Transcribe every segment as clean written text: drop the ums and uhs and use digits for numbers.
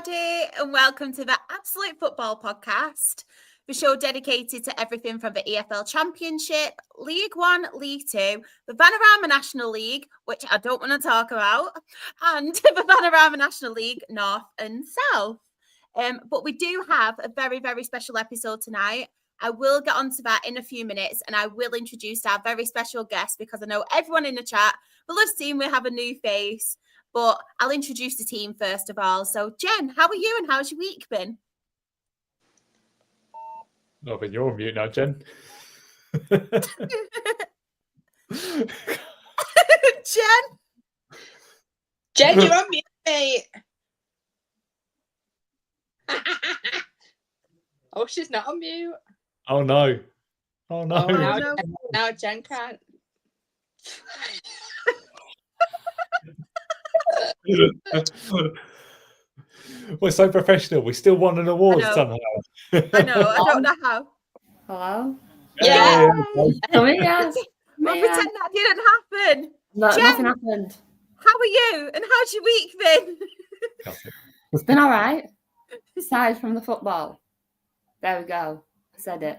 everybody, and welcome to the Absolute Football Podcast, the show dedicated to everything from the EFL Championship, League One, League Two, the Vanarama National League, which I don't want to talk about, and the Vanarama National League North and South. But we do have a very, very special episode tonight. I will get onto that in a few minutes, and I will introduce our very special guest because I know everyone in the chat will have seen we have a new face. But I'll introduce the team first of all. So, Jen, how are you and how's your week been? Oh, but you're on mute now, Jen. Jen, you're on mute, mate. Oh, she's not on mute. Oh, no. Oh, no. Oh, now Jen can't. We're so professional. We still won an award somehow. I know. I don't know how. Hello? Yeah. Yes. We'll pretend that didn't happen. No, Jen, nothing happened. how are you? And how's your week been? It's been all right. Aside from the football. There we go. I said it.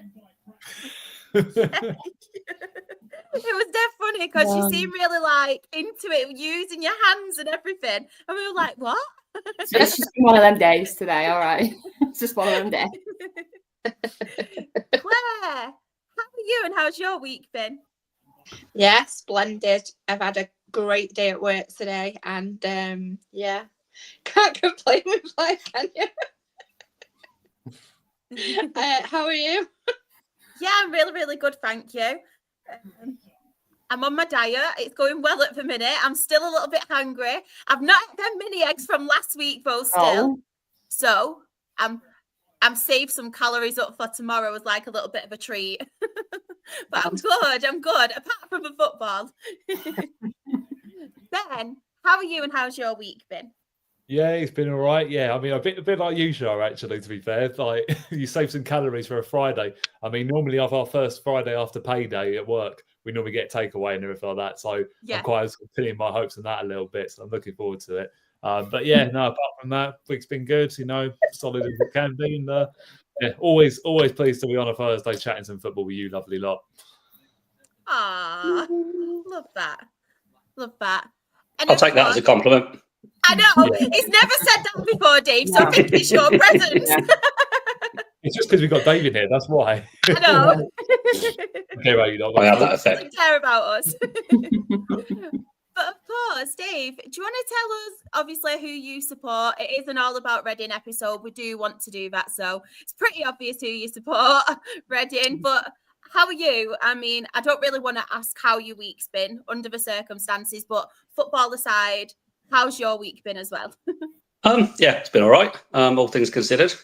It was dead funny because you seemed really like into it, using your hands and everything. And we were like, what? It's just one of them days today, all right. It's just one of them days. Claire, how are you and how's your week been? Yeah, splendid. I've had a great day at work today, and yeah, can't complain with life, can you? How are you? Yeah, I'm really, really good, thank you. I'm on my diet. It's going well at the minute. I'm still a little bit hungry. I've not had them mini eggs from last week though still. So I'm saved some calories up for tomorrow as like a little bit of a treat. But I'm good, apart from the football. Ben, how are you and how's your week been? Yeah, it's been all right. Yeah, I mean, a bit like you, Shar, actually, to be fair. Like, you save some calories for a Friday. I mean, normally off our first Friday after payday at work, we normally get takeaway and everything like that. So yeah. I'm quite pinning my hopes on that a little bit. So I'm looking forward to it. But yeah, no, apart from that, week's been good, solid as it can be. And yeah, always pleased to be on a Thursday chatting some football with you, lovely lot. Ah, love that. And I'll take that as a compliment. I know. Yeah. He's never said that before, Dave, so I think it's your presence. It's just because we've got Dave in here, that's why. I know. Okay, right, you don't I have that effect. Doesn't care about us. But of course, Dave, do you want to tell us, obviously, who you support? It isn't all about Reading episode. We do want to do that, so it's pretty obvious who you support, Reading. But how are you? I mean, I don't really want to ask how your week's been under the circumstances, but football aside, how's your week been as well? Yeah, it's been all right. All things considered. It's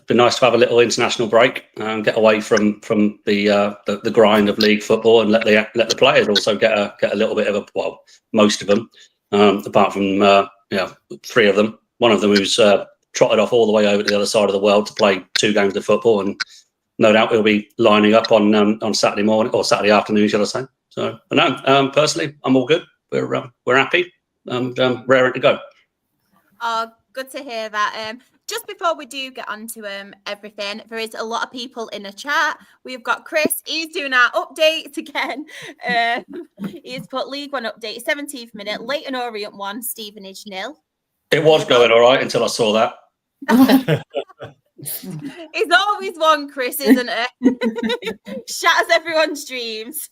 been nice to have a little international break, get away from the grind of league football, and let the players also get a little bit of most of them, apart from three of them. One of them who's trotted off all the way over to the other side of the world to play 2 games of football, and no doubt he'll be lining up on Saturday morning or Saturday afternoon, shall I say? So, but no, personally, I'm all good. We're happy and raring to go. Oh, good to hear that. Just before we do get on to everything, there is a lot of people in the chat. We've got Chris. He's doing our updates again. He's put League One update, 17th minute, Leighton Orient 1, Stevenage 0. It was going all right until I saw that. He's always one, Chris, isn't it? Shatters everyone's dreams.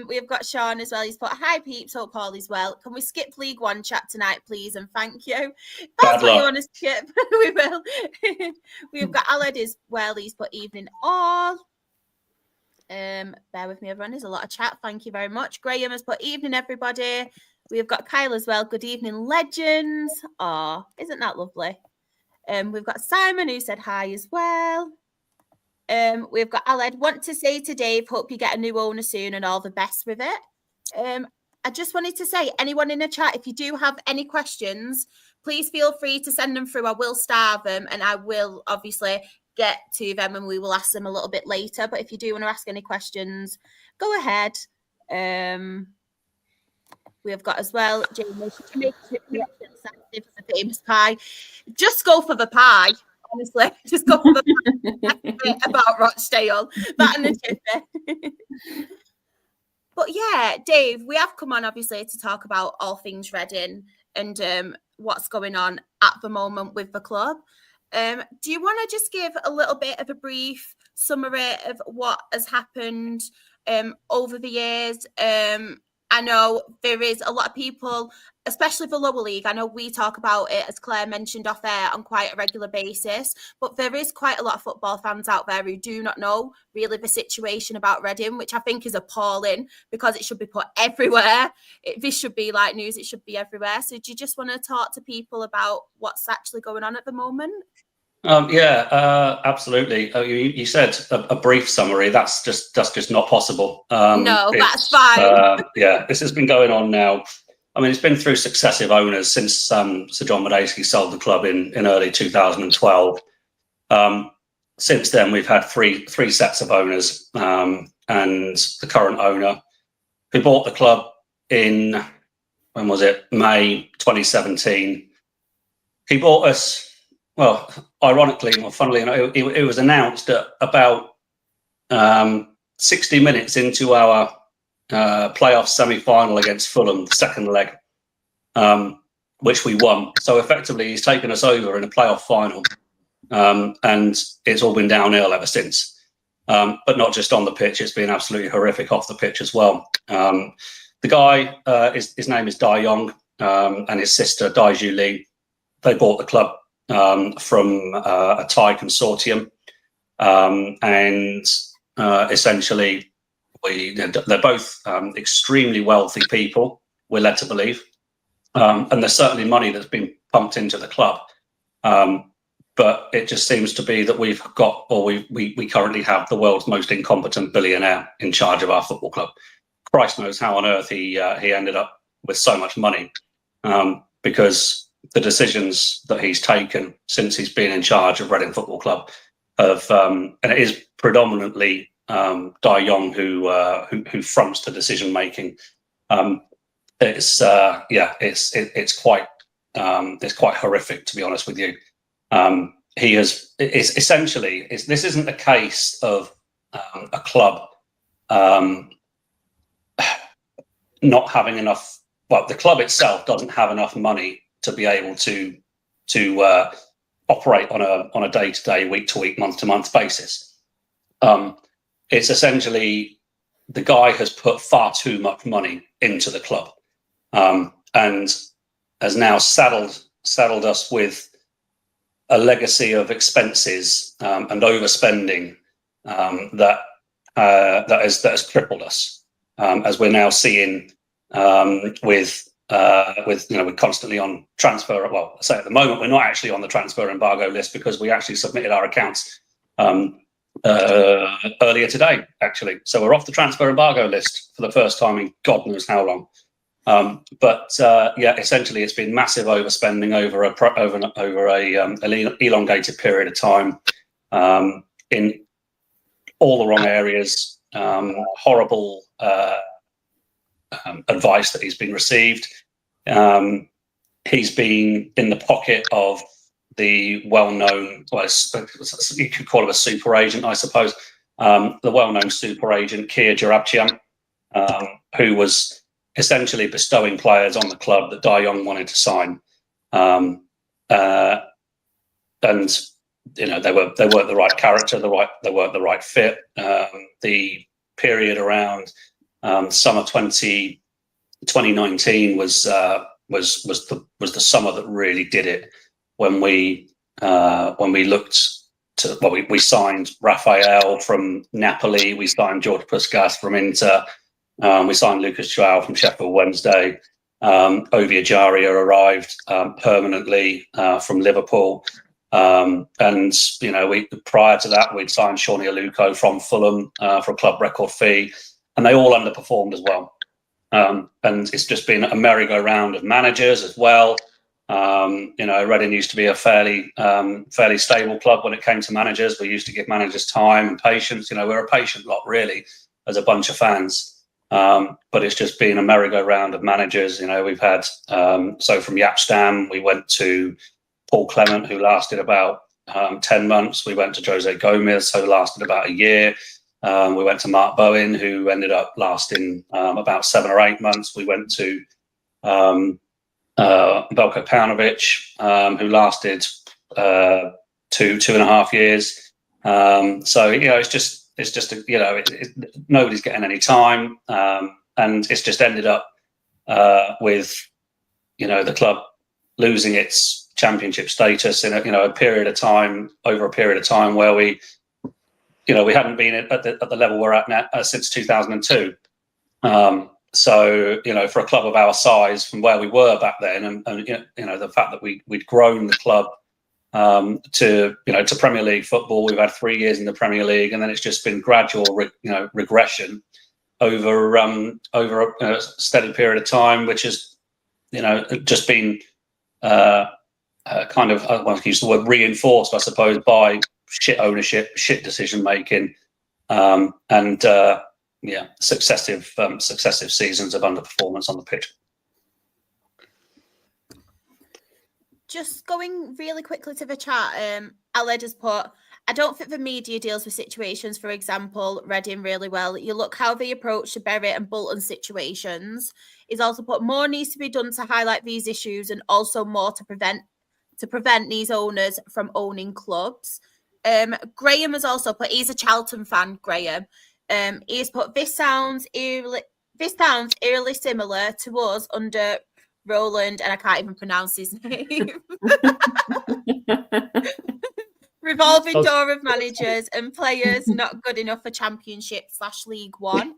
We've got Sean as well. He's put, hi peeps, hope all is well. Can we skip League One chat tonight, please? And thank you. That's what you want to skip. We will. We've got Aled as well. He's put evening all. Bear with me, everyone. There's a lot of chat. Thank you very much. Graham has put evening, everybody. We've got Kyle as well. Good evening, legends. Oh, isn't that lovely? We've got Simon who said hi as well. We've got Aled. Want to say to Dave, hope you get a new owner soon and all the best with it. I just wanted to say, anyone in the chat, if you do have any questions, please feel free to send them through. I will star them and I will obviously get to them and we will ask them a little bit later. But if you do want to ask any questions, go ahead. We have got as well, Jamie, should you make a trip to the famous pie? Just go for the pie, honestly. Just go for the pie. About Rochdale. That and the chippy. But yeah, Dave, we have come on obviously to talk about all things Reading and what's going on at the moment with the club. Do you want to just give a little bit of a brief summary of what has happened over the years? I know there is a lot of people, especially the lower league. I know we talk about it, as Claire mentioned off air, on quite a regular basis, but there is quite a lot of football fans out there who do not know really the situation about Reading, which I think is appalling because it should be put everywhere. This should be like news. It should be everywhere. So do you just want to talk to people about what's actually going on at the moment? Absolutely. You said a brief summary. That's just not possible. No, that's fine. This has been going on now. I mean, it's been through successive owners since Sir John Medeski sold the club in early 2012. Since then, we've had three sets of owners, and the current owner, who bought the club in, when was it? May 2017. He bought us. Well, ironically, or funnily enough, it was announced at about 60 minutes into our playoff semi-final against Fulham, the second leg, which we won. So effectively, he's taken us over in a playoff final, and it's all been downhill ever since. But not just on the pitch; it's been absolutely horrific off the pitch as well. The guy, his name is Dai Yong, and his sister Dai Ju Lee. They bought the club from a Thai consortium, and essentially they're both extremely wealthy people, we're led to believe, and there's certainly money that's been pumped into the club, but it just seems to be that we've got, or we currently have, the world's most incompetent billionaire in charge of our football club. Christ knows how on earth he ended up with so much money, because the decisions that he's taken since he's been in charge of Reading Football Club have, and it is predominantly Dai Yong who fronts the decision making. It's quite horrific, to be honest with you. This isn't a case of a club not having enough. Well, the club itself doesn't have enough money to be able to operate on a day-to-day, week-to-week, month-to-month basis. It's essentially the guy has put far too much money into the club, and has now saddled us with a legacy of expenses and overspending that has crippled us, as we're now seeing we're constantly on transfer. Well, I say at the moment we're not actually on the transfer embargo list because we actually submitted our accounts earlier today, actually. So we're off the transfer embargo list for the first time in God knows how long. Essentially, it's been massive overspending over an elongated period of time, in all the wrong areas. Horrible advice that he's been received. He's been in the pocket of the well-known, well, you could call him a super agent, I suppose, the well-known super agent Kia Jarabchian, who was essentially bestowing players on the club that Dai Yong wanted to sign, and they weren't the right character, they weren't the right fit. The period around summer 2019 was the summer that really did it, when we looked to, well, we signed Raphael from Napoli, we signed George Puskas from Inter, we signed Lucas Joao from Sheffield Wednesday, Ovia Jaria arrived permanently from Liverpool, and prior to that we'd signed Shawnee Aluko from Fulham for a club record fee, and they all underperformed as well. And it's just been a merry-go-round of managers as well. Reading used to be a fairly stable club when it came to managers. We used to give managers time and patience. We're a patient lot, really, as a bunch of fans. But it's just been a merry-go-round of managers. We've had, so from Jaap Stam, we went to Paul Clement, who lasted about 10 months. We went to Jose Gomez, who lasted about a year. We went to Mark Bowen, who ended up lasting about 7 or 8 months. We went to Belko Paunovic, who lasted 2.5 years. So it's just nobody's getting any time, and it's just ended up with the club losing its championship status in over a period of time where we hadn't been at the level we're at now since 2002. So for a club of our size, from where we were back then, and the fact that we'd grown the club to Premier League football. We've had 3 years in the Premier League, and then it's just been gradual regression over a steady period of time, which has just been kind of, I want to use the word, reinforced, I suppose, by shit ownership, shit decision making, and successive seasons of underperformance on the pitch. Just going really quickly to the chat, Aled has put, I don't think the media deals with situations, for example, Reading really well. You look how they approach the Berwick and Bolton situations. He's also put, more needs to be done to highlight these issues, and also more to prevent these owners from owning clubs. Graham has also put, he's a Charlton fan, Graham. He's put, this sounds eerily similar to us under Roland, and I can't even pronounce his name. Revolving door of managers and players not good enough for Championship/League One.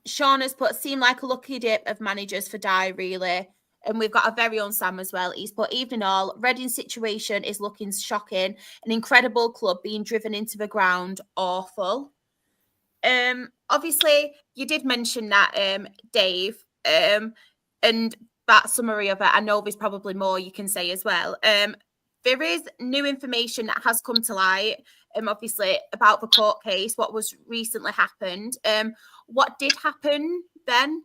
Sean has put, seem like a lucky dip of managers for Dye, really. And we've got our very own Sam as well. He's put, evening all, Reading's situation is looking shocking. An incredible club being driven into the ground. Awful. Obviously, you did mention that, Dave, and that summary of it. I know there's probably more you can say as well. There is new information that has come to light, obviously, about the court case, what was recently happened. What did happen then?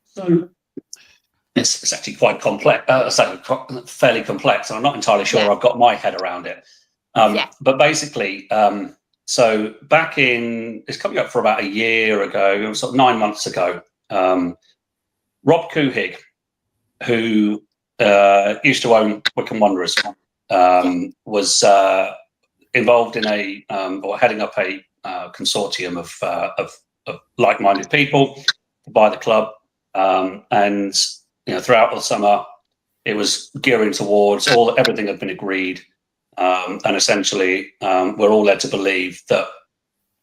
So it's actually quite complex, fairly complex, and I'm not entirely sure I've got my head around it. But basically, so back in, it's coming up for about a year ago, sort of 9 months ago, Rob Couhig, who used to own Wycombe Wanderers, was involved in or heading up a consortium of like-minded people to buy the club, and throughout the summer, it was gearing towards everything had been agreed. And essentially, we're all led to believe that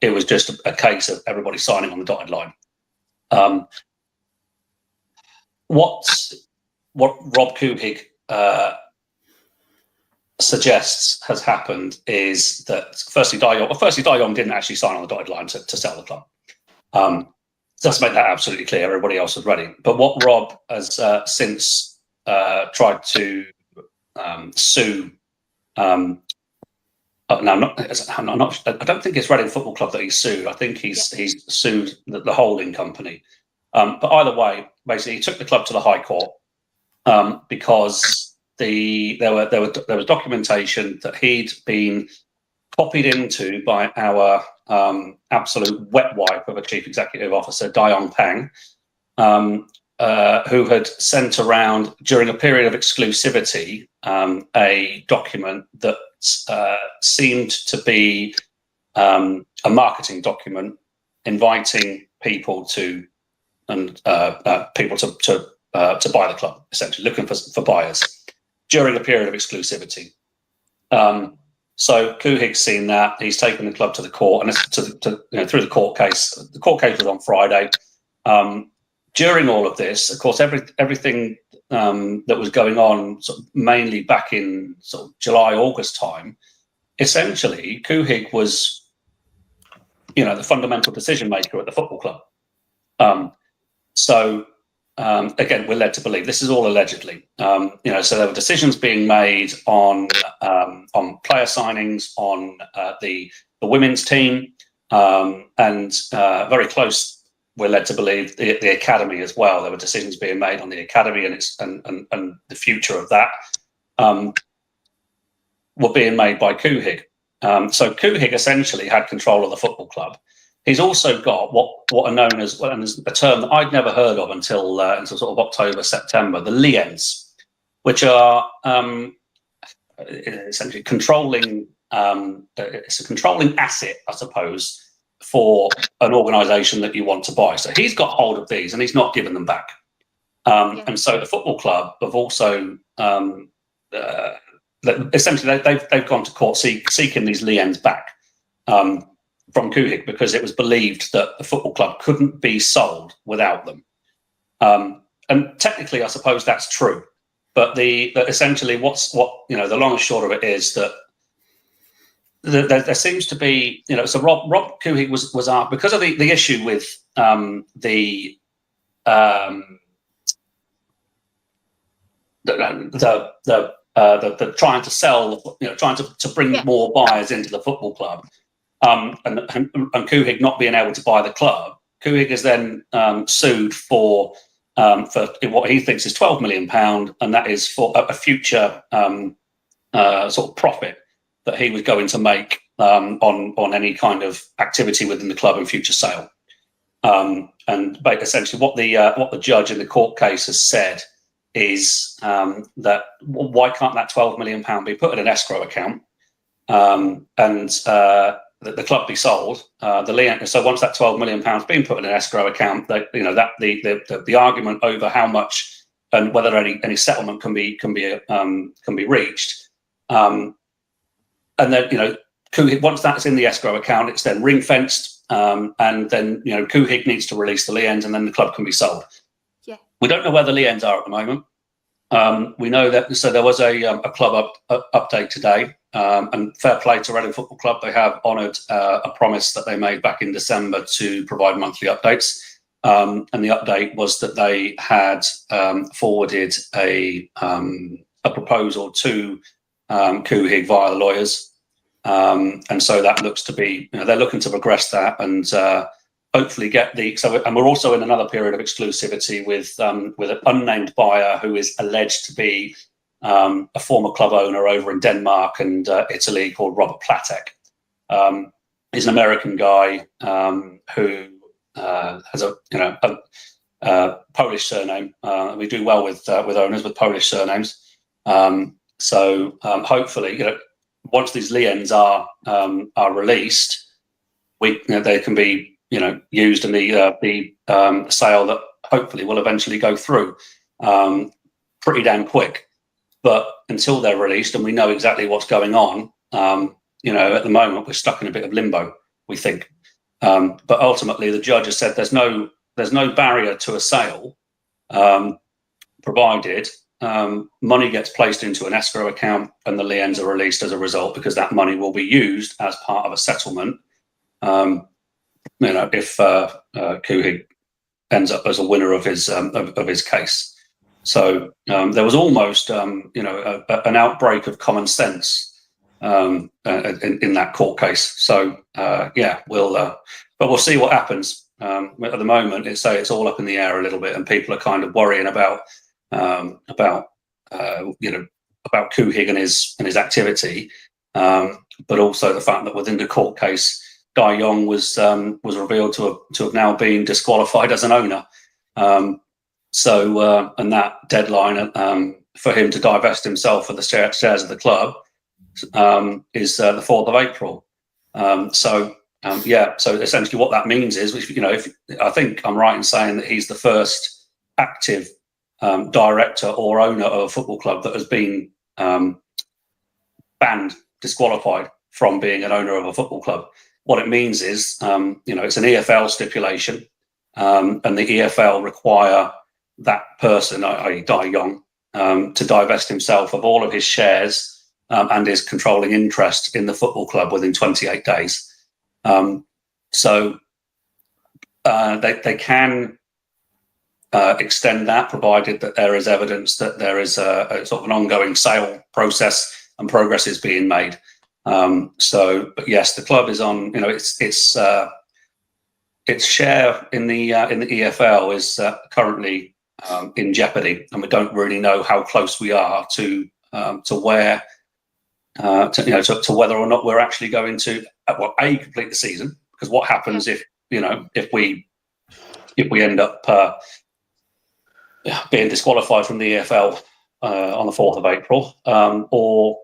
it was just a case of everybody signing on the dotted line. What Rob Couhig suggests has happened is that firstly, Dai Yong didn't actually sign on the dotted line to sell the club. Let's make that absolutely clear. Everybody else was ready. But what Rob has since tried to sue. No, I don't think it's Reading Football Club that he's sued. I think he's sued the holding company. But either way, basically, he took the club to the High Court because there was documentation that he'd been copied into by our absolute wet wipe of a chief executive officer, Dayong Peng, who had sent around during a period of exclusivity a document that seemed to be a marketing document inviting people to buy the club, essentially looking for buyers during a period of exclusivity. So Couhig's seen that. He's taken the club to the court, and through the court case. The court case was on Friday. During all of this, of course, everything that was going on, sort of mainly back in sort of July, August time, essentially, Couhig was, the fundamental decision maker at the football club. Again, we're led to believe this is all allegedly. So there were decisions being made on player signings, on the women's team, and very close. We're led to believe the academy as well. There were decisions being made on the academy and the future of that were being made by Kuhig. So Kuhig essentially had control of the football club. He's also got what are known as, and there's a term that I'd never heard of until sort of October, September, the liens, which are essentially controlling. It's a controlling asset, I suppose, for an organisation that you want to buy. So he's got hold of these and he's not given them back. And so the football club have also essentially they've gone to court seeking these liens back from Kuhig, because it was believed that the football club couldn't be sold without them. And technically, I suppose that's true. But essentially what the long and short of it is that there seems to be, so Rob Kuhig was because of the issue with the trying to sell, trying to bring more buyers into the football club, and Kuhig not being able to buy the club. Kuhig is then sued for what he thinks is £12 million, and that is for a future sort of profit that he was going to make on any kind of activity within the club and future sale. And essentially, what the judge in the court case has said is that why can't that £12 million be put in an escrow account, and the club be sold? So once that £12 million has been put in an escrow account, the argument over how much and whether any settlement can be reached. And then, Kuhig, once that's in the escrow account, it's then ring fenced, and then Kuhig needs to release the liens, and then the club can be sold. Yeah, we don't know where the liens are at the moment. We know that. So there was a club update today, and fair play to Reading Football Club. They have honoured a promise that they made back in December to provide monthly updates. And the update was that they had forwarded a proposal to Kuhig via the lawyers, and so that looks to be, they're looking to progress that and hopefully get and we're also in another period of exclusivity with an unnamed buyer who is alleged to be a former club owner over in Denmark and Italy called Robert Platek. He's an American guy who has a Polish surname. We do well with owners with Polish surnames. So hopefully, once these liens are released, they can be used in the sale that hopefully will eventually go through pretty damn quick. But until they're released and we know exactly what's going on, at the moment we're stuck in a bit of limbo, we think. But ultimately, the judge has said there's no barrier to a sale, provided money gets placed into an escrow account and the liens are released as a result, because that money will be used as part of a settlement. If Kuhig ends up as a winner of his case. So there was almost an outbreak of common sense in that court case. So we'll see what happens. At the moment, it's all up in the air a little bit, and people are kind of worrying about Kuhig and his activity, but also the fact that within the court case, Dai Yong was revealed to have now been disqualified as an owner. And that deadline for him to divest himself of the shares of the club is the 4th of April. So essentially what that means is, if I think I'm right in saying that he's the first active director or owner of a football club that has been disqualified from being an owner of a football club. What it means is, it's an EFL stipulation, and the EFL require that person, i.e. Dai Yong, to divest himself of all of his shares and his controlling interest in the football club within 28 days. So they can extend that, provided that there is evidence that there is a sort of an ongoing sale process and progress is being made. But yes, the club is on. Its share in the EFL is currently in jeopardy, and we don't really know how close we are to where to whether or not we're actually going to complete the season. Because what happens if we end up being disqualified from the EFL on the 4th of April, or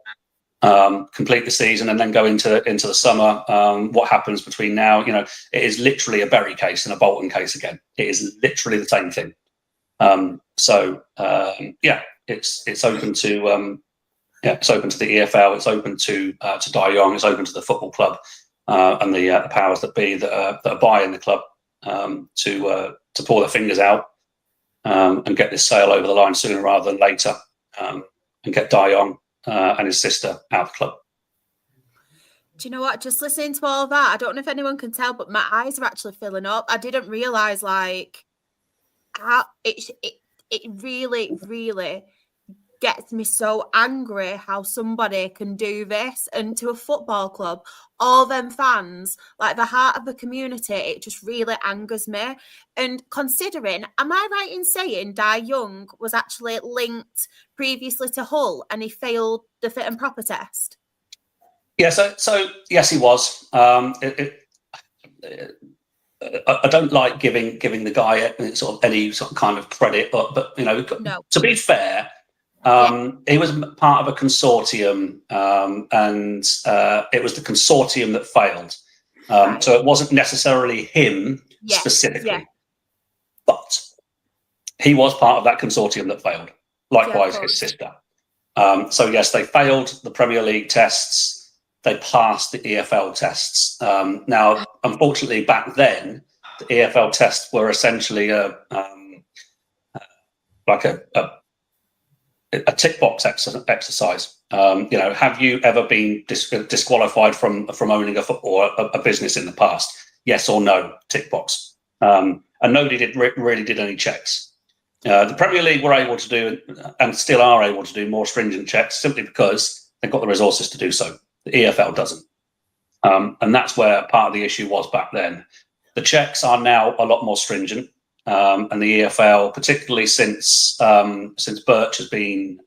complete the season and then go into the summer. What happens between now? It is literally a Bury case and a Bolton case again. It is literally the same thing. It's open to it's open to the EFL. It's open to Die Young. It's open to the football club and the powers that be that are buying the club to pull their fingers out and get this sale over the line sooner rather than later, and get Die Young and his sister out of the club. Do you know what? Just listening to all that, I don't know if anyone can tell, but my eyes are actually filling up. I didn't realise how it really, really gets me so angry how somebody can do this, and to a football club, all them fans, like the heart of the community, it just really angers me. And considering, am I right in saying Die Young was actually linked previously to Hull and he failed the fit and proper test? Yeah, so yes, he was. I don't like giving the guy any sort of kind of credit, but no. To be fair, he was part of a consortium, and it was the consortium that failed. So it wasn't necessarily him specifically, but he was part of that consortium that failed. Likewise, his sister. So yes, they failed the Premier League tests. They passed the EFL tests. Now, unfortunately, back then, the EFL tests were essentially a tick box exercise. Have you ever been disqualified from owning a business in the past? Yes or no, tick box. And nobody really did any checks. The Premier League were able to do, and still are able to do, more stringent checks simply because they've got the resources to do so. The EFL doesn't. And that's where part of the issue was back then. The checks are now a lot more stringent. And the EFL, particularly since Birch has been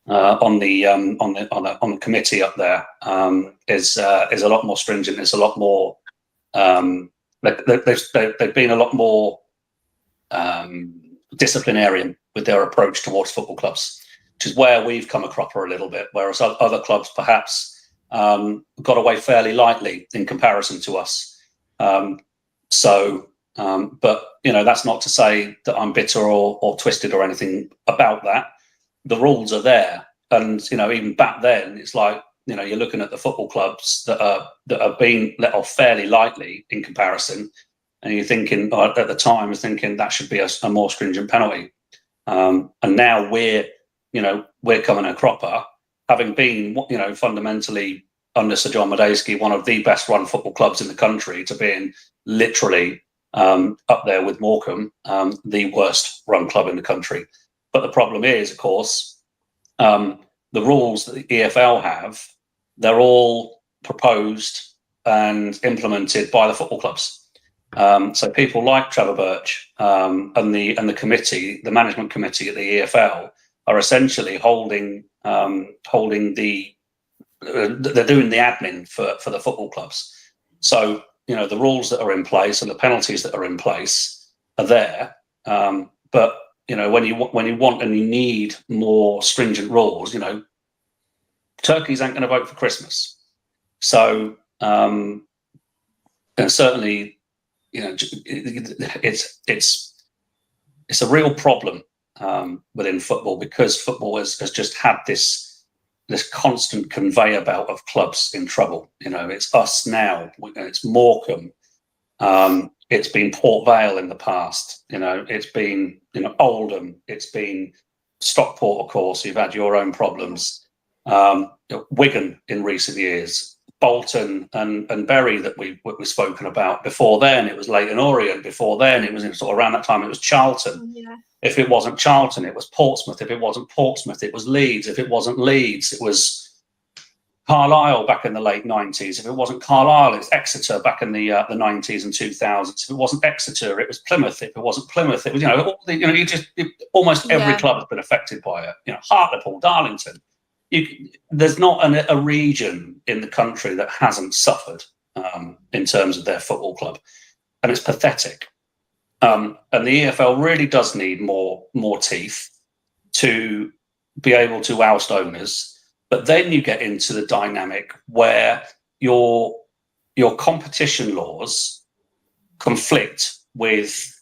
on the committee up there, is a lot more stringent. It's a lot more. They've been a lot more disciplinarian with their approach towards football clubs, which is where we've come a cropper a little bit, whereas other clubs perhaps got away fairly lightly in comparison to us. But that's not to say that I'm bitter or twisted or anything about that. The rules are there, and even back then, it's like you're looking at the football clubs that are being let off fairly lightly in comparison, and you're thinking at the time, I was thinking that should be a more stringent penalty. And now we're coming a cropper, having been fundamentally under Sir John Medeski, one of the best run football clubs in the country, to being literally up there with Morecambe, the worst run club in the country. But the problem is, of course, the rules that the EFL have, they're all proposed and implemented by the football clubs. So people like Trevor Birch and the committee, the management committee at the EFL, are essentially holding they're doing the admin for the football clubs. So the rules that are in place and the penalties that are in place are there. But when you want and you need more stringent rules, turkeys ain't going to vote for Christmas. So certainly, it's a real problem within football, because football has just had this constant conveyor belt of clubs in trouble. It's us now. It's Morecambe. It's been Port Vale in the past. It's been Oldham. It's been Stockport, of course. You've had your own problems. Wigan in recent years. Bolton and Bury that we've spoken about. Before then, it was Leyton Orient. Before then, it was sort of around that time, it was Charlton. Yeah. If it wasn't Charlton, it was Portsmouth. If it wasn't Portsmouth, it was Leeds. If it wasn't Leeds, it was Carlisle back in the late 90s. If it wasn't Carlisle, it's Exeter back in the 90s and 2000s. If it wasn't Exeter, it was Plymouth. If it wasn't Plymouth, it was, almost every club has been affected by it. Hartlepool, Darlington. There's not a region in the country that hasn't suffered in terms of their football club. And it's pathetic. And the EFL really does need more teeth to be able to oust owners. But then you get into the dynamic where your competition laws conflict with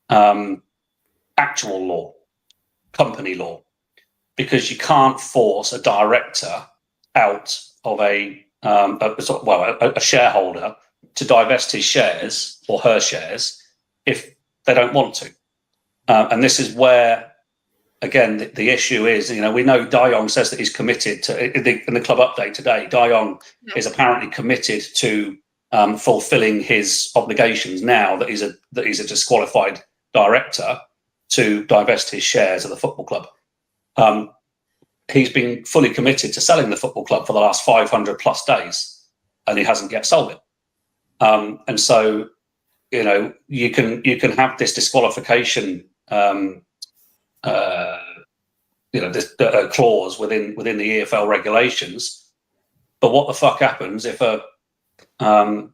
actual law, company law, because you can't force a director out of a shareholder to divest his shares or her shares if they don't want to. And this is where, again, the issue is, we know De Jong says that he's committed to, in the club update today, De Jong is apparently committed to fulfilling his obligations now that he's a disqualified director to divest his shares of the football club. He's been fully committed to selling the football club for the last 500 plus days, and he hasn't yet sold it. And so, you can have this disqualification this clause within the EFL regulations, but what the fuck happens if an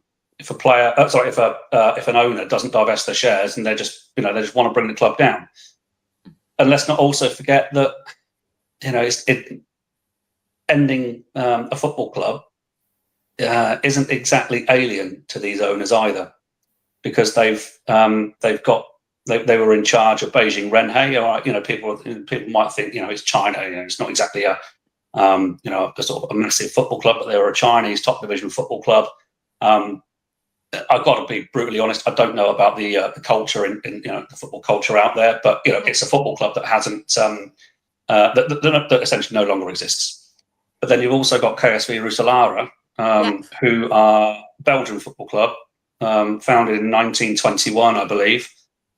owner doesn't divest their shares and they just want to bring the club down? And let's not also forget that ending a football club isn't exactly alien to these owners either, because they were in charge of Beijing Renhe. People might think, it's China. It's not exactly a sort of a massive football club, but they were a Chinese top division football club. I've got to be brutally honest. I don't know about the culture in the football culture out there, but it's a football club that hasn't that essentially no longer exists. But then you've also got KSV Roeselare, who are Belgian football club, founded in 1921, I believe.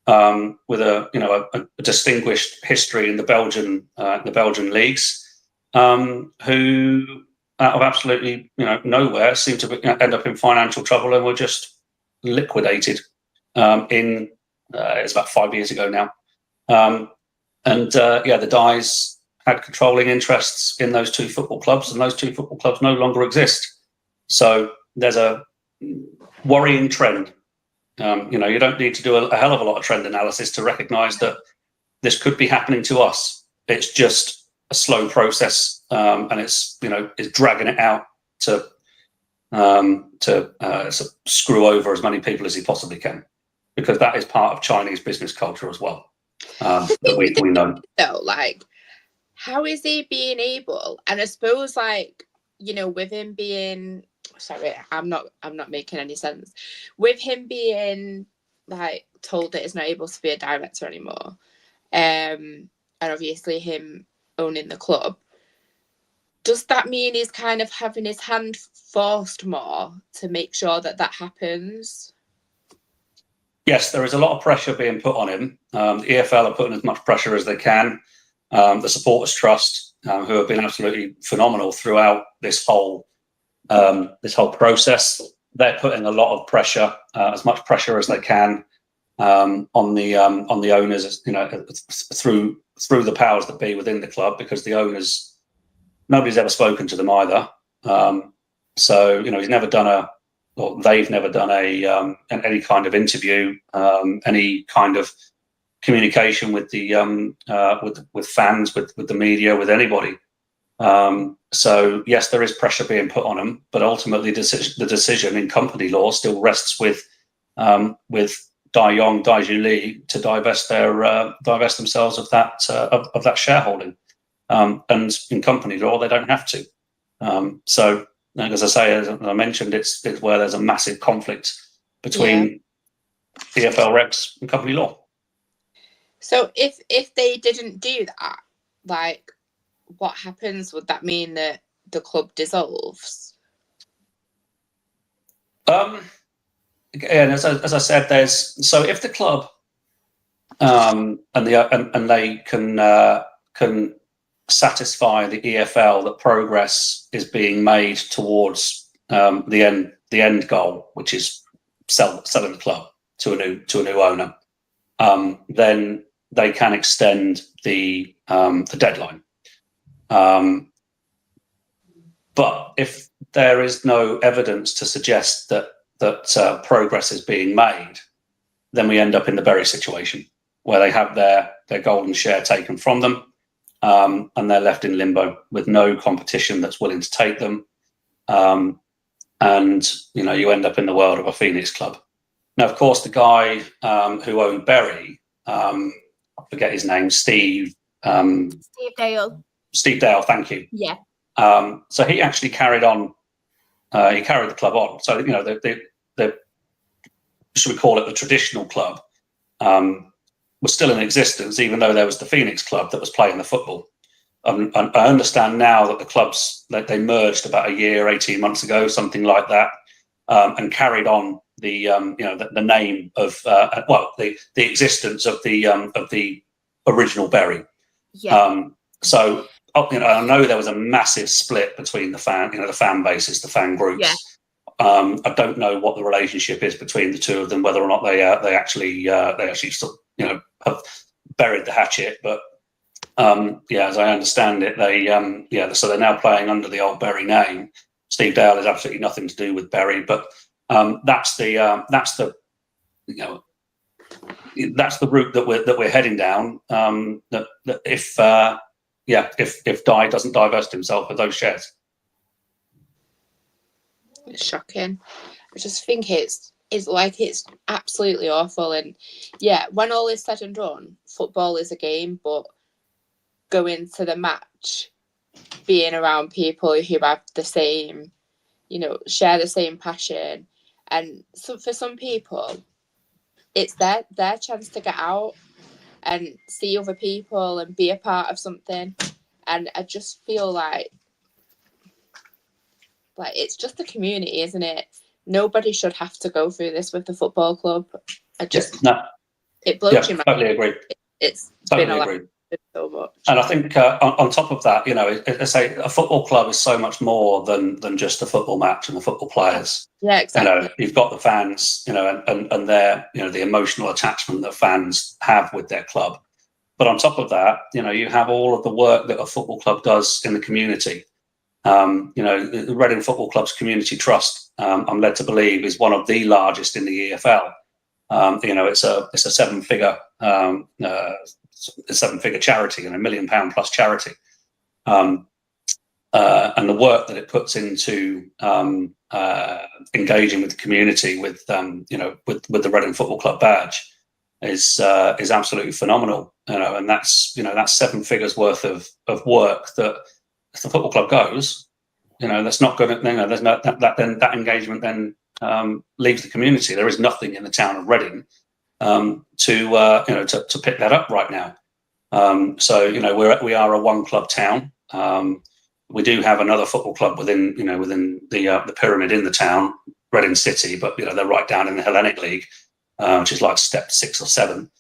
With a distinguished history in the Belgian leagues, who out of absolutely nowhere seem to end up in financial trouble and were just liquidated it's about 5 years ago now. The Dyes had controlling interests in those two football clubs, and those two football clubs no longer exist. So there's a worrying trend. You don't need to do a hell of a lot of trend analysis to recognise that this could be happening to us. It's just a slow process, and it's dragging it out to screw over as many people as he possibly can, because that is part of Chinese business culture as well. That we know. So, how is he being able? And I suppose, with him being. Sorry, I'm not making any sense. With him being told that he's not able to be a director anymore, and obviously him owning the club, does that mean he's kind of having his hand forced more to make sure that happens? Yes, there is a lot of pressure being put on him. The EFL are putting as much pressure as they can. The Supporters Trust, who have been absolutely phenomenal throughout this whole process, they're putting a lot of pressure, as much pressure as they can, on the owners, through the powers that be within the club, because the owners, nobody's ever spoken to them either. So he's never done they've never done any kind of interview, any kind of communication with the with fans, with the media, with anybody. So yes, there is pressure being put on them, but ultimately the decision in company law still rests with Dai Ju Lee to divest themselves of that shareholding. And in company law, they don't have to. So as I say, as I mentioned, it's where there's a massive conflict between EFL regs and company law. So if they didn't do that, what happens? Would that mean that the club dissolves? Again, as I said, if the club and they can satisfy the EFL that progress is being made towards the end goal, which is selling the club to a new owner, then they can extend the deadline. But if there is no evidence to suggest that progress is being made, then we end up in the Bury situation, where they have their golden share taken from them, and they're left in limbo with no competition that's willing to take them. And you end up in the world of a Phoenix club. Now, of course, the guy who owned Bury, I forget his name, Steve Dale. Steve Dale, thank you. Yeah. So he actually carried on. He carried the club on. So the should we call it the traditional club, was still in existence, even though there was the Phoenix club that was playing the football. And I understand now that the clubs, that they merged about a year, 18 months ago, something like that, and carried on the name of the existence of the original Bury. Yeah. So I know there was a massive split between the fan bases, the fan groups. Yeah. I don't know what the relationship is between the two of them, whether or not they actually sort of, have buried the hatchet. But as I understand it, so they're now playing under the old Bury name. Steve Dale has absolutely nothing to do with Bury, but that's the route that we're heading down. That if Dye doesn't divest himself of those shares. It's shocking. I just think it's absolutely awful. And yeah, when all is said and done, football is a game, but going to the match, being around people who have the same, share the same passion, and so for some people, it's their chance to get out and see other people and be a part of something. And I just feel like it's just a community, isn't it? Nobody should have to go through this with the football club. It blows your mind. Totally agree. It's totally been agree. So much. And I think on top of that, I say a football club is so much more than just a football match and the football players. Yeah, exactly. You've got the fans, and their, the emotional attachment that fans have with their club. But on top of that, you have all of the work that a football club does in the community. The Reading Football Club's community trust, I'm led to believe, is one of the largest in the EFL. It's a seven-figure charity, and £1 million plus charity. And the work that it puts into engaging with the community with the Reading Football Club badge is absolutely phenomenal. And that's 7 figures worth of work that, if the football club goes, that's not going to. There's no that engagement then leaves the community. There is nothing in the town of Reading to pick that up right now. So we are a one club town. We do have another football club within the pyramid in the town, Reading City, but they're right down in the Hellenic League, which is like step 6 or 7.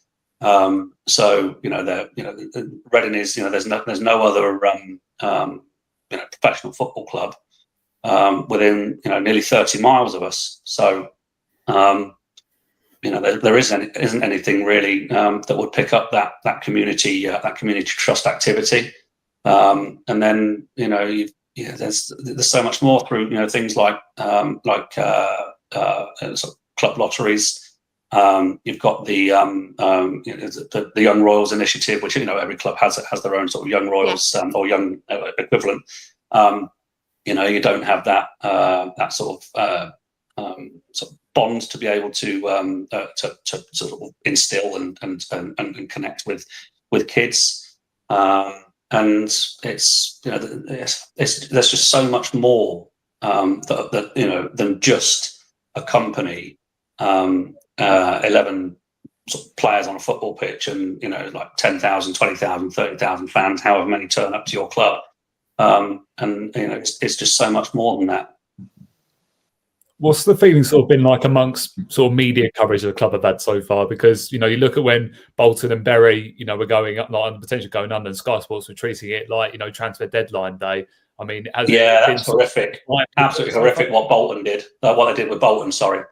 So Reading is there's no other professional football club within nearly 30 miles of us. So there isn't anything really that would pick up that community trust activity. And then there's so much more through things like sort of club lotteries. You've got the Young Royals initiative, which every club has their own sort of Young Royals or young equivalent. You don't have that sort of bond to be able to sort of instill and connect with kids. And it's there's just so much more than just a company. 11 sort of players on a football pitch and like 10,000, 20,000, 30,000 fans, however many turn up to your club, and it's just so much more than that. what's the feeling sort of been like amongst sort of media coverage of the club have had so far? Because, you know, you look at when Bolton and Bury, you know, were going up, like, potentially going under, and Sky Sports were treating it like, you know, transfer deadline day. I mean, has it been that's horrific. Absolutely horrific what Bolton did. What they did with Bolton, sorry.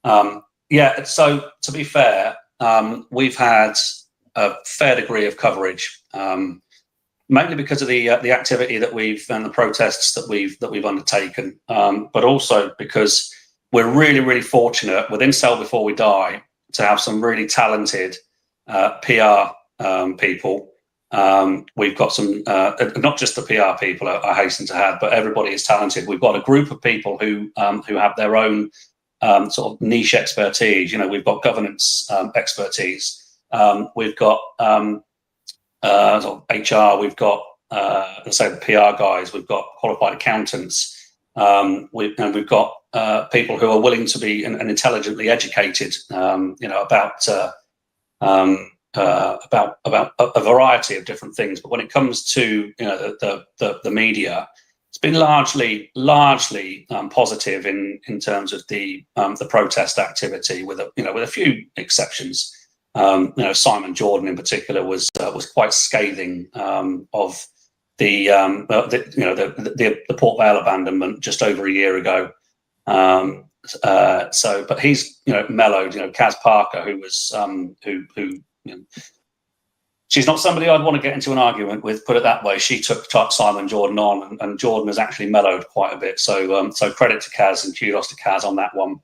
So to be fair, we've had a fair degree of coverage, mainly because of the activity that we've and the protests that we've undertaken, but also because we're really, really fortunate within Sell Before We Die to have some really talented PR people. We've got some, not just the PR people, I hasten to add, but everybody is talented. We've got a group of people who have their own sort of niche expertise. You know, we've got governance expertise. We've got sort of HR. We've got, let's say, the PR guys. We've got qualified accountants. We've got people who are willing to be and intelligently educated. You know, about a variety of different things. But when it comes to, you know, the media, it's been largely positive in terms of the protest activity, with a few exceptions. You know, Simon Jordan in particular was quite scathing of the Port Vale abandonment just over a year ago. But he's, you know, mellowed. You know, Kaz Parker, who was you know, she's not somebody I'd want to get into an argument with, put it that way. She took Simon Jordan on, and Jordan has actually mellowed quite a bit. So credit to Kaz and kudos to Kaz on that one.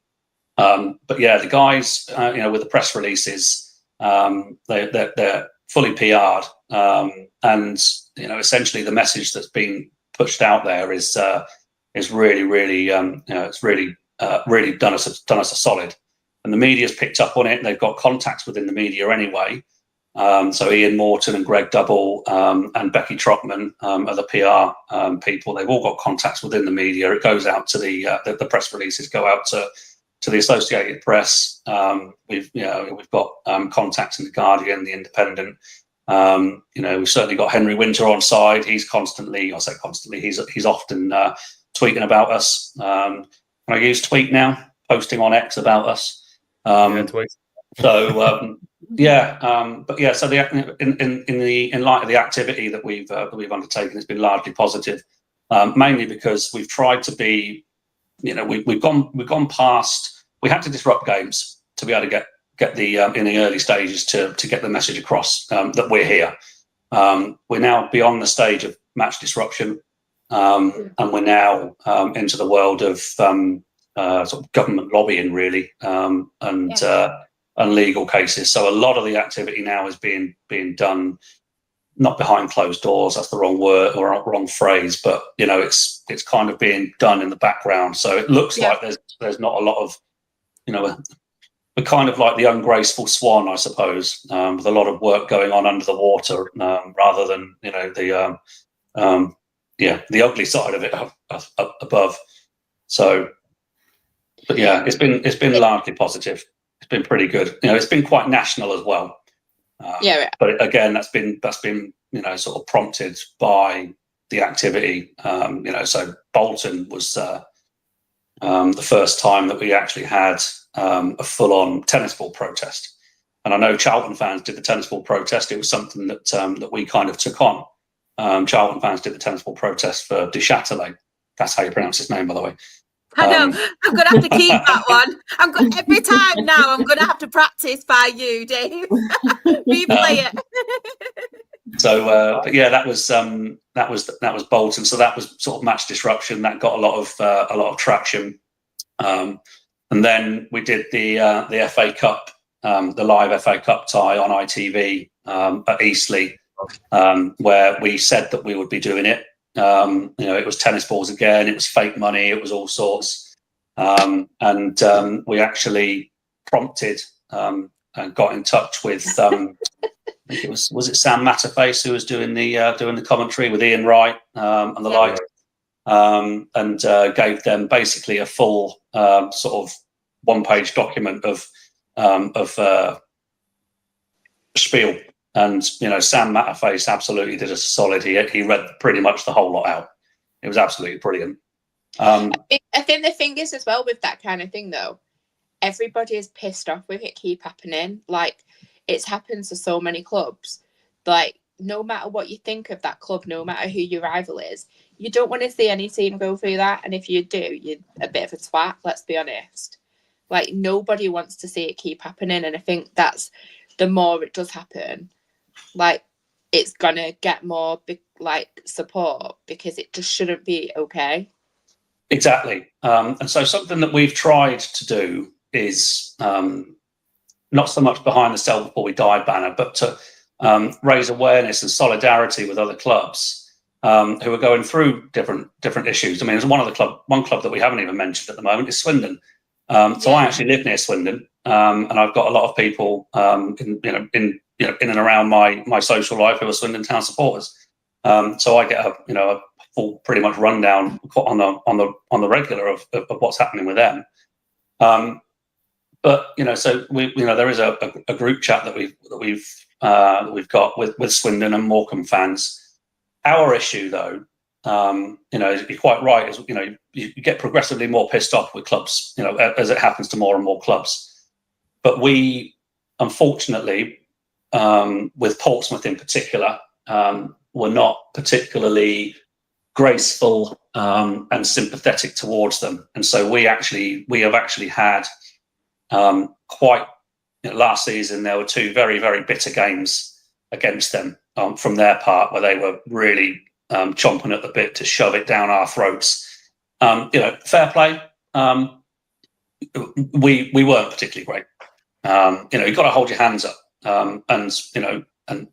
But yeah, the guys, you know, with the press releases, they're fully PR'd, and, you know, essentially the message that's been pushed out there is really, really, you know, it's really done us a solid. And the media's picked up on it. They've got contacts within the media anyway. So Ian Morton and Greg Double and Becky Trotman are the PR people. They've all got contacts within the media. It goes out to the press releases go out to the Associated Press. We've got contacts in the Guardian, the Independent. You know, we've certainly got Henry Winter on side. He's constantly, he's often tweeting about us. Can I use tweet now? Posting on X about us. Tweet. So but yeah. So in light of the activity that we've undertaken, it's been largely positive, mainly because we've tried to be, you know, we've gone past. We had to disrupt games to be able to get the in the early stages to get the message across that we're here. We're now beyond the stage of match disruption, and we're now into the world of sort of government lobbying, really, and legal cases. So a lot of the activity now is being done not behind closed doors. That's the wrong word or wrong phrase, but, you know, it's kind of being done in the background. So it looks like there's not a lot of, you know, we're kind of like the ungraceful swan, I suppose, with a lot of work going on under the water, rather than, you know, the ugly side of it up above. So, but yeah, it's been largely positive. It's been pretty good. You know, it's been quite national as well. But again, that's been you know, sort of prompted by the activity. You know, so Bolton was the first time that we actually had a full-on tennis ball protest. And I know Charlton fans did the tennis ball protest. It was something that we kind of took on. Charlton fans did the tennis ball protest for Duchâtelet. That's how you pronounce his name, by the way. I know. I'm going to have to keep that one. Every time now, I'm going to have to practice by you, Dave. Replay it. So, but yeah, that was Bolton. So that was sort of match disruption. That got a lot of traction. And then we did the FA Cup, the live FA Cup tie on ITV at Eastleigh, where we said that we would be doing it. You know, it was tennis balls again. It was fake money. It was all sorts. And we actually prompted and got in touch with. I think it was it Sam Matterface who was doing the commentary with Ian Wright and the like, and gave them basically a full sort of one-page document of spiel. And, you know, Sam Matterface absolutely did us a solid. He read pretty much the whole lot out. It was absolutely brilliant. I think the thing is as well with that kind of thing though, everybody is pissed off with it keep happening. Like, it's happened to so many clubs. Like, no matter what you think of that club, no matter who your rival is, you don't want to see any team go through that. And if you do, you're a bit of a twat, let's be honest. Like, nobody wants to see it keep happening. And I think that's, the more it does happen, like, it's going to get more, like, support, because it just shouldn't be okay. Exactly. And so something that we've tried to do is not so much behind the Sell Before We Die banner, but to raise awareness and solidarity with other clubs who are going through different issues. I mean, there's one club that we haven't even mentioned at the moment is Swindon. So I actually live near Swindon, and I've got a lot of people in and around my social life who are Swindon Town supporters. So I get a full pretty much rundown on the regular of what's happening with them. But so there is a group chat that we've got with Swindon and Morecambe fans. Our issue, though, you're quite right, is you get progressively more pissed off with clubs, as it happens to more and more clubs. But we, unfortunately, with Portsmouth in particular, were not particularly graceful and sympathetic towards them, and so we have actually had quite last season there were two very, very bitter games against them from their part, where they were really chomping at the bit to shove it down our throats. Fair play. We weren't particularly great. You've got to hold your hands up, and I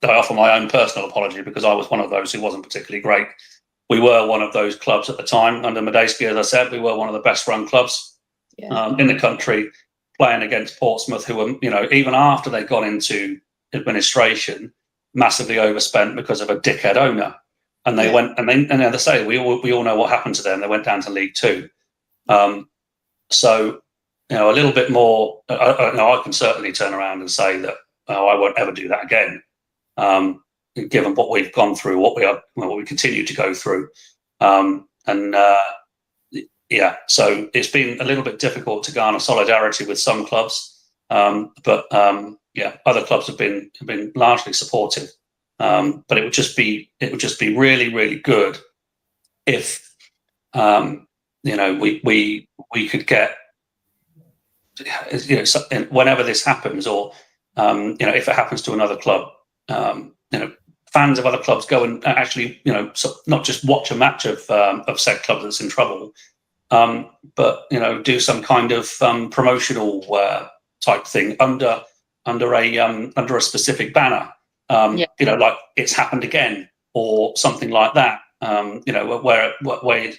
offer my own personal apology, because I was one of those who wasn't particularly great. We were one of those clubs at the time under Matchday, as I said. We were one of the best run clubs in the country, playing against Portsmouth, who were, even after they got into administration, massively overspent because of a dickhead owner. And they went, and as I say, we all know what happened to them. They went down to League Two. So, a little bit more, I can certainly turn around and say that I won't ever do that again, given what we've gone through, what we continue to go through. So it's been a little bit difficult to garner solidarity with some clubs, but other clubs have been largely supportive. But it would just be really, really good if we could get whenever this happens, or if it happens to another club, fans of other clubs go and actually not just watch a match of said club that's in trouble, but do some kind of promotional type thing under a specific banner. Like it's happened again, or something like that. Where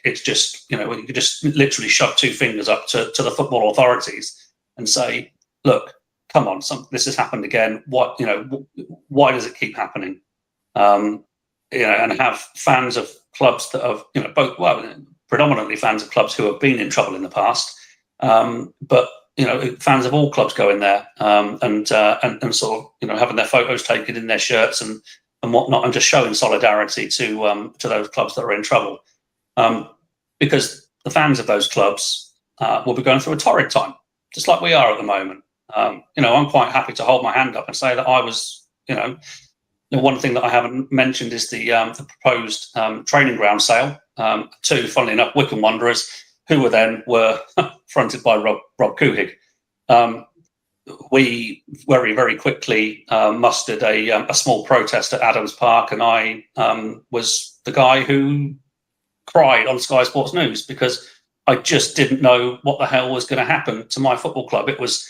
it's just you could just literally shove two fingers up to the football authorities and say, look, come on, this has happened again. What why does it keep happening? And have fans of clubs that have predominantly fans of clubs who have been in trouble in the past, but fans of all clubs go in there and sort of having their photos taken in their shirts and whatnot, and just showing solidarity to those clubs that are in trouble, because the fans of those clubs will be going through a torrid time, just like we are at the moment. I'm quite happy to hold my hand up and say that I was, one thing that I haven't mentioned is the proposed training ground sale to, funnily enough, Wycombe Wanderers, who were fronted by Rob Couhig. We very, very quickly mustered a small protest at Adams Park, and I was the guy who cried on Sky Sports News because I just didn't know what the hell was going to happen to my football club. It was,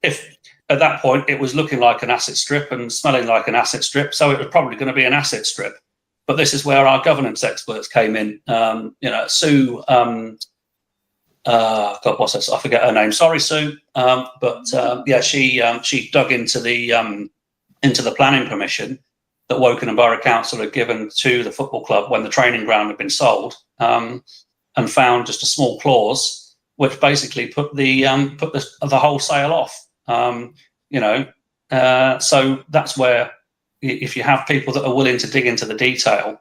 if at that point it was looking like an asset strip and smelling like an asset strip, so it was probably going to be an asset strip. But this is where our governance experts came in. Sue. God, what's that? I forget her name. Sorry, Sue. She dug into the planning permission that Woking and Borough Council had given to the football club when the training ground had been sold, and found just a small clause which basically put the whole sale off. So that's where, if you have people that are willing to dig into the detail,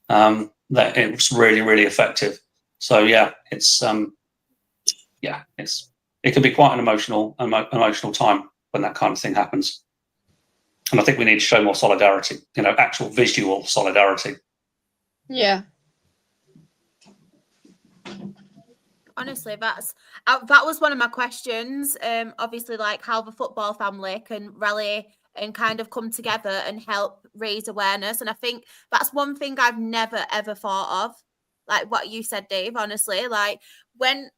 that it's really, really effective. So yeah, it can be quite an emotional time when that kind of thing happens. And I think we need to show more solidarity, actual visual solidarity. Yeah. Honestly, that was one of my questions. Obviously, like how the football family can rally and kind of come together and help raise awareness. And I think that's one thing I've never, ever thought of. Like what you said, Dave, honestly, like when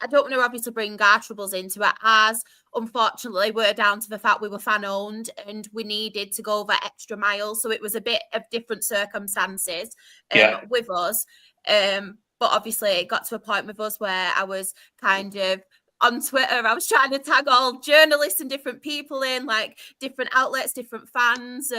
I don't want to obviously bring our troubles into it, as unfortunately we're down to the fact we were fan owned and we needed to go that extra mile. So it was a bit of different circumstances with us. But obviously it got to a point with us where I was kind of on Twitter, I was trying to tag all journalists and different people in, like different outlets, different fans,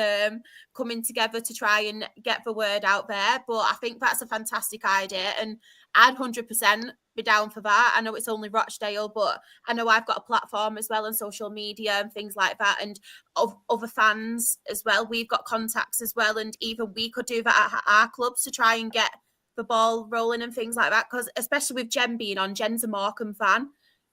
coming together to try and get the word out there. But I think that's a fantastic idea, and I'd 100% be down for that. I know it's only Rochdale, but I know I've got a platform as well on social media and things like that, and of other fans as well. We've got contacts as well, and even we could do that at our clubs to try and get the ball rolling and things like that, because especially with Jen being on, Jen's a Morecambe fan,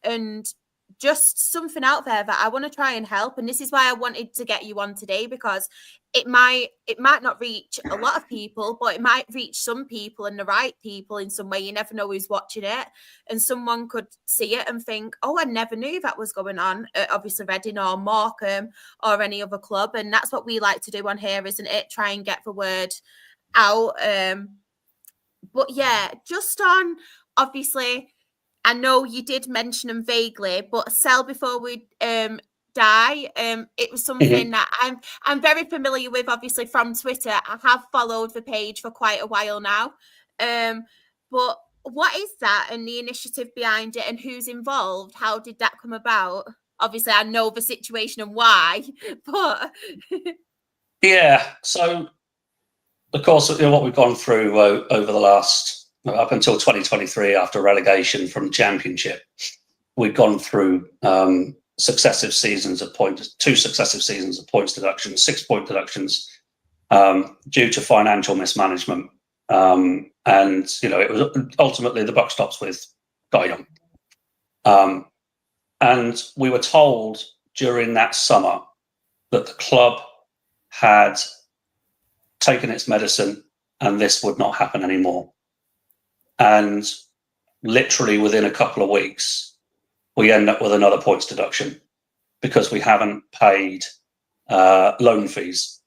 and just something out there that I want to try and help. And this is why I wanted to get you on today, because it might not reach a lot of people, but it might reach some people and the right people in some way. You never know who's watching it, and someone could see it and think, oh, I never knew that was going on at obviously Reading or Morecambe or any other club. And that's what we like to do on here, isn't it? Try and get the word out. But yeah, just on, obviously, I know you did mention them vaguely, but Sell Before We Die, it was something that I'm very familiar with, obviously, from Twitter. I have followed the page for quite a while now. But what is that and the initiative behind it and who's involved? How did that come about? Obviously, I know the situation and why, but... Yeah, so, of course, what we've gone through over the last... up until 2023, after relegation from the Championship, we've gone through two successive seasons of points deductions, 6-point deductions, due to financial mismanagement. And, it was ultimately the buck stops with Guy Young. And we were told during that summer that the club had taken its medicine and this would not happen anymore. And literally within a couple of weeks, we end up with another points deduction because we haven't paid loan fees,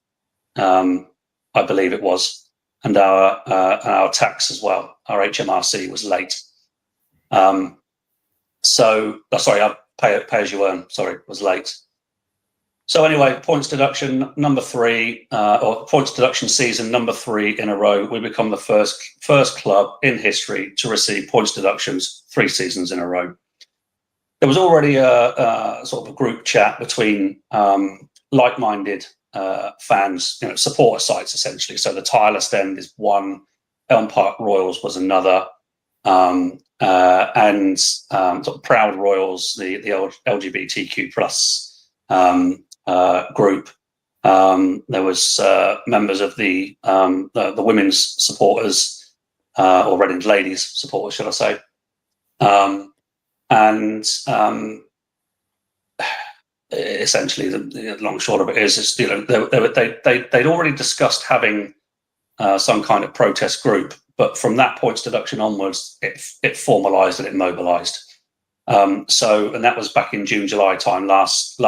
I believe it was, and our tax as well. Our HMRC was late. Our pay as you earn, was late. So anyway, points deduction number 3, or points deduction season number 3 in a row. We become the first club in history to receive points deductions 3 seasons in a row. There was already a sort of a group chat between like-minded fans, supporter sites essentially. So the Tireless End is one, Elm Park Royals was another, and sort of Proud Royals, the LGBTQ plus group. There was members of the women's supporters, or Reading ladies supporters, should I say? Essentially, the long and short of it is they'd already discussed having some kind of protest group, but from that points deduction onwards, it formalised and it mobilised. And that was back in June, July time last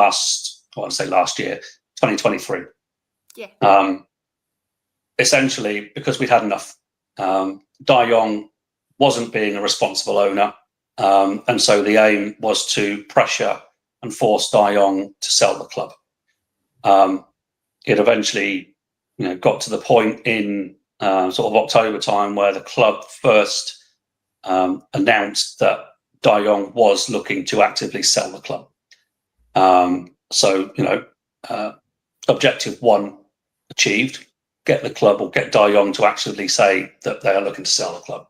year, 2023. Yeah. Essentially, because we'd had enough. Dai Yong wasn't being a responsible owner, and so the aim was to pressure and force Dai Yong to sell the club. It eventually, got to the point in sort of October time where the club first announced that Dai Yong was looking to actively sell the club. Objective 1 achieved: get the club, or get Dai Yong to actively say that they are looking to sell the club.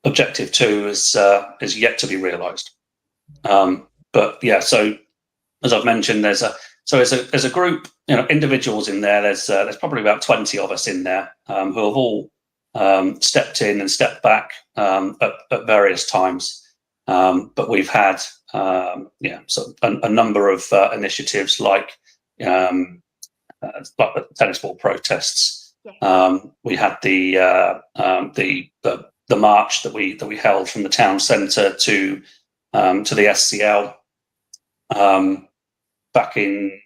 Objective 2 is yet to be realised. But yeah, so as I've mentioned, there's a group, individuals in there. There's probably about 20 of us in there who have all stepped in and stepped back at various times. But we've had so a number of initiatives like the tennis ball protests. We had the march that we held from the town centre to the SCL back in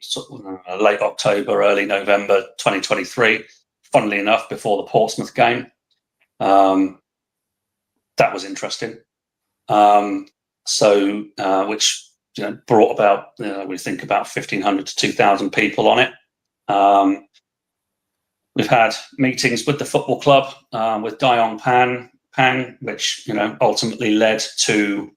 late October, early November 2023. Funnily enough, before the Portsmouth game, that was interesting. Which brought about we think about 1,500 to 2,000 people on it. We've had meetings with the football club, with Dayong Pang, which ultimately led to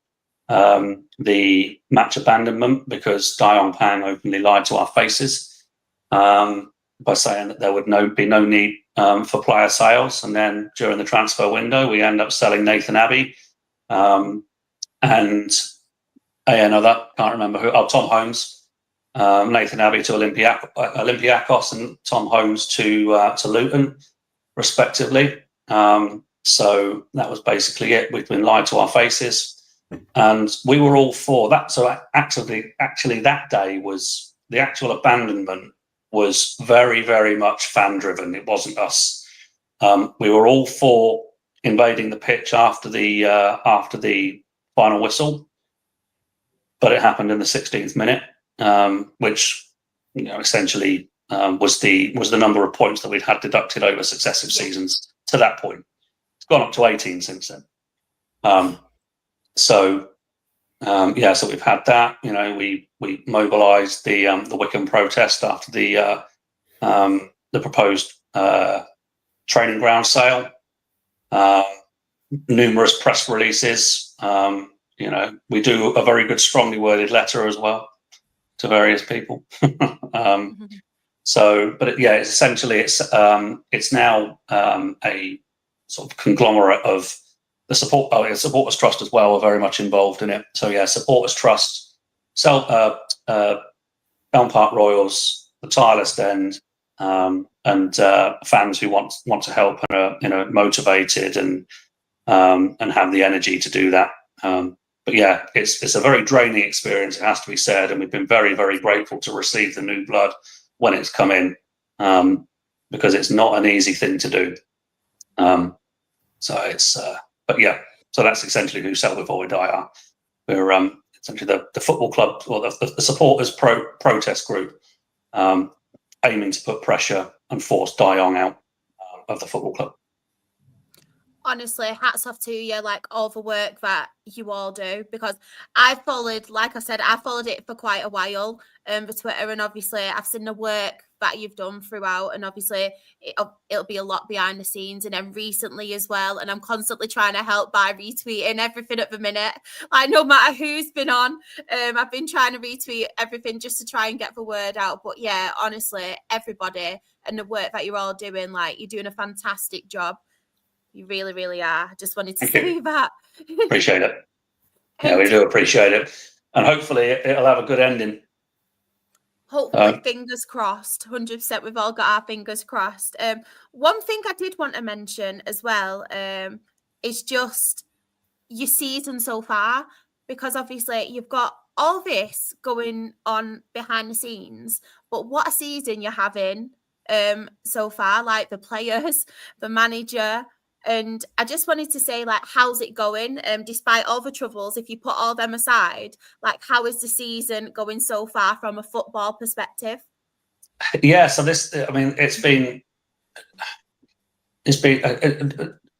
the match abandonment because Dayong Pang openly lied to our faces by saying that there would be no need for player sales. And then during the transfer window, we end up selling Nathan Abbey and another, can't remember who, Tom Holmes. Nathan Abbey to Olympiacos and Tom Holmes to Luton, respectively. So that was basically it. We've been lied to our faces, and we were all for that. So actually, that day was the actual abandonment was very, very much fan driven. It wasn't us. We were all for invading the pitch after the final whistle, but it happened in the 16th minute. Which essentially was the number of points that we'd had deducted over successive seasons to that point. It's gone up to 18 since then. So we've had that. We mobilised the Wickham protest after the proposed training ground sale. Numerous press releases. We do a very good, strongly worded letter as well to various people. It's now a sort of conglomerate of the supporters trust as well are very much involved in it. So supporters trust, Elm Park Royals, the Tireless End, and fans who want to help and are motivated and have the energy to do that. But it's a very draining experience, it has to be said, and we've been very, very grateful to receive the new blood when it's come in, because it's not an easy thing to do. So that's essentially who Sell Before We Die are. We're essentially the football club or the supporters protest group, aiming to put pressure and force Dayong out of the football club. Honestly, hats off to you, like all the work that you all do, because I followed it for quite a while, for Twitter, and obviously I've seen the work that you've done throughout, and obviously it'll be a lot behind the scenes, and then recently as well, and I'm constantly trying to help by retweeting everything at the minute, like no matter who's been on, I've been trying to retweet everything just to try and get the word out. But yeah, honestly, everybody and the work that you're all doing, like you're doing a fantastic job. You really, really are. Just wanted to say that. Appreciate it. Yeah, we do appreciate it. And hopefully it'll have a good ending. Hopefully, fingers crossed. 100%. We've all got our fingers crossed. One thing I did want to mention as well is just your season so far, because obviously you've got all this going on behind the scenes, but what a season you're having so far, like the players, the manager. And I just wanted to say, like, how's it going? Despite all the troubles, if you put all them aside, like, how is the season going so far from a football perspective? Yeah, so it's been.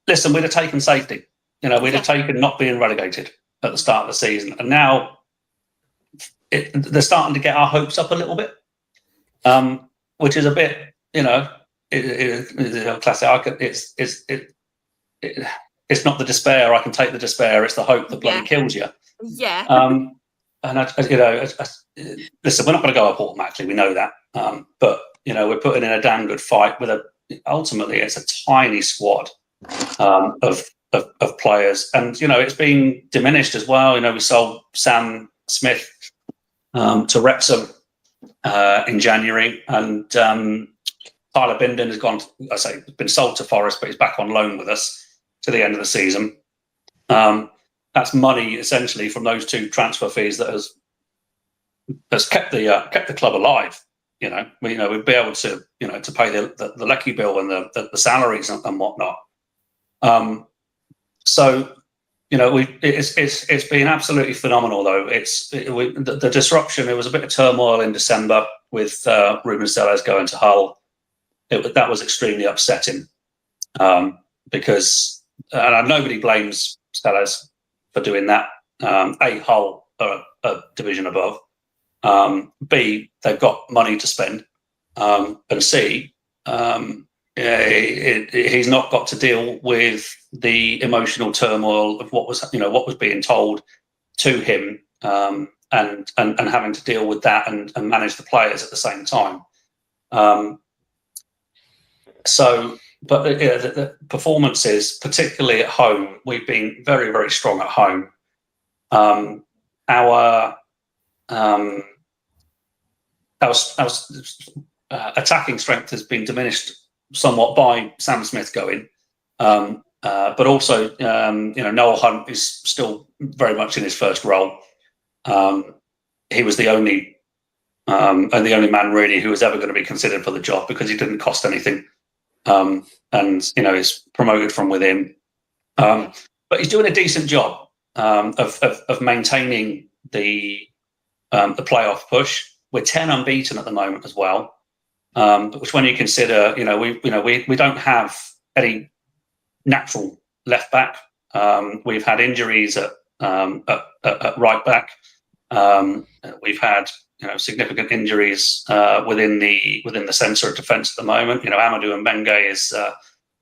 Listen, we'd have taken safety. We'd have taken not being relegated at the start of the season, and now they're starting to get our hopes up a little bit, which is a bit, classic. It's not the despair. I can take the despair. It's the hope that bloody kills you. Yeah. Listen, we're not going to go up automatically. We know that. But we're putting in a damn good fight with ultimately it's a tiny squad of players, and it's been diminished as well. We sold Sam Smith to Wrexham in January, and Tyler Bindon has gone, been sold to Forest, but he's back on loan with us to the end of the season. That's money essentially from those 2 transfer fees that has kept the club alive. We'd be able to to pay the Lecky bill and the salaries and whatnot. So it's been absolutely phenomenal though. The disruption. There was a bit of turmoil in December with Ruben Sellés going to Hull. That was extremely upsetting because nobody blames Sellés for doing that. A, Hull are a division above. B, they've got money to spend. And C, he's not got to deal with the emotional turmoil of what was being told to him, and having to deal with that and manage the players at the same time. But the performances, particularly at home, we've been very, very strong at home. Our attacking strength has been diminished somewhat by Sam Smith going, but also Noel Hunt is still very much in his first role. He was the only man really who was ever going to be considered for the job because he didn't cost anything, and he's promoted from within. But he's doing a decent job of maintaining the playoff push. We're 10 unbeaten at the moment as well, which when you consider, we don't have any natural left back. We've had injuries at right back. We've had significant injuries within the centre of defence at the moment. Amadou and Menge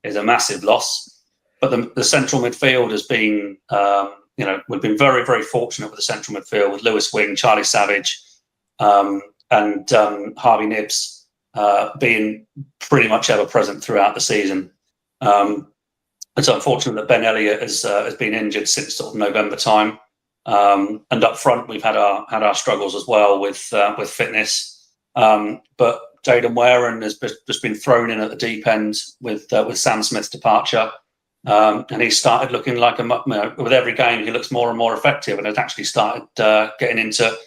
is a massive loss, but the central midfield has been we've been very, very fortunate with the central midfield with Lewis Wing, Charlie Savage, and Harvey Nibbs being pretty much ever present throughout the season. It's unfortunate that Ben Elliott has been injured since sort of November time. And up front, we've had our struggles as well with fitness. But Jayden Warren has just been thrown in at the deep end with Sam Smith's departure, and he started looking like with every game he looks more and more effective, and has actually started getting into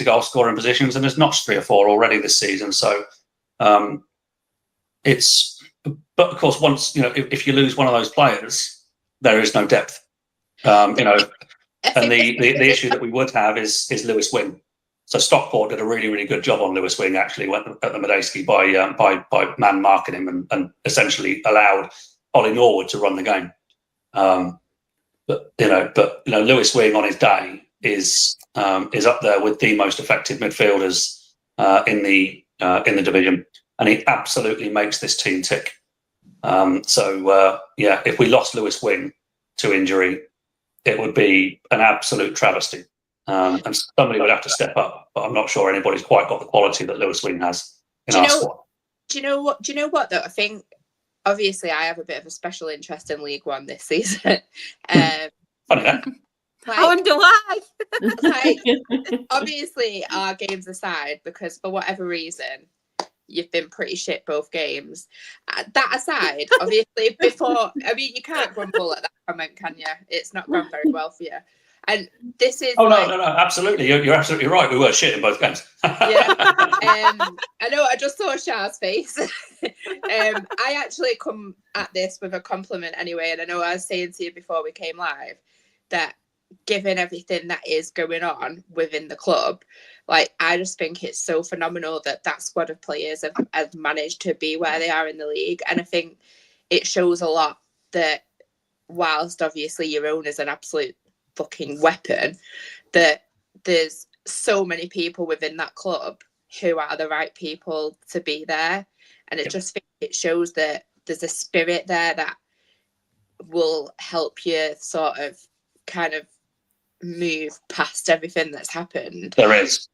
goal scoring positions, and there's notched 3 or 4 already this season. So but of course, once if you lose one of those players, there is no depth. And the issue that we would have is Lewis Wing. So Stockport did a really, really good job on Lewis Wing, actually, went at the Medeski by man marking him and essentially allowed Ollie Norwood to run the game. But Lewis Wing on his day is up there with the most effective midfielders in the division, and he absolutely makes this team tick. If we lost Lewis Wing to injury, it would be an absolute travesty, and somebody would have to step up. But I'm not sure anybody's quite got the quality that Lewis Wing has in our squad. Do you know what though? I think obviously I have a bit of a special interest in League One this season. Funny that. I wonder why. Obviously, our games aside, because for whatever reason, you've been pretty shit both games. That aside, obviously, you can't grumble at that comment, can you? It's not gone very well for you. And this is... Oh, no, absolutely. You're absolutely right. We were shit in both games. Yeah. I know, I just saw Shah's face. I actually come at this with a compliment anyway, and I know I was saying to you before we came live that given everything that is going on within the club, I just think it's so phenomenal that squad of players have managed to be where they are in the league. And I think it shows a lot that whilst obviously your own is an absolute fucking weapon, that there's so many people within that club who are the right people to be there. And it shows that there's a spirit there that will help you sort of kind of move past everything that's happened. There is.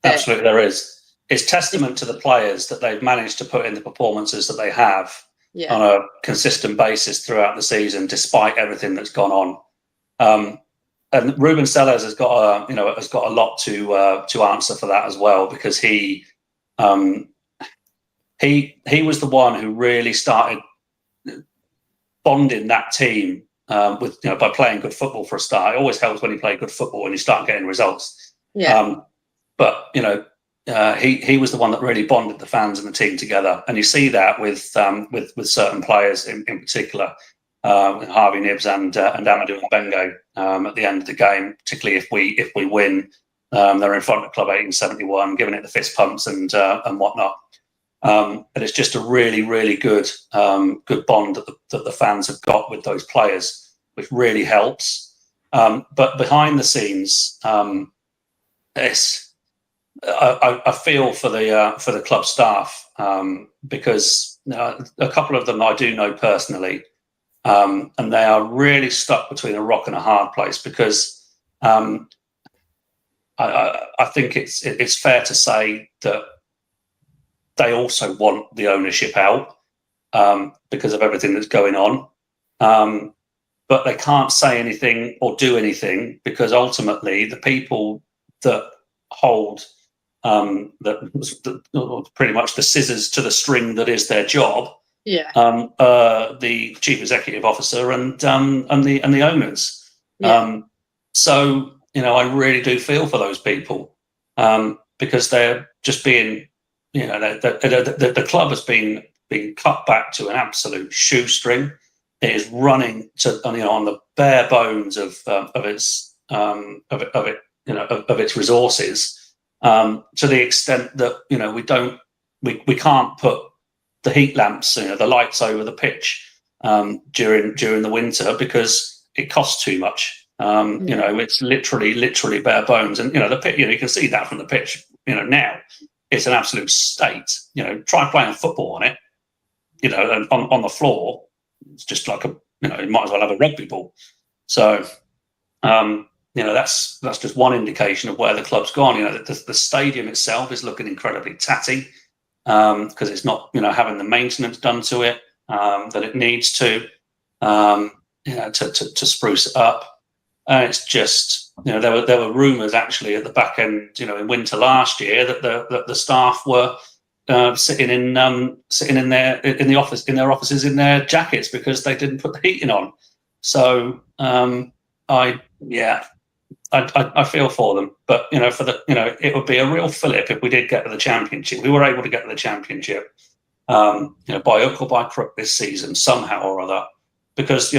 Absolutely, there is. It's testament to the players that they've managed to put in the performances that they have on a consistent basis throughout the season, despite everything that's gone on. And Ruben Sellés has got a lot to answer for that as well, because he he was the one who really started bonding that team with, by playing good football for a start. It always helps when you play good football and you start getting results. Yeah. But he was the one that really bonded the fans and the team together, and you see that with certain players in particular, Harvey Nibbs and Amadou Mbengue at the end of the game, particularly if we win. They're in front of Club 1871, giving it the fist pumps and whatnot. And it's just a really, really good bond that the fans have got with those players, which really helps. But behind the scenes, I feel for the club staff, because a couple of them I do know personally, and they are really stuck between a rock and a hard place, because I think it's fair to say that they also want the ownership out because of everything that's going on. But they can't say anything or do anything, because ultimately the people that hold pretty much the scissors to the string that is their job, the chief executive officer and the owners. So I really do feel for those people, because they're just being, the club has been cut back to an absolute shoestring. It is running to on the bare bones of its resources, to the extent that we can't put the heat lamps, the lights over the pitch during the winter, because it costs too much. It's literally bare bones, and the pit. You can see that from the pitch. Now it's an absolute state. Try playing football on it. And on the floor, it's just like you might as well have a rugby ball. So that's just one indication of where the club's gone. The stadium itself is looking incredibly tatty, because it's not having the maintenance done to it that it needs to spruce it up. And it's just there were rumours actually at the back end in winter last year that the staff were sitting in their offices in their jackets because they didn't put the heating on. So I feel for them, but it would be a real fillip if we did get to the Championship. We were able to get to the Championship, by hook or by crook this season somehow or other, because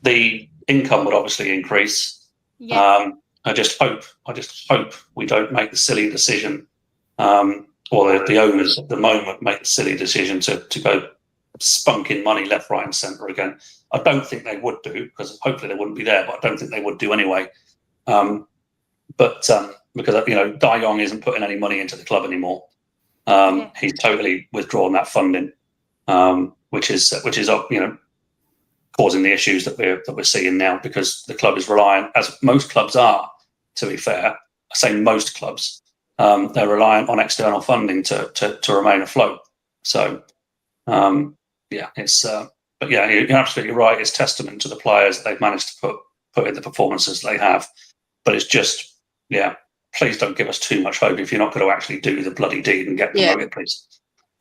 the income would obviously increase. I just hope we don't make the silly decision, or the owners at the moment make the silly decision to go spunking money left, right, and centre again. I don't think they would do, because hopefully they wouldn't be there, but I don't think they would do anyway. Because Dai Yong isn't putting any money into the club anymore. He's totally withdrawn that funding, which is causing the issues that we're seeing now, because the club is reliant, as most clubs are, to be fair. I say most clubs, they're reliant on external funding to remain afloat. So but yeah, you're absolutely right. It's testament to the players that they've managed to put in the performances they have. But it's just, please don't give us too much hope if you're not going to actually do the bloody deed and get promoted, please.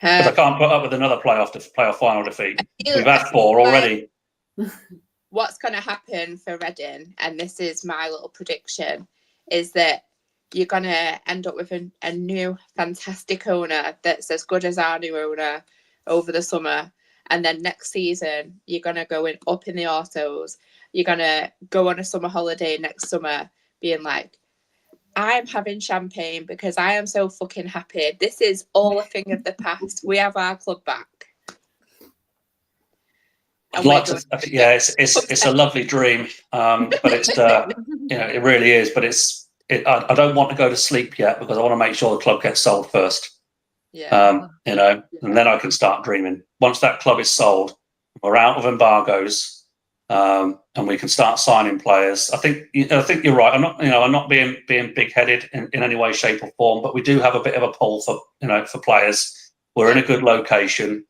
Because I can't put up with another playoff final defeat. We've had 4 already. What's going to happen for Reading, and this is my little prediction, is that you're going to end up with a new fantastic owner that's as good as our new owner over the summer, and then next season you're going to go up in the autos. You're going to go on a summer holiday next summer being like, I'm having champagne because I am so fucking happy. This is all a thing of the past. We have our club back. I'd like to, it's a lovely dream, but it's it really is. But I don't want to go to sleep yet, because I want to make sure the club gets sold first. And then I can start dreaming. Once that club is sold, we're out of embargoes, and we can start signing players. I think you're right. I'm not being big-headed in any way, shape, or form, but we do have a bit of a pull for players. We're in a good location.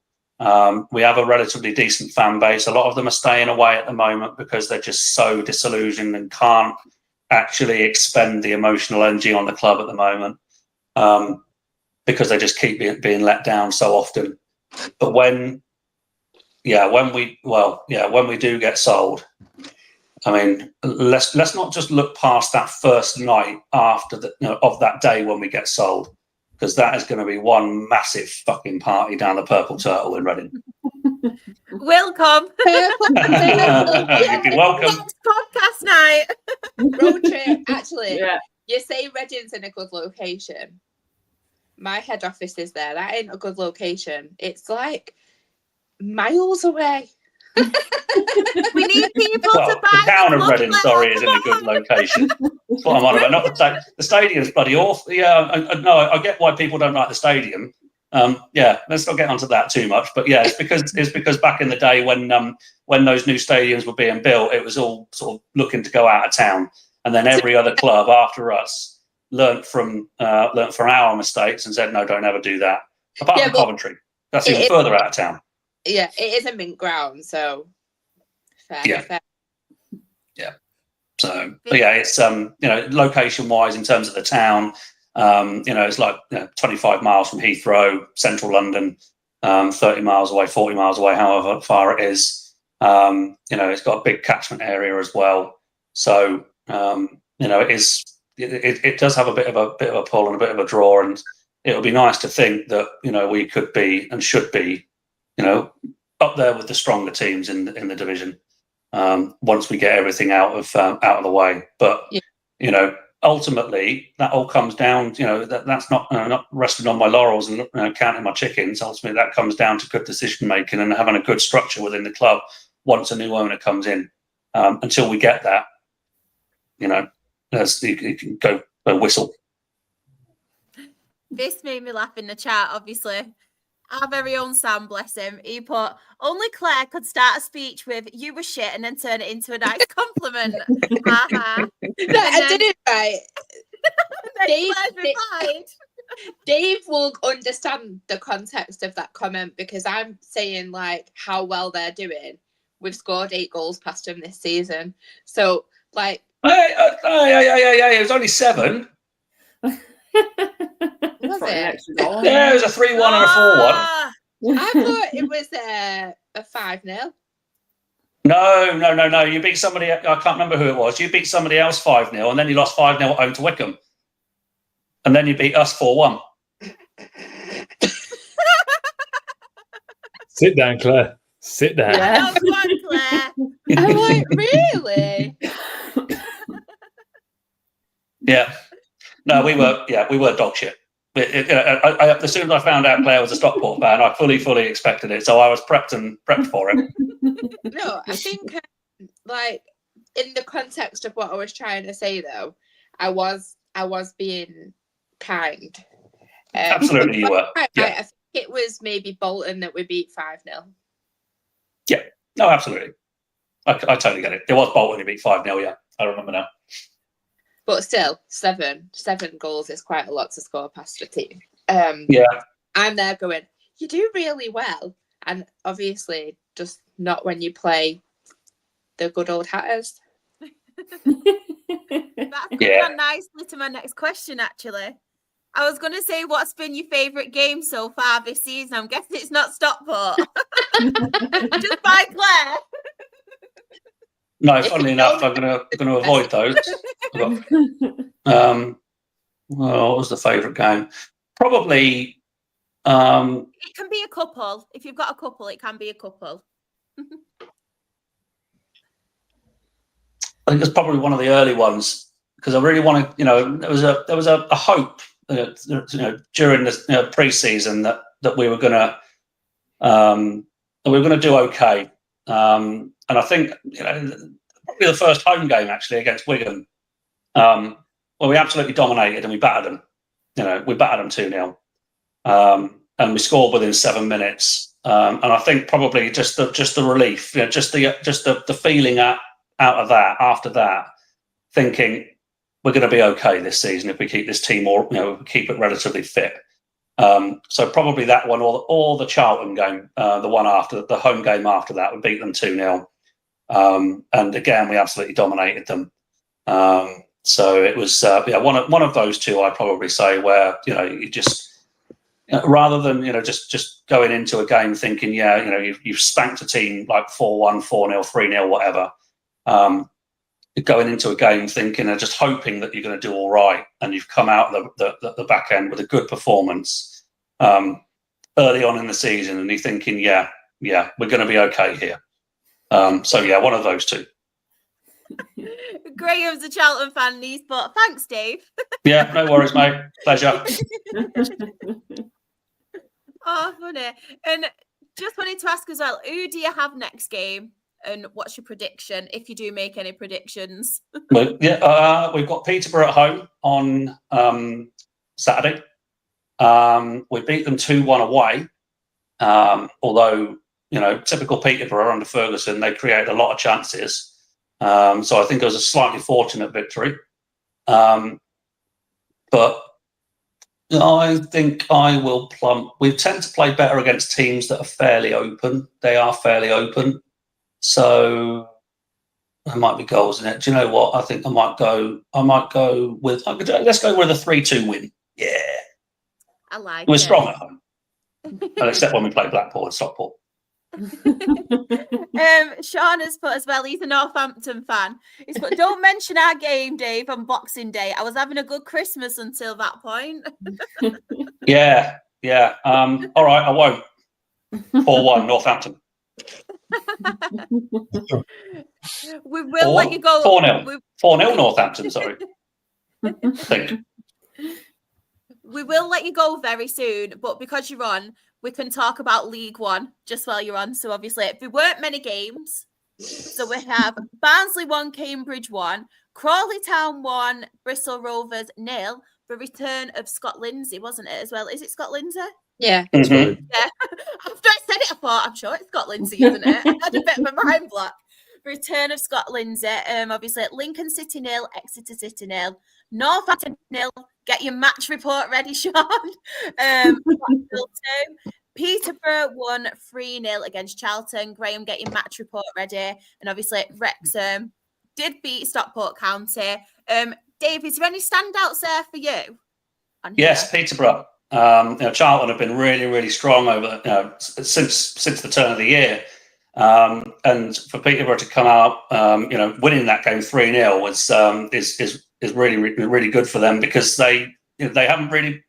We have a relatively decent fan base. A lot of them are staying away at the moment because they're just so disillusioned and can't actually expend the emotional energy on the club at the moment. because they just keep being let down so often. But when we do get sold, I mean, let's not just look past that first night after of that day when we get sold, because that is going to be one massive fucking party down the Purple Turtle in Reading. We'll come. You'd be welcome. Next podcast night. Road trip. Actually, Yeah. you say Reading's in a good location. My head office is there. That ain't a good location. It's like miles away. We need people Well, to buy the town of club Reading, level. sorry, is in a good location. That's what I'm on about. Not the stadium's bloody awful. Yeah, I get why people don't like the stadium. Let's not get onto that too much. But yeah, it's because back in the day when those new stadiums were being built, it was all sort of looking to go out of town, and then every other club after us learnt from our mistakes and said, no, don't ever do that. Apart from Coventry, that's even further out of town. Yeah, it is a mint ground, so fair. Yeah. So, but yeah, it's location wise in terms of the town, it's like 25 miles from Heathrow, central London, 30 miles away, 40 miles away, however far it is. It's got a big catchment area as well. So, it does have a bit of a pull and a bit of a draw, and it'll be nice to think that we could be and should be up there with the stronger teams in the division once we get everything out of the way. But ultimately that all comes down. That's not resting on my laurels and counting my chickens. Ultimately, that comes down to good decision making and having a good structure within the club once a new owner comes in. Until we get that, you can go whistle. This made me laugh in the chat, obviously. Our very own Sam, bless him, he put, only Claire could start a speech with, you were shit, and then turn it into a nice compliment. I did it right. Dave will understand the context of that comment, because I'm saying like how well they're doing. We've scored 8 goals past them this season. So like... It was only 7. Was it? Yeah, it was a 3-1 and a 4-1. I thought it was a 5-0. No. You beat somebody. I can't remember who it was. You beat somebody else 5-0, and then you lost 5-0 at home to Wickham, and then you beat us 4-1. Sit down, Claire. Sit down. Yeah. Claire. I'm like, really? Yeah. No, we were dog shit. As soon as I found out Claire was a Stockport fan, I fully expected it. So I was prepped for it. No, I think like in the context of what I was trying to say, though, I was being kind. Absolutely, you were. Yeah. I think it was maybe Bolton that we beat 5-0. Yeah. No, absolutely. I totally get it. There was Bolton who beat 5-0. Yeah, I remember now. But still, 7 goals is quite a lot to score past a team. I'm there going, you do really well. And obviously, just not when you play the good old Hatters. That's gone nicely to my next question, actually. I was going to say, what's been your favourite game so far this season? I'm guessing it's not Stockport. Just by Claire. No, funnily enough, I'm going to avoid those. What was the favourite game? Probably. It can be a couple. If you've got a couple, it can be a couple. I think it's probably one of the early ones, because I really wanted. There was a hope, during the pre-season that we were going to do okay. And I think probably the first home game actually against Wigan, where we absolutely dominated and we battered them. We battered them 2-0, and we scored within 7 minutes. And I think probably just the relief, just the feeling out of that after that, thinking we're going to be okay this season if we keep this team keep it relatively fit. So probably that one or the Charlton game, the one after the home game after that, we beat them 2-0. And again, we absolutely dominated them. So it was one of those two, I'd probably say, where you just rather than just going into a game thinking, you've spanked a team like 4-1, 4-0, 3-0, whatever. Going into a game thinking and just hoping that you're going to do all right, and you've come out the back end with a good performance early on in the season, and you're thinking, we're going to be okay here. One of those two. Graham's a Charlton fan, he's but thanks, Dave. Yeah, no worries, mate. Pleasure. Oh, funny. And just wanted to ask as well, who do you have next game? And what's your prediction, if you do make any predictions? Well, we've got Peterborough at home on Saturday. We beat them 2-1 away. Although, typical Peterborough under Ferguson, they created a lot of chances. So I think it was a slightly fortunate victory. But I think I will plump. We tend to play better against teams that are fairly open. They are fairly open. So there might be goals in it. Do you know what? I think I might go with, let's go with a 3-2 win. Yeah. I like We're it. strong at home. Except when we play Blackpool and Stockport. Sean has put as well, he's a Northampton fan. He's put, don't mention our game, Dave, on Boxing Day. I was having a good Christmas until that point. Yeah. All right, I won't. 4-1 Northampton. We will let you go. 4-0. 4-0 Northampton, sorry. Think. We will let you go very soon, but because you're on, we can talk about League One just while you're on. So obviously, there weren't many games. So we have Barnsley 1, Cambridge 1, Crawley Town 1, Bristol Rovers 0. The return of Scott Lindsay, wasn't it, as well? Is it Scott Lindsay? Yeah. Mm-hmm. Yeah. After I said it, I thought, I'm sure it's Scott Lindsay, isn't it? I had a bit of a mind block. Return of Scott Lindsay. Obviously, Lincoln City 0, Exeter City 0, Northampton 0. Get your match report ready, Sean. Blackpool 2. Peterborough 1, 3-0 against Charlton. Graham, get your match report ready. And obviously, Wrexham did beat Stockport County. Dave, is there any standouts there for you? Yes, Peterborough. Charlton have been really, really strong over since the turn of the year. And for Peterborough to come out, winning that game 3-0 is really, really good for them, because they haven't really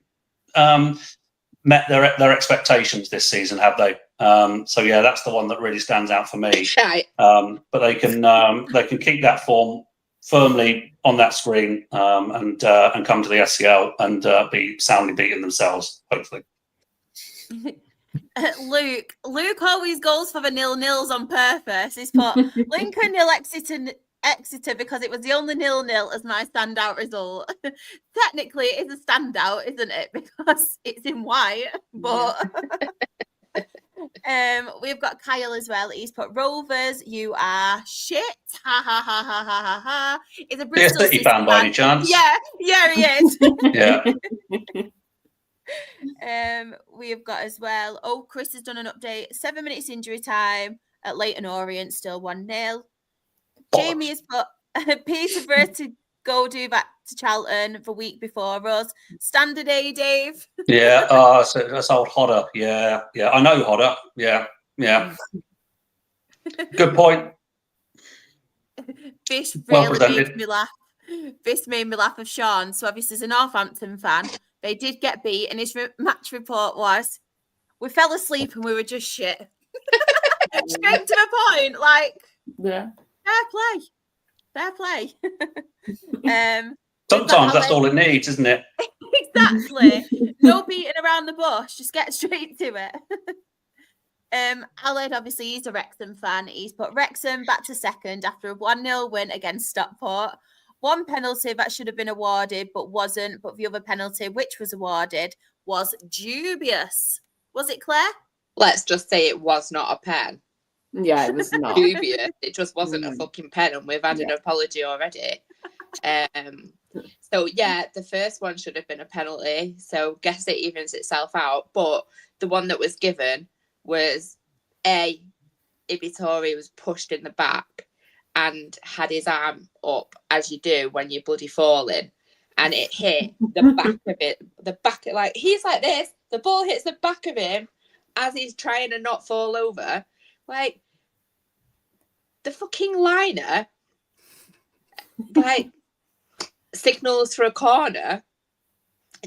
met their expectations this season, have they? That's the one that really stands out for me. Right. But they can keep that form firmly on that screen and come to the SCL and be soundly beating themselves, hopefully. Luke always goes for the 0-0s on purpose. He's put Lincoln 0, Exeter because it was the only 0-0 as my standout result. Technically, it is a standout, isn't it? Because it's in white. But we've got Kyle as well. He's put Rovers, you are shit. Ha ha ha ha ha ha ha. It's a Bristol City fan by any chance? Yeah, he is. Yeah. We've got as well. Oh, Chris has done an update. 7 minutes injury time at Leighton Orient, still 1-0. Jamie has put Peterborough to go do back to Charlton the week before us. Standard A, Dave. Yeah, that's old Hodder. Yeah. I know Hodder. Yeah. Good point. This really made me laugh. This made me laugh of Sean. So obviously, as a Northampton fan, they did get beat, and his match report was, we fell asleep and we were just shit. Straight to the point, like, yeah. Fair play. Sometimes that's all it needs, isn't it? Exactly. No beating around the bush. Just get straight to it. Aled, obviously, he's a Wrexham fan. He's put Wrexham back to second after a 1-0 win against Stockport. One penalty that should have been awarded but wasn't. But the other penalty, which was awarded, was dubious. Was it, Claire? Let's just say it was not a pen. Yeah, it was not. Dubious. It just wasn't a fucking pen, and we've had an apology already. So yeah, the first one should have been a penalty. So guess it evens itself out. But the one that was given was Ibitori was pushed in the back and had his arm up, as you do when you're bloody falling, and it hit the back of it. Like, he's like this, the ball hits the back of him as he's trying to not fall over. Like, the fucking liner, like, signals for a corner.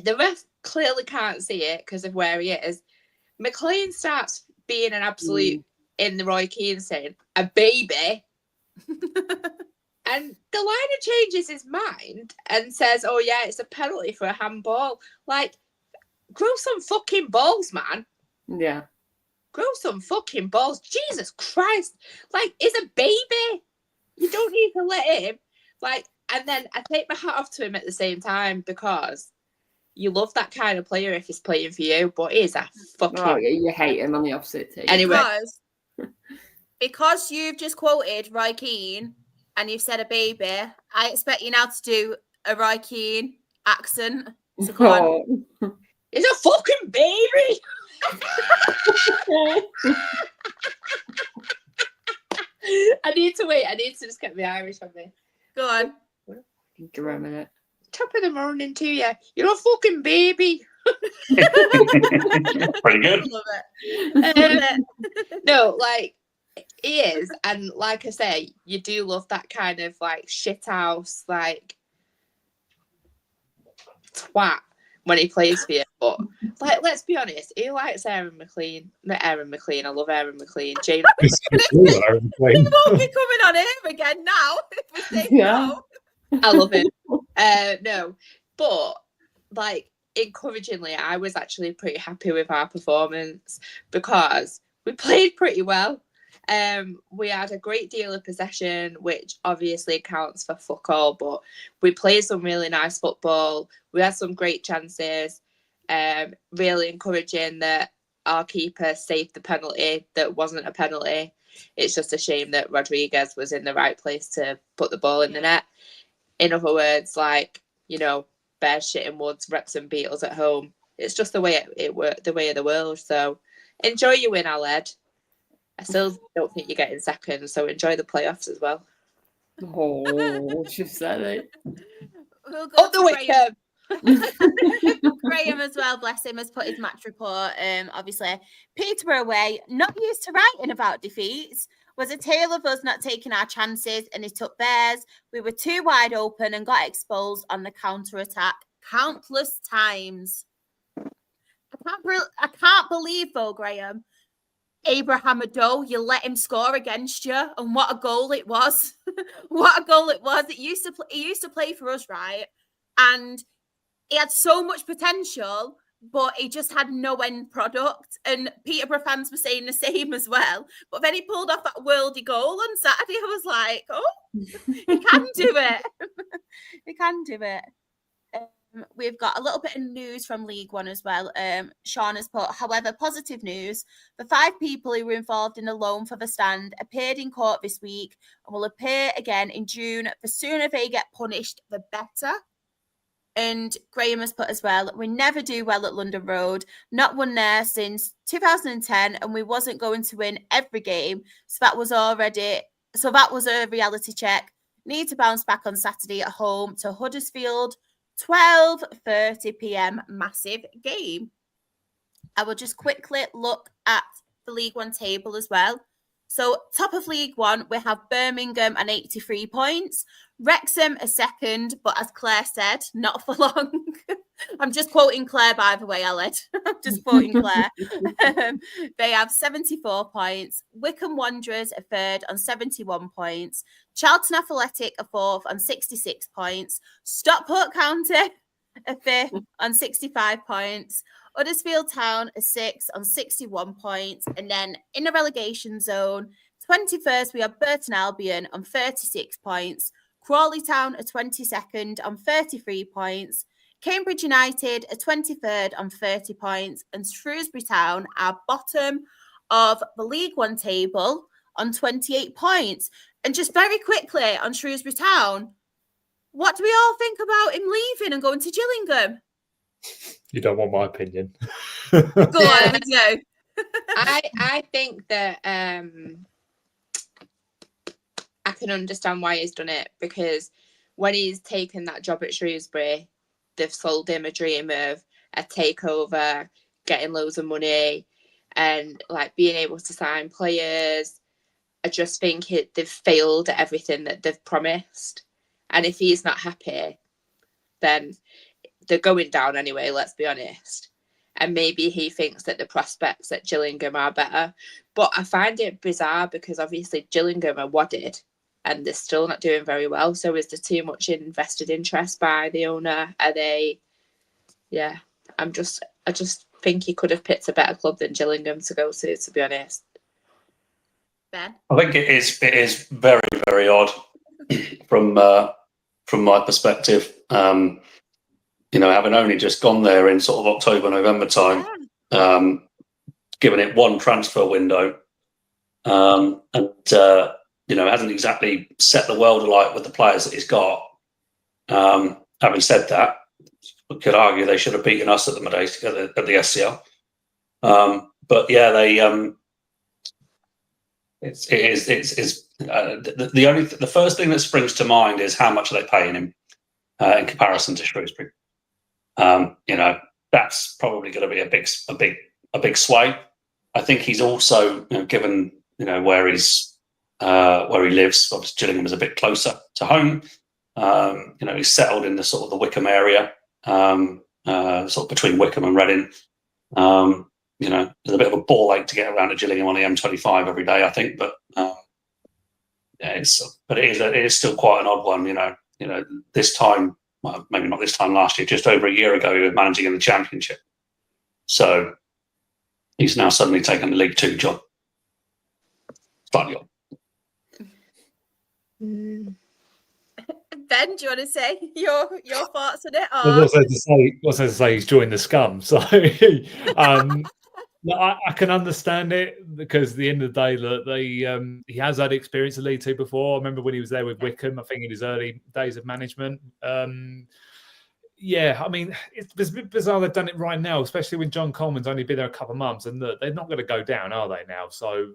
The ref clearly can't see it because of where he is. McLean starts being an absolute, in the Roy Keane saying, a baby. And the liner changes his mind and says, oh, yeah, it's a penalty for a handball. Like, grow some fucking balls, man. Yeah. Grow some fucking balls. Jesus Christ. Like, he's a baby. You don't need to let him. Like, and then I take my hat off to him at the same time because you love that kind of player if he's playing for you, but he's a fucking... Oh, yeah, you hate him on the opposite team. Anyway. Because you've just quoted Roy Keane and you've said a baby, I expect you now to do a Roy Keane accent. So go on. He's a fucking baby. I need to just get my Irish on me. Go on. Give her a minute. Top of the morning to you. You're a fucking baby. Pretty good. Love it. No, like, he is. And like I say, you do love that kind of, like, shithouse, like, twat when he plays for you. But, like, let's be honest, he likes Aaron McLean. Not Aaron McLean. I love Aaron McLean. James. We won't be coming on him again now. If we say no. I love him. No, but, like, encouragingly, I was actually pretty happy with our performance because we played pretty well. We had a great deal of possession, which obviously counts for fuck all, but we played some really nice football. We had some great chances. Really encouraging that our keeper saved the penalty that wasn't a penalty. It's just a shame that Rodriguez was in the right place to put the ball in the net. In other words, like, you know, bears shit in woods, Wrexham beat us at home. It's just the way it worked, the way of the world. So enjoy your win, Aled. I still don't think you're getting second, so enjoy the playoffs as well. Oh, she said it. We'll go Up the Wickham. Graham as well, bless him, has put his match report. Obviously, Peterborough away, not used to writing about defeats, was a tale of us not taking our chances, and it took theirs. We were too wide open and got exposed on the counter-attack countless times. I can't believe, though, Graham, Abraham Ado, you let him score against you, and what a goal it was. What a goal it was. He used to play for us, right? And he had so much potential, but he just had no end product. And Peterborough fans were saying the same as well. But then he pulled off that worldy goal on Saturday. I was like, oh, he can do it. He can do it. We've got a little bit of news from League One as well. Sean has put, however, positive news. The 5 people who were involved in the loan for the stand appeared in court this week and will appear again in June. The sooner they get punished, the better. And Graham has put as well, we never do well at London Road, not won there since 2010, and we wasn't going to win every game. So that was a reality check. Need to bounce back on Saturday at home to Huddersfield, 12:30 p.m. massive game. I will just quickly look at the League One table as well. So top of League One, we have Birmingham and 83 points. Wrexham a second, but as Claire said, not for long. I'm just quoting Claire, by the way, Aled. I'm just quoting Claire. They have 74 points. Wycombe Wanderers a third on 71 points. Charlton Athletic a fourth on 66 points. Stockport County a fifth on 65 points. Huddersfield Town a sixth on 61 points. And then in the relegation zone, 21st, we have Burton Albion on 36 points. Crawley Town a 22nd on 33 points. Cambridge United a 23rd on 30 points. And Shrewsbury Town are bottom of the League One table on 28 points. And just very quickly on Shrewsbury Town, what do we all think about him leaving and going to Gillingham? You don't want my opinion. Go on, we do. I think that I can understand why he's done it, because when he's taken that job at Shrewsbury, they've sold him a dream of a takeover, getting loads of money, and like being able to sign players. I just think they've failed at everything that they've promised. And if he's not happy, then they're going down anyway, let's be honest. And maybe he thinks that the prospects at Gillingham are better. But I find it bizarre because obviously Gillingham are wadded and they're still not doing very well. So is there too much invested interest by the owner? Are they... Yeah, I just think he could have picked a better club than Gillingham to go to be honest. Ben? I think it is very, very odd from my perspective. Having only just gone there in sort of October, November time, given it one transfer window, and hasn't exactly set the world alight with the players that he's got. Having said that, we could argue they should have beaten us at the SCL. But yeah, they the first thing that springs to mind is how much are they paying him in comparison to Shrewsbury. That's probably going to be a big sway. I think he's also, given where he lives. Obviously, Gillingham is a bit closer to home. He's settled in the sort of the Wickham area, sort of between Wickham and Reading. There's a bit of a ball ache to get around to Gillingham on the M25 every day, I think. But it is still quite an odd one. This time, well, maybe not this time last year, just over a year ago, he was managing in the Championship. So he's now suddenly taken the League Two job. Slightly odd. Ben, do you want to say your thoughts on it? I was also to say he's joined the scum. So I can understand it because at the end of the day, look, he has had experience in League Two before. I remember when he was there with Wickham, I think in his early days of management. Yeah, I mean, it's a bit bizarre they've done it right now, especially when John Coleman's only been there a couple of months, and look, they're not going to go down, are they now? So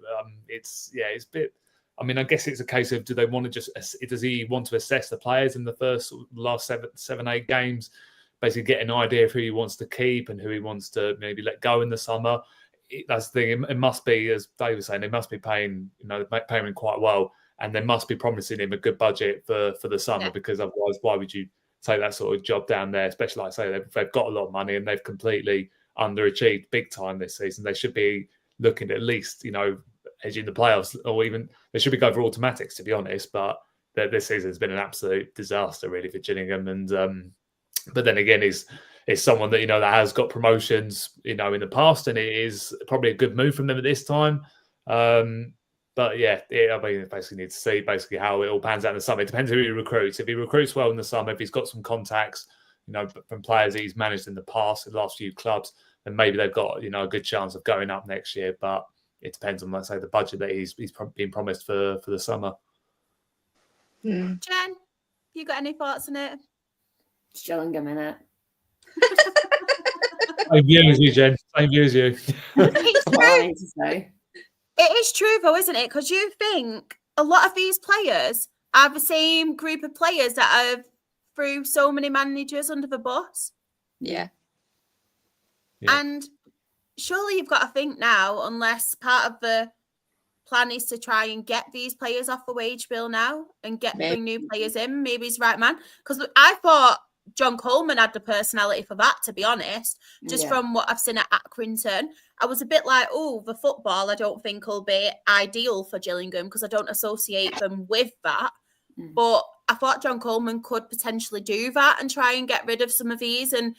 it's a bit. I mean, I guess it's a case of does he want to assess the players in the last 7-8 games, basically get an idea of who he wants to keep and who he wants to maybe let go in the summer. That's the thing. It must be, as Dave was saying, they must be paying him quite well, and they must be promising him a good budget for the summer because otherwise, why would you take that sort of job down there? Especially, like I say, they've got a lot of money and they've completely underachieved big time this season. They should be looking at least, edging the playoffs, or even they should be going for automatics, to be honest. But this season has been an absolute disaster, really, for Gillingham. And but then again, is someone that that has got promotions, in the past, and it is probably a good move from them at this time. But yeah, I mean, basically need to see how it all pans out in the summer. It depends who he recruits. If he recruits well in the summer, if he's got some contacts, from players that he's managed in the past in the last few clubs, then maybe they've got a good chance of going up next year. But it depends on, let's say, the budget that he's been promised for the summer. Jen, you got any thoughts on it? It's Gillingham, innit? Same view as you, Jen. Same view as you. It's What I true. need to say. It is true, though, isn't it? Because you think a lot of these players are the same group of players that have threw so many managers under the bus. Yeah. And surely you've got to think now, unless part of the plan is to try and get these players off the wage bill now and bring new players in, maybe he's the right man. Because I thought John Coleman had the personality for that, to be honest, just from what I've seen at Accrington. I was a bit like, the football I don't think will be ideal for Gillingham because I don't associate them with that. But I thought John Coleman could potentially do that and try and get rid of some of these and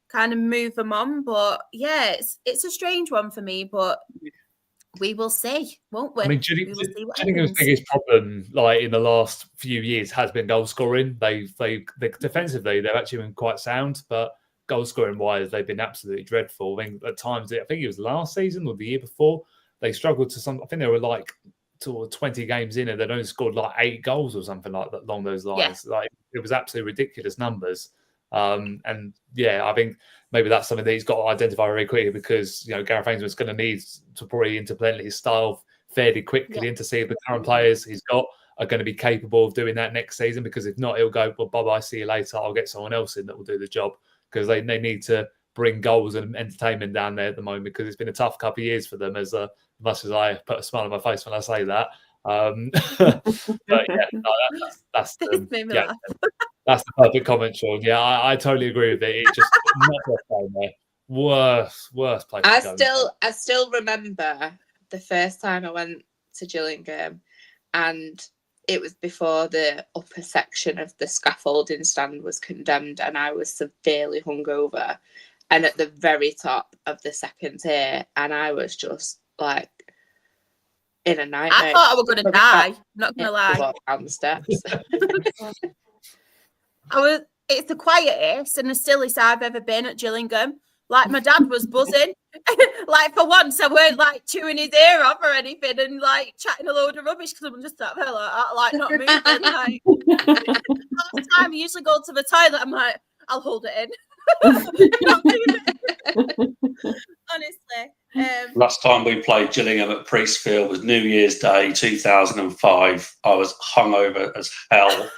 kind of move them on. But yeah, it's a strange one for me, but we will see, won't we? I mean, Gillingham's biggest problem, like in the last few years, has been goal scoring. They defensively they've actually been quite sound, but goal scoring wise, they've been absolutely dreadful. I mean, at times, I think it was last season or the year before, they struggled to some. I think they were like 20 games in and they'd only scored like 8 goals or something like that along those lines. Yeah. Like it was absolutely ridiculous numbers. And yeah, I think maybe that's something that he's got to identify very quickly because Gareth Ainsworth's going to need to probably implement his style fairly quickly and to see the current players he's got are going to be capable of doing that next season, because if not, it'll go, well, bye-bye, see you later. I'll get someone else in that will do the job, because they need to bring goals and entertainment down there at the moment, because it's been a tough couple of years for them, as much as I put a smile on my face when I say that. But yeah, no, that's This made me laugh. that's the perfect comment, Sean. Yeah, I totally agree with it. It just not the same there. Worst place. I still remember the first time I went to Gillingham, and it was before the upper section of the scaffolding stand was condemned, and I was severely hungover, and at the very top of the second tier, and I was just like in a nightmare. I thought I was going to die. Not going to lie. Walk down the steps. It's the quietest and the stillest I've ever been at Gillingham. Like, my dad was buzzing. Like, for once, I weren't like chewing his ear off or anything and like chatting a load of rubbish, because I'm just like not moving. Like, all the time, I usually go to the toilet. I'm like, I'll hold it in. Not doing it. Honestly. Last time we played Gillingham at Priestfield was New Year's Day 2005. I was hungover as hell.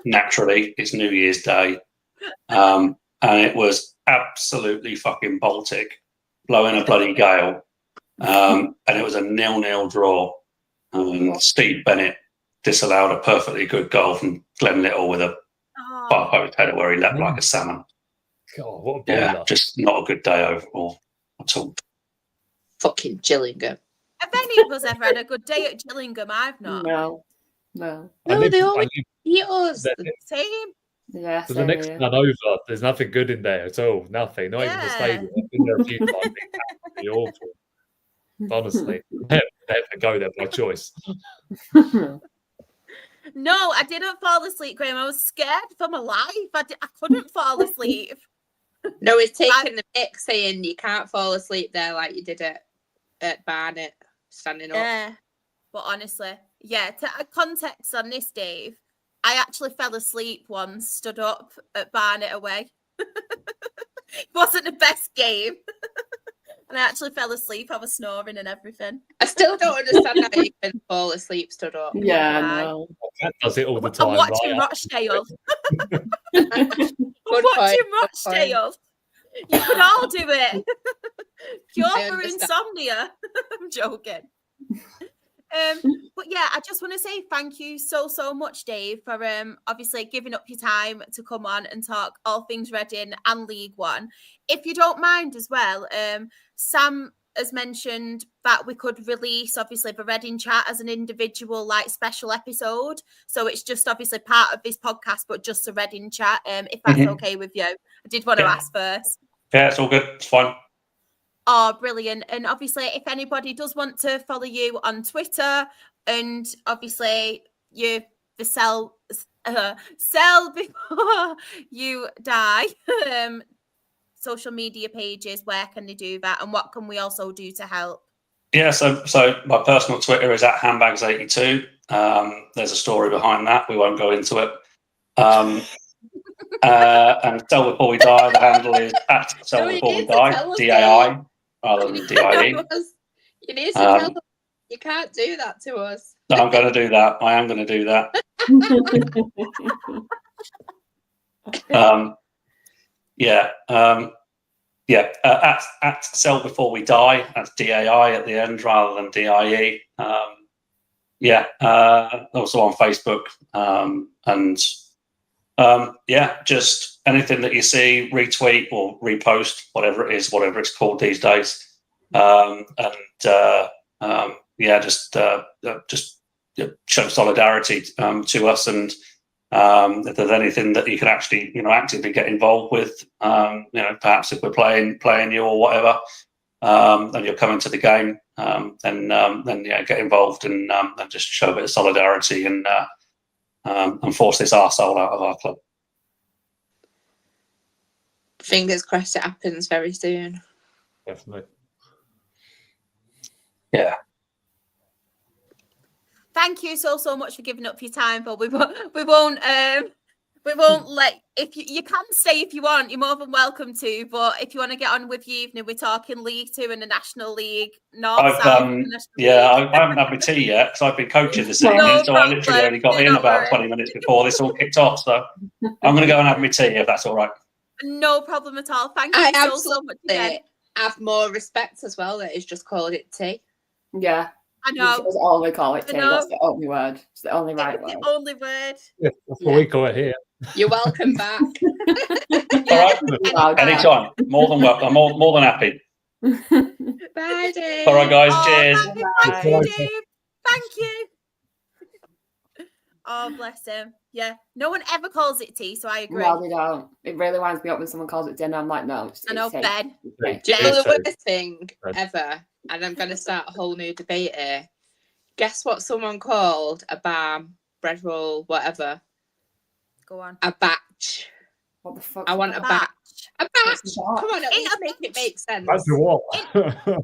Naturally, it's New Year's Day, and it was absolutely fucking Baltic, blowing a bloody gale, and it was a 0-0 draw. Steve Bennett disallowed a perfectly good goal from Glenn Little with a far-post header where he leapt like a salmon. God, what a baller. Just not a good day overall at all. Fucking Gillingham. Have any of us ever had a good day at Gillingham? I've not. No. No, they always beat us. Same. Yeah. So the next one over, there's nothing good in there at all. Nothing. Not even the stadium. I've been there a few times. It's absolutely awful. Honestly, never go there by choice. No, I didn't fall asleep, Graham. I was scared for my life. I couldn't fall asleep. No, it's taking the mick saying you can't fall asleep there like you did at Barnet, standing up. Yeah, but honestly, yeah, to add context on this, Dave, I actually fell asleep once, stood up at Barnet away. It wasn't the best game. And I actually fell asleep. I was snoring and everything. I still don't understand how you can fall asleep stood up. Yeah, no. That does it all the time. I'm watching Rochdale. Watching Rochdale. You could all do it. Cure for insomnia. I'm joking. But yeah, I just want to say thank you so much, Dave, for obviously giving up your time to come on and talk all things Reading and League One. If you don't mind as well, Sam has mentioned that we could release obviously the Reading chat as an individual like special episode. So it's just obviously part of this podcast, but just a Reading chat, if that's okay with you. I did want to ask first. Yeah, it's all good. It's fine. Oh, brilliant. And obviously, if anybody does want to follow you on Twitter, and obviously you the sell before you die, social media pages, where can they do that? And what can we also do to help? Yeah, so my personal Twitter is at handbags82. There's a story behind that. We won't go into it. And Sell Before We Die, the handle is at Sell Before We Die, DAI. Rather than DIE. You need to tell them you can't do that to us. No, I'm going to do that. I am going to do that. At Sell Before We Die. That's DAI at the end rather than DIE. Also on Facebook. Just anything that you see, retweet or repost, whatever it's called these days. Just show solidarity to us, and if there's anything that you can actually actively get involved with, perhaps if we're playing you or whatever, and you're coming to the game, then get involved and just show a bit of solidarity and force this arsehole out of our club. Fingers crossed it happens very soon. Definitely. Yeah. Thank you so much for giving up your time, but we won't We won't let if you can stay if you want. You're more than welcome to. But if you want to get on with your evening, we're talking League Two and the National League, North South. I haven't had my tea yet because I've been coaching this evening, No so I literally problem. only got in Don't about worry. 20 minutes before this all kicked off. So I'm going to go and have my tea if that's all right. No problem at all. Thank you I so much again. have more respect as well that he's just called it tea. Yeah. I know. That's all we call it, I tea. know. That's the only word. It's the only right It's word. the only word. Yeah, that's what we call it here. You're welcome back. All right. Anytime. More than welcome. I'm more than happy. Bye, Dave. All right, guys. Oh, Cheers. thank you, Dave. Thank you. Oh, bless him. Yeah. No one ever calls it tea, so I agree. No, they don't. It really winds me up when someone calls it dinner. I'm like, no, it's I know, tea. Ben. Okay. Do you know the Yeah. worst thing ever? And I'm going to start a whole new debate here. Guess what someone called a bar, bread roll, whatever? Go on. A batch. What the fuck? I want a Batch. batch. A batch. What's a batch? Come on, at In least a make it make sense. That's what. Batch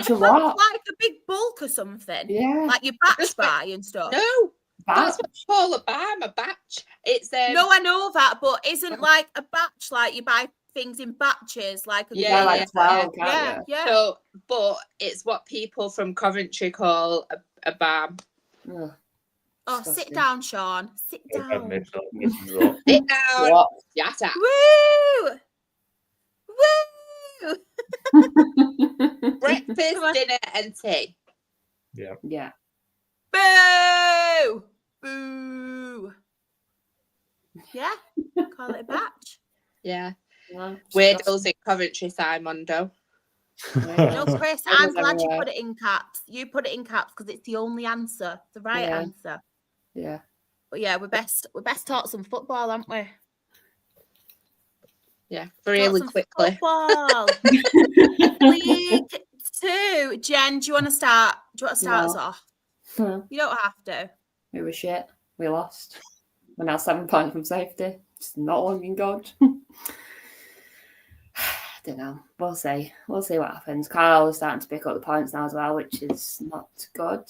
of It sounds what? like a big bulk or something. Yeah. Like your batch buy and stuff. No, that's Batch. what you call a bar, a batch. It's No, I know that, but isn't like a batch like you buy things in batches, like a Yeah, like 12, can't yeah, you? yeah. So, but it's what people from Coventry call a bar. Ugh, Oh, disgusting. sit down, Sean. Sit down. Sit down. What? Shut up. Woo! Woo! Breakfast, Come on. dinner, and tea. Yeah. Boo! Boo! Yeah, call it a batch. Yeah. No, Weirdos in Coventry, Simondo. No, Chris, I'm Everyone's glad you everywhere. put it in caps. You put it in caps because it's the only answer, the right Yeah. answer. Yeah. But yeah, we're best talk some football, aren't we? Yeah, Talk really some quickly. Football. League Two. Jen, do you want to start? Do you want to start us No. off? No, You don't have to. we were shit. We lost. We're now 7 points from safety. It's not looking good. I don't know. We'll see. We'll see what happens. Carl is starting to pick up the points now as well, which is not good.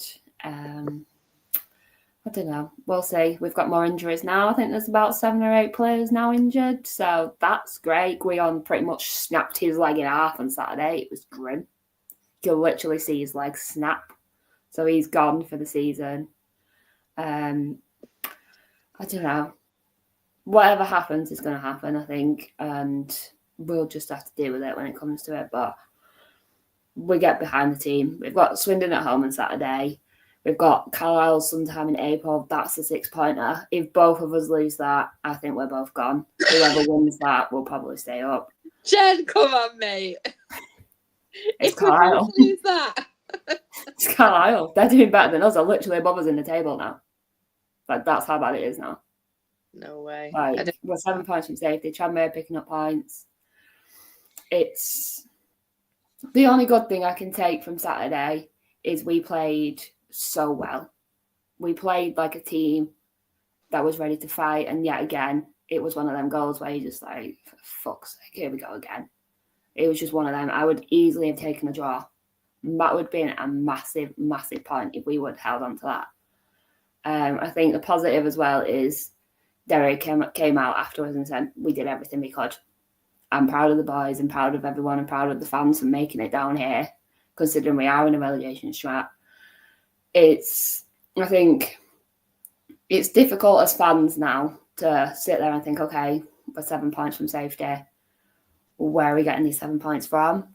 I don't know. We'll see. We've got more injuries now. I think there's about 7 or 8 players now injured. So that's great. Guion pretty much snapped his leg in half on Saturday. It was grim. You could literally see his leg snap. So he's gone for the season. I don't know. Whatever happens is going to happen, I think. And we'll just have to deal with it when it comes to it. But we get behind the team. We've got Swindon at home on Saturday. We've got Carlisle sometime in April. That's a 6-pointer. If both of us lose that, I think we're both gone. Whoever wins that will probably stay up. Jen, come on, mate. It's If we Carlisle. both lose that. It's Carlisle. They're doing better than us. They're literally above us in the table now. Like, that's how bad it is now. No way. Like, we're 7 points from safety. Tranmere picking up points. It's the only good thing I can take from Saturday is we played so well. We played like a team that was ready to fight, and yet again, it was one of them goals where you just like, for fuck's sake, here we go again. It was just one of them. I would easily have taken a draw. That would have been a massive, massive point if we would have held on to that. I think the positive as well is Derek came out afterwards and said, we did everything we could. I'm proud of the boys and proud of everyone and proud of the fans for making it down here, considering we are in a relegation strat. I think it's difficult as fans now to sit there and think, okay, we're 7 points from safety. Where are we getting these 7 points from?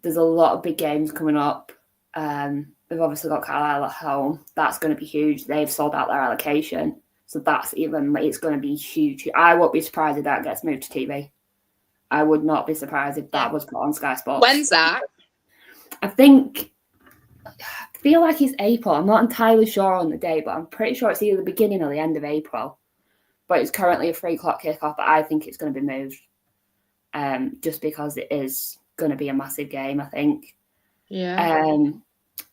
There's a lot of big games coming up. We've obviously got Carlisle at home. That's going to be huge. They've sold out their allocation. So it's going to be huge. I won't be surprised if that gets moved to TV. I would not be surprised if that was put on Sky Sports. When's that? I feel like it's April. I'm not entirely sure on the day, but I'm pretty sure it's either the beginning or the end of April. But it's currently a 3 o'clock kickoff, but I think it's going to be moved. Just because it is going to be a massive game, I think. Yeah.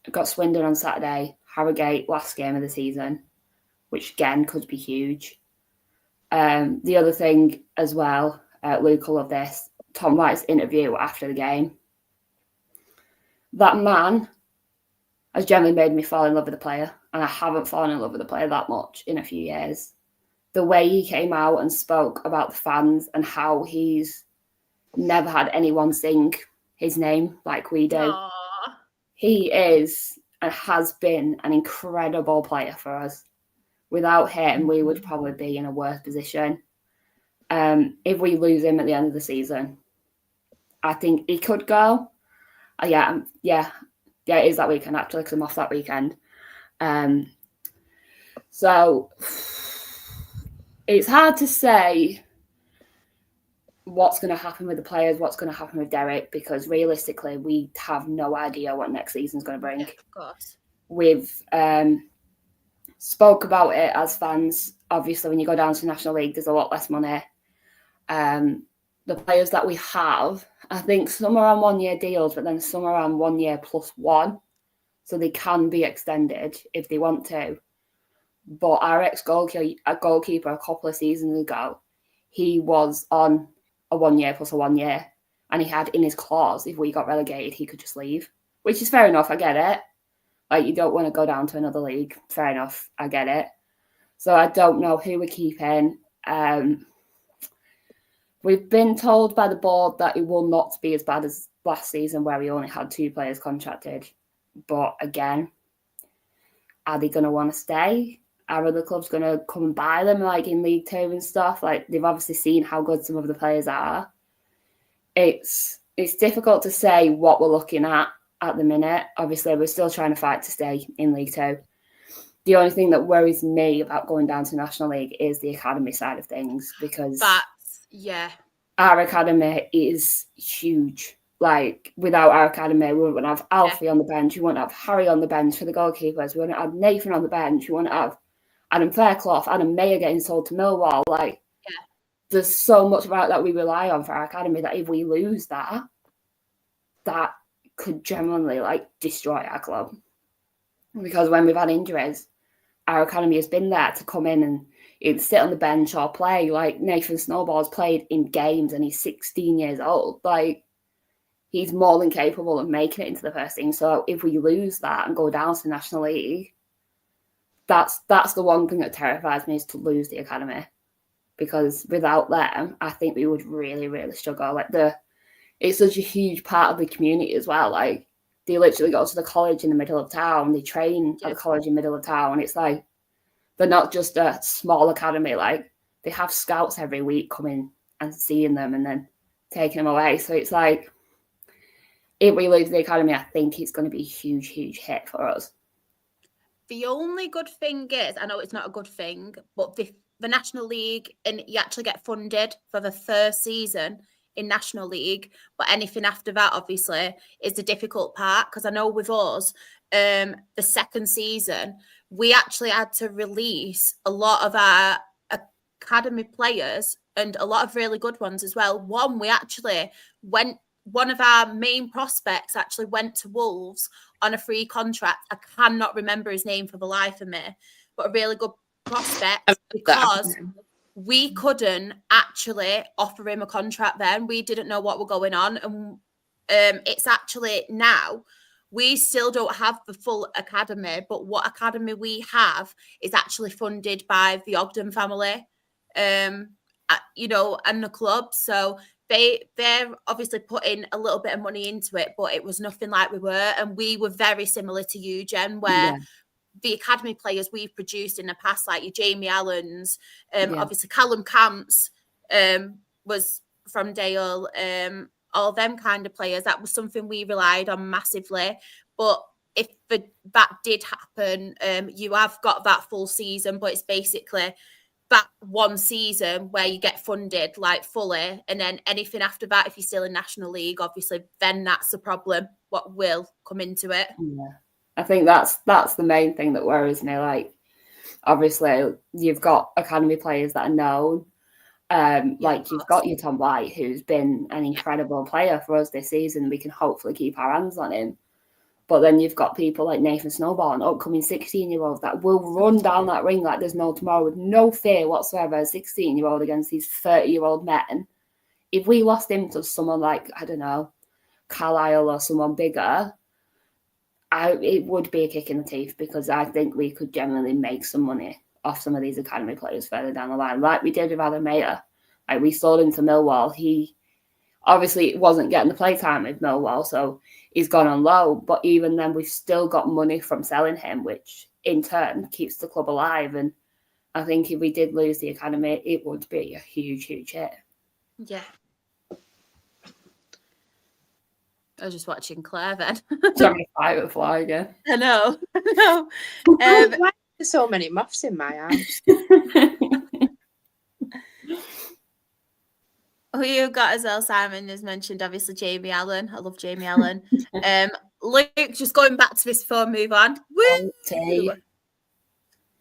I've got Swindon on Saturday, Harrogate, last game of the season, which again could be huge. The other thing as well, Luke will love this, Tom White's interview after the game. That man has generally made me fall in love with the player, and I haven't fallen in love with the player that much in a few years. the way he came out and spoke about the fans and how he's never had anyone sing his name like we do. Aww. He is and has been an incredible player for us. Without him, we would probably be in a worse position. If we lose him at the end of the season, I think he could go. Yeah, it is that weekend actually, because I'm off that weekend. So it's hard to say what's going to happen with the players, what's going to happen with Derek, because realistically, we have no idea what next season's going to bring. Yeah, of course. We've spoke about it as fans. Obviously, when you go down to the National League, there's a lot less money. The players that we have, I think some are on 1 year deals, but then some are on 1 year plus one. So they can be extended if they want to. But our ex-goalkeeper a couple of seasons ago, he was on a 1 year plus a 1 year. And he had in his clause, if we got relegated, he could just leave. Which is fair enough, I get it. Like, you don't want to go down to another league. Fair enough, I get it. So I don't know who we're keeping. We've been told by the board that it will not be as bad as last season where we only had 2 players contracted. But again, are they going to want to stay? Are other clubs going to come and buy them, like in League 2 and stuff? Like, they've obviously seen how good some of the players are. It's difficult to say what we're looking at the minute. Obviously, we're still trying to fight to stay in League 2. The only thing that worries me about going down to National League is the academy side of things, because our academy is huge. Like, without our academy, we wouldn't have Alfie on the bench. We wouldn't have Harry on the bench for the goalkeepers. We wouldn't have Nathan on the bench. We wouldn't have Adam Fairclough, Adam Mayer getting sold to Millwall. Like, there's so much about that we rely on for our academy that if we lose that could genuinely, like, destroy our club. Because when we've had injuries, our academy has been there to come in and either sit on the bench or play. Like, Nathan Snowball's played in games and he's 16 years old. Like, he's more than capable of making it into the first team. So if we lose that and go down to the National League, that's the one thing that terrifies me, is to lose the academy. Because without them, I think we would really, really struggle. Like, it's such a huge part of the community as well. Like, they literally go to the college in the middle of town. They train at the college in the middle of town. It's like, they're not just a small academy. Like, they have scouts every week coming and seeing them and then taking them away. So it's like, if we lose the academy, I think it's going to be a huge, huge hit for us. The only good thing is, I know it's not a good thing, but the National League, and you actually get funded for the first season in National League, but anything after that, obviously, is the difficult part. Because I know with us, the second season, we actually had to release a lot of our academy players and a lot of really good ones as well. One of our main prospects actually went to Wolves on a free contract. I cannot remember his name for the life of me, but a really good prospect, because we couldn't actually offer him a contract then. We didn't know what was going on. And it's actually now, we still don't have the full academy, but what academy we have is actually funded by the Ogden family, and the club. So they're obviously putting a little bit of money into it, but it was nothing like we were. And we were very similar to you, Jen, where the academy players we've produced in the past, like your Jamie Allens, obviously Callum Camps was from Dale, all them kind of players. That was something we relied on massively. But if that did happen, you have got that full season, but it's basically that one season where you get funded like fully, and then anything after that, if you're still in National League, obviously, then that's the problem. What will come into it? Yeah, I think that's the main thing that worries me. Like, obviously, you've got academy players that are known. Like, you've got your Tom White, who's been an incredible player for us this season. We can hopefully keep our hands on him. But then you've got people like Nathan Snowball, an upcoming 16-year-old that will run down that ring like there's no tomorrow with no fear whatsoever, a 16-year-old against these 30-year-old men. If we lost him to someone like, I don't know, Carlisle or someone bigger, it would be a kick in the teeth, because I think we could generally make some money off some of these academy players further down the line, like we did with Adam Mayer. Like we sold him to Millwall. He obviously wasn't getting the play time with Millwall, so he's gone on loan. But even then, we've still got money from selling him, which in turn keeps the club alive. And I think if we did lose the academy, it would be a huge, huge hit. Yeah. I was just watching Claire then. Trying to fight with fly again. I know. Why are there so many moths in my house? Who you've got as well, Simon has mentioned, obviously, Jamie Allen. I love Jamie Allen. Luke, just going back to this before we move on. Woo!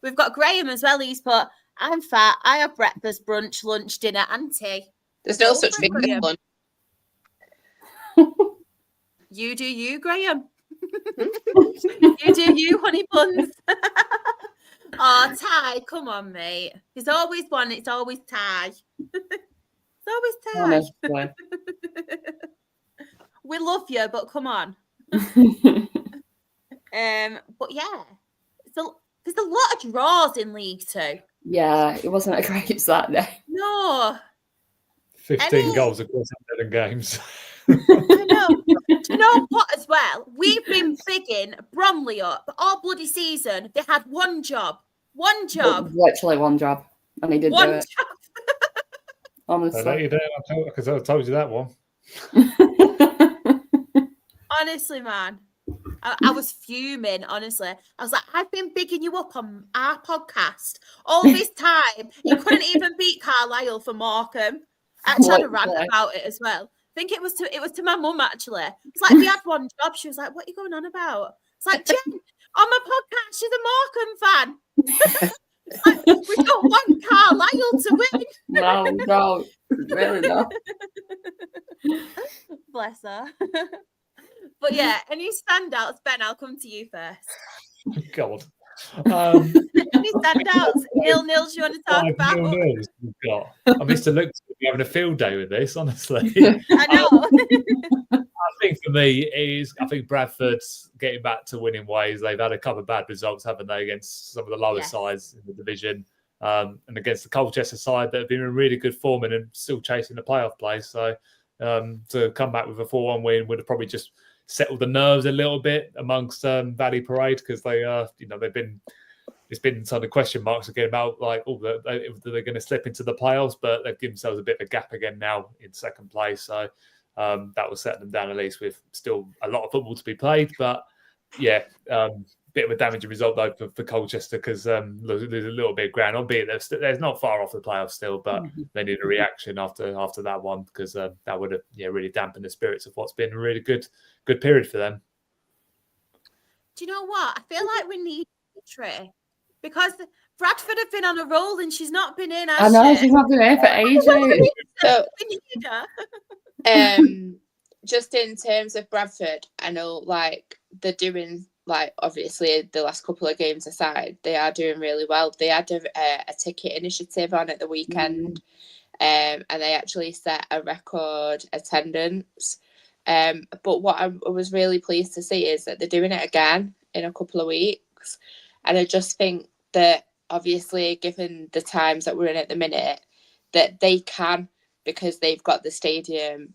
We've got Graham as well. He's put, I'm fat. I have breakfast, brunch, lunch, dinner, and tea. There's no such thing as lunch. You do you, Graham. You do you, honey buns. Oh, Ty, come on, mate. There's always one. It's always Ty. It's always Ty. We love you, but come on. But yeah, there's a lot of draws in League Two. Yeah, it wasn't a great Saturday. No. 15 goals across 11 games. I know. Do you know what as well? We've been bigging Bromley up all bloody season. They had one job. Literally one job. And he did do it. Job. Honestly. I know you did. Because I told you that one. Honestly, man. I was fuming, honestly. I was like, I've been bigging you up on our podcast all this time. You couldn't even beat Carlisle for Markham. I actually had a rant about it as well. I think it was to my mum, actually. It's like, if you had one job, she was like, what are you going on about? It's like, Jen, on my podcast, she's a Markham fan. It's like, we don't want Carlisle to win. No, really not. Bless her. But yeah, any standouts? Ben, I'll come to you first. God. Any standouts? Nil-nils you want to talk about? Nil-nils we've got. I missed a look to be having a field day with this, honestly. I know. I think for me I think Bradford's getting back to winning ways. They've had a couple of bad results, haven't they, against some of the lower sides in the division, and against the Colchester side that have been in really good form and still chasing the playoff place. So to come back with a 4-1 win would have probably just settled the nerves a little bit amongst Valley Parade, because they there's been some of the question marks again about like, they're going to slip into the playoffs, but they've given themselves a bit of a gap again now in second place. So that will set them down at least with still a lot of football to be played. But yeah, bit of a damaging result though for Colchester, because there's a little bit of ground, albeit they're not far off the playoffs still, but they need a reaction after that one, because that would have really dampened the spirits of what's been a really good period for them. Do you know what? I feel like we need a victory, because Bradford have been on a roll and she's not been in. I know, she's not been in for ages. So, just in terms of Bradford, I know like they're doing, like, obviously the last couple of games aside, they are doing really well. They had a ticket initiative on at the weekend, and they actually set a record attendance. But what I was really pleased to see is that they're doing it again in a couple of weeks. And I just think that obviously, given the times that we're in at the minute, that they can, because they've got the stadium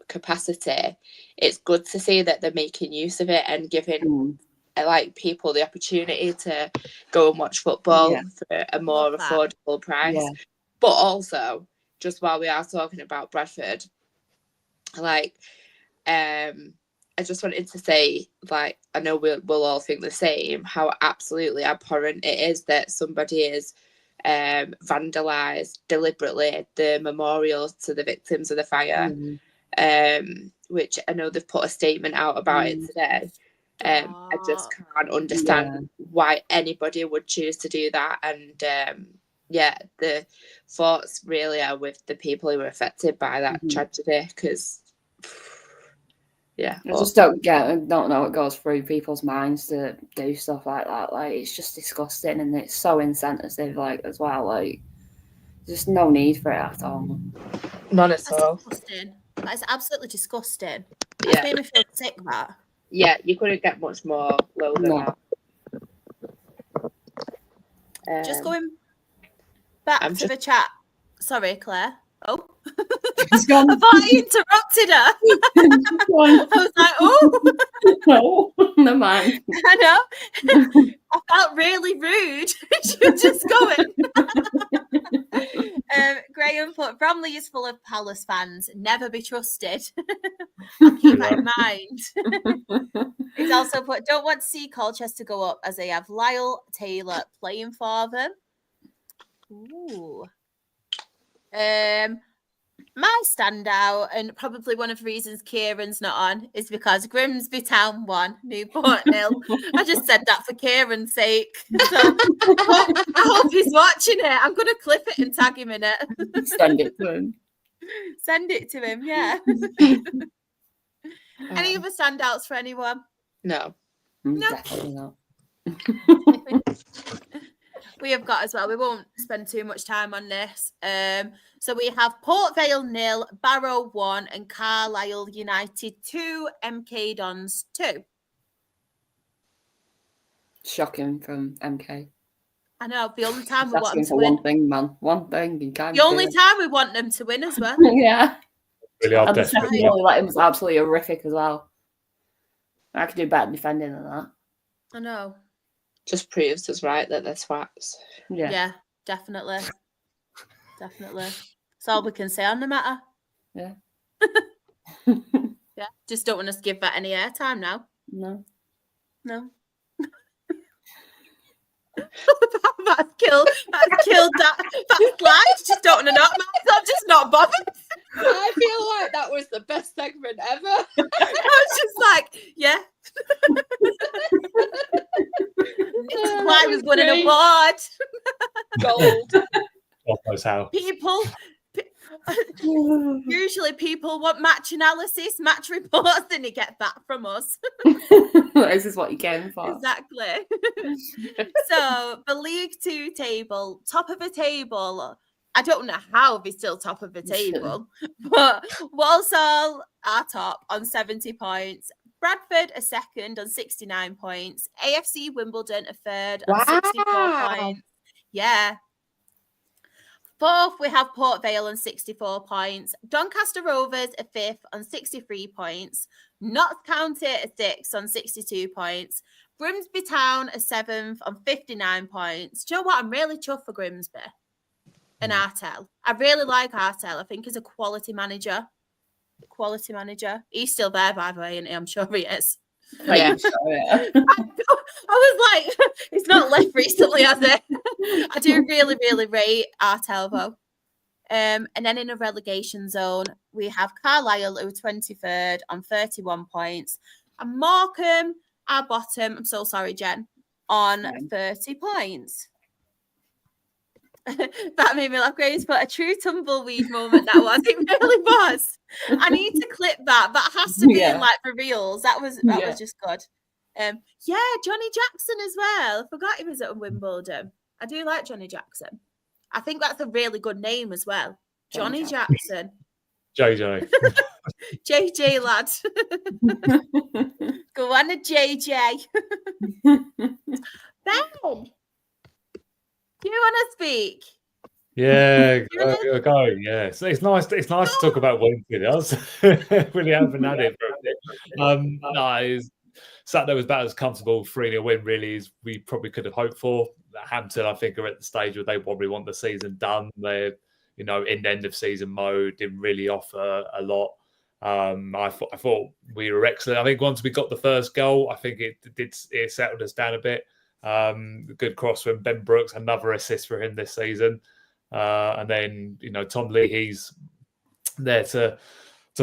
capacity. It's good to see that they're making use of it and giving like people the opportunity to go and watch football for a more affordable price. Yeah. But also, just while we are talking about Bradford, like, I just wanted to say, like, I know we'll all think the same, how absolutely abhorrent it is that somebody is vandalised deliberately the memorials to the victims of the fire, which I know they've put a statement out about it today. I just can't understand why anybody would choose to do that. And the thoughts really are with the people who were affected by that tragedy, because I just don't know what goes through people's minds to do stuff like that. Like, it's just disgusting, and it's so insensitive, like, as well. Like, there's no need for it at all. None at all. Disgusting. That is absolutely disgusting. That's made me feel sick, that. Yeah, you couldn't get much more low than Just going back I'm to just- the chat. Sorry, Claire. Oh, It's gone. I thought I interrupted her. I was like, oh, No, never mind. I know. I felt really rude. She was just going. Graham put, Bromley is full of Palace fans. Never be trusted. I'll keep that in mind. He's also put, don't want to see Colchester go up as they have Lyle Taylor playing for them. Ooh. My standout, and probably one of the reasons Kieran's not on, is because Grimsby Town won, Newport 0. I just said that for Kieran's sake. So I hope he's watching it. I'm going to clip it and tag him in it. Send it to him. Send it to him, yeah. Any other standouts for anyone? No. No. Definitely not. We have got as well. We won't spend too much time on this. So we have Port Vale 0, Barrow 1, and Carlisle United 2, MK Dons 2. Shocking from MK. I know. The only time we Just want them asking to for win. one thing, man. One thing. You can't The only do it. time we want them to win as well. Yeah. Really are And the desperate. second goal, like, it was absolutely horrific as well. I could do better defending than that. I know. Just proves us right that they're swats. Yeah, definitely. Definitely. That's all we can say on the matter. Yeah. Yeah. Just don't want us to give that any airtime now. No. No. That's killed that slide. Just don't want to knock myself. I'm just not bothered. I feel like that was the best segment ever. I was just like, yeah. Nick Supply was winning an award. Gold. God knows how. Usually people want match analysis, match reports, then you get that from us. This is what you came for. Exactly. So the League Two table, top of the table. I don't know how they're still top of the table, but Walsall are top on 70 points. Bradford a second on 69 points. AFC Wimbledon a third on 64 points. Yeah. Fourth, we have Port Vale on 64 points. Doncaster Rovers a fifth on 63 points. Notts County a sixth on 62 points. Grimsby Town a seventh on 59 points. Do you know what? I'm really chuffed for Grimsby and Artell. I really like Artell. I think he's a quality manager. He's still there, by the way, and I'm sure he is. Yeah. I was like, he's not left recently, has it? I do really, really rate Artell, though. And then in a relegation zone, we have Carlisle, who are 23rd on 31 points. And Morecambe, our bottom, I'm so sorry, Jen, on 30 points. That made me laugh. Grace put a true tumbleweed moment. That was. It really was. I need to clip that. That has to be in like the reels. That was just good. Yeah, Johnny Jackson as well. I forgot he was at Wimbledon. I do like Johnny Jackson. I think that's a really good name as well. Johnny Jackson. JJ. JJ lad. Go on, a JJ. Ben. Do you want to speak? Yeah, go. Yeah, it's nice. It's nice to talk about wins with us. Really haven't had it for a bit. No, Saturday was about as comfortable 3-0 win really as we probably could have hoped for. Hampton, I think, are at the stage where they probably want the season done. They're, in end of season mode. Didn't really offer a lot. I thought we were excellent. I think once we got the first goal, I think it settled us down a bit. Good cross from Ben Brooks, another assist for him this season. And then, Tom Lee, he's there to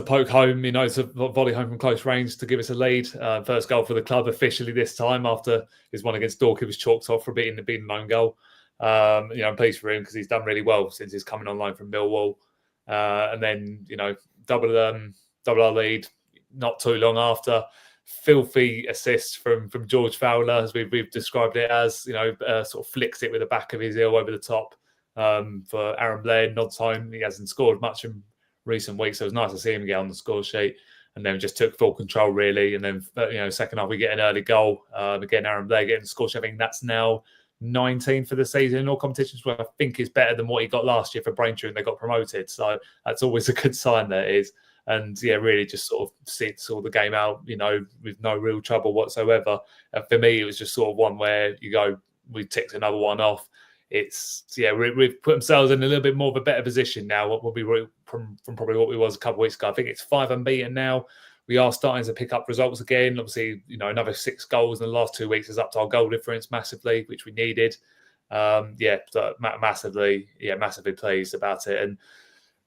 poke home, to volley home from close range to give us a lead. First goal for the club officially this time after his one against Dorking was chalked off for being an own goal. I'm pleased for him because he's done really well since he's coming online from Millwall. And then, double our lead not too long after. Filthy assist from George Fowler, as we've described it as, sort of flicks it with the back of his heel over the top for Aaron Blair. Nods home. He hasn't scored much in recent weeks, so it was nice to see him get on the score sheet. And then just took full control really. And then second half we get an early goal. Again, Aaron Blair getting the score sheet. I think that's now 19 for the season in all competitions, where I think is better than what he got last year for Braintree and they got promoted. So that's always a good sign, that is. And yeah, really just sort of saw the game out, with no real trouble whatsoever. And for me, it was just sort of one where you go, we ticked another one off. We've put themselves in a little bit more of a better position now. What will be from probably what we was a couple of weeks ago. I think it's 5 unbeaten now. We are starting to pick up results again. Obviously, another 6 goals in the last 2 weeks is up to our goal difference massively, which we needed. Massively pleased about it. And